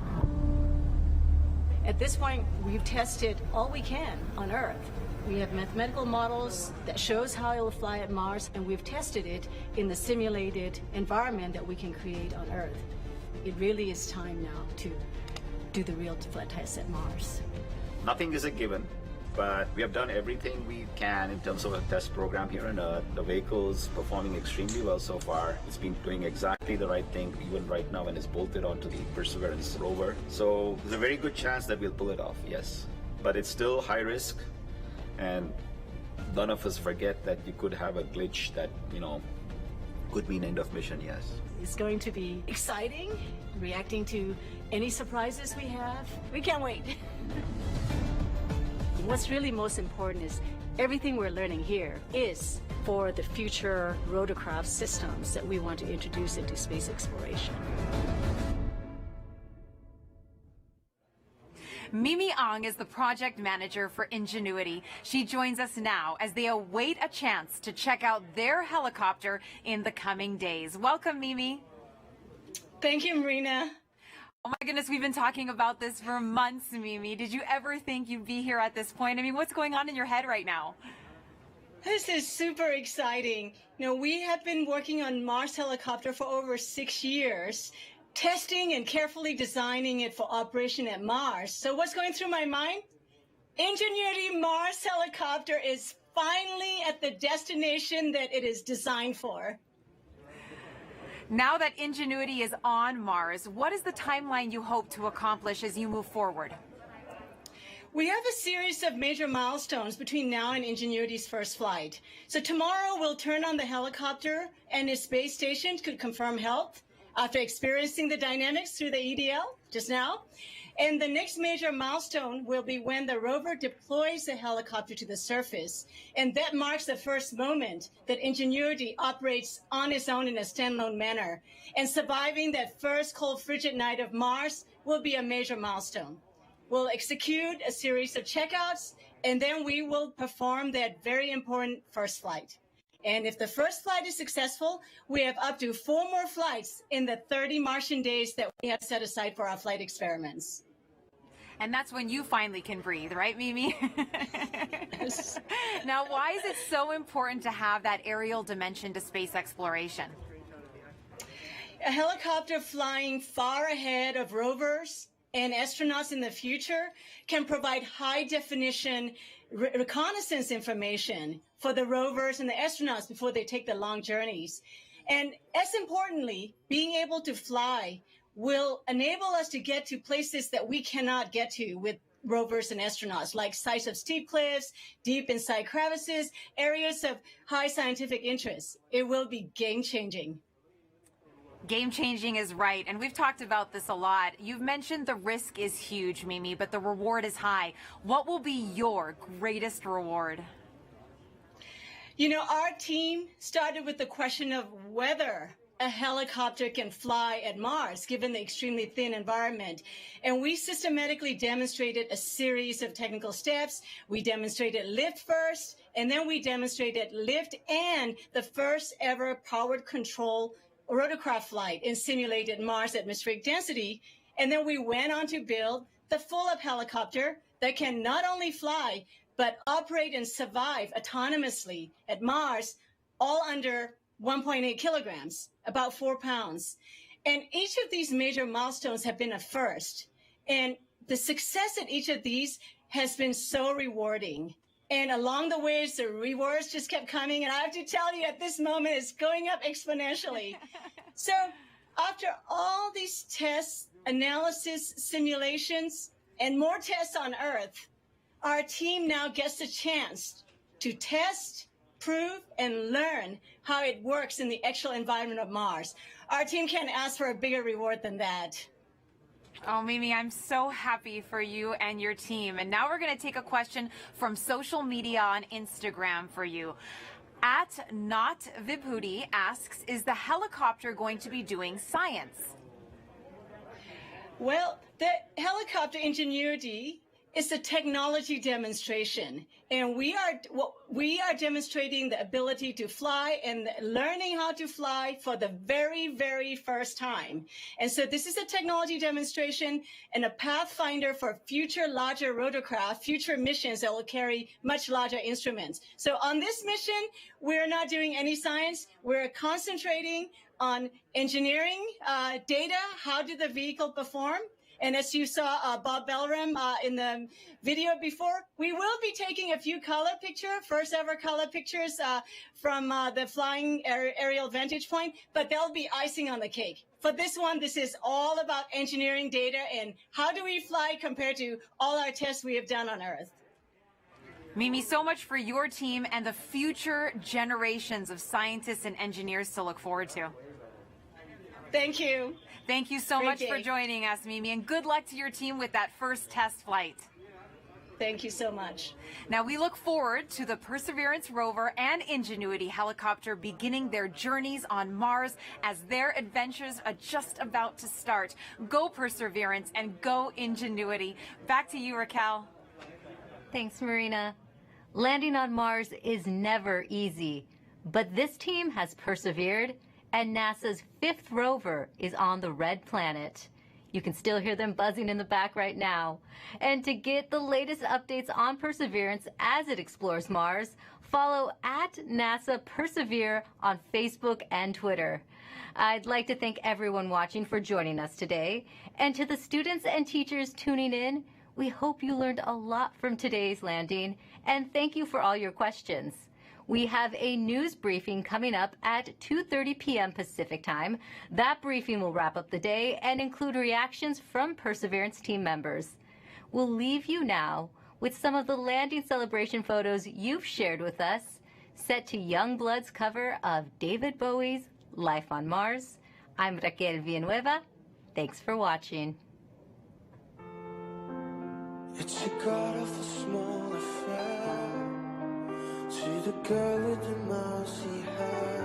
P: At this point, we've tested all we can on Earth. We have mathematical models that shows how it will fly at Mars, and we've tested it in the simulated environment that we can create on Earth. It really is time now to do the real flight test at Mars.
W: Nothing is a given, but we have done everything we can in terms of a test program here on Earth. The vehicle's performing extremely well so far. It's been doing exactly the right thing, even right now when it's bolted onto the Perseverance rover. So there's a very good chance that we'll pull it off, yes. But it's still high risk. And none of us forget that you could have a glitch that, could mean end of mission, yes.
P: It's going to be exciting, reacting to any surprises we have. We can't wait. What's really most important is everything we're learning here is for the future rotorcraft systems that we want to introduce into space exploration.
N: Mimi Ong is the project manager for Ingenuity. She joins us now as they await a chance to check out their helicopter in the coming days. Welcome, Mimi.
P: Thank you, Marina.
N: Oh my goodness, we've been talking about this for months, Mimi. Did you ever think you'd be here at this point? I mean, what's going on in your head right now?
P: This is super exciting. We have been working on Mars helicopter for over 6 years, testing and carefully designing it for operation at Mars. So what's going through my mind? Ingenuity Mars helicopter is finally at the destination that it is designed for.
N: Now that Ingenuity is on Mars, what is the timeline you hope to accomplish as you move forward?
P: We have a series of major milestones between now and Ingenuity's first flight. So tomorrow we'll turn on the helicopter and its base station to confirm health after experiencing the dynamics through the EDL just now. And the next major milestone will be when the rover deploys the helicopter to the surface. And that marks the first moment that Ingenuity operates on its own in a standalone manner. And surviving that first cold, frigid night of Mars will be a major milestone. We'll execute a series of checkouts, and then we will perform that very important first flight. And if the first flight is successful, we have up to 4 more flights in the 30 Martian days that we have set aside for our flight experiments.
N: And that's when you finally can breathe, right, Mimi? Now, why is it so important to have that aerial dimension to space exploration?
P: A helicopter flying far ahead of rovers and astronauts in the future can provide high-definition reconnaissance information for the rovers and the astronauts before they take the long journeys. And as importantly, being able to fly will enable us to get to places that we cannot get to with rovers and astronauts, like sites of steep cliffs, deep inside crevices, areas of high scientific interest. It will be game-changing.
N: Game-changing is right, and we've talked about this a lot. You've mentioned the risk is huge, Mimi, but the reward is high. What will be your greatest reward?
P: You know, our team started with the question of whether a helicopter can fly at Mars, given the extremely thin environment. And we systematically demonstrated a series of technical steps. We demonstrated lift first, and then we demonstrated lift and the first ever powered control rotorcraft flight in simulated Mars atmospheric density. And then we went on to build the full-up helicopter that can not only fly, but operate and survive autonomously at Mars, all under 1.8 kilograms, about 4 pounds. And each of these major milestones have been a first. And the success at each of these has been so rewarding. And along the way, the rewards just kept coming. And I have to tell you, at this moment, it's going up exponentially. So after all these tests, analysis, simulations, and more tests on Earth, our team now gets a chance to test, prove, and learn how it works in the actual environment of Mars. Our team can't ask for a bigger reward than that.
N: Oh, Mimi, I'm so happy for you and your team. And now we're going to take a question from social media on Instagram for you. At Not Vibhuti asks, is the helicopter going to be doing science?
P: Well, the helicopter Ingenuity is a technology demonstration, and we are demonstrating the ability to fly and learning how to fly for the very, very first time. And so this is a technology demonstration and a pathfinder for future larger rotorcraft, future missions that will carry much larger instruments. So on this mission, we're not doing any science. We're concentrating on engineering data. How did the vehicle perform? And as you saw Bob Belram in the video before, we will be taking a few first ever color pictures from the flying aerial vantage point, but they'll be icing on the cake. For this one, this is all about engineering data and how do we fly compared to all our tests we have done on Earth.
N: Mimi, so much for your team and the future generations of scientists and engineers to look forward to.
P: Thank you.
N: Thank you so much for joining us, Mimi, and good luck to your team with that first test flight.
P: Thank you so much.
N: Now, we look forward to the Perseverance rover and Ingenuity helicopter beginning their journeys on Mars as their adventures are just about to start. Go Perseverance and go Ingenuity. Back to you, Raquel.
L: Thanks, Marina. Landing on Mars is never easy, but this team has persevered, and NASA's 5th rover is on the red planet. You can still hear them buzzing in the back right now. And to get the latest updates on Perseverance as it explores Mars, follow at NASA Persevere on Facebook and Twitter. I'd like to thank everyone watching for joining us today. And to the students and teachers tuning in, We hope you learned a lot from today's landing, and thank you for all your questions. We have a news briefing coming up at 2:30 p.m. Pacific Time. That briefing will wrap up the day and include reactions from Perseverance team members. We'll leave you now with some of the landing celebration photos you've shared with us, set to Youngblood's cover of David Bowie's Life on Mars. I'm Raquel Villanueva. Thanks for watching.
D: It's a god-awful small affair. See the girl with the mousy hair.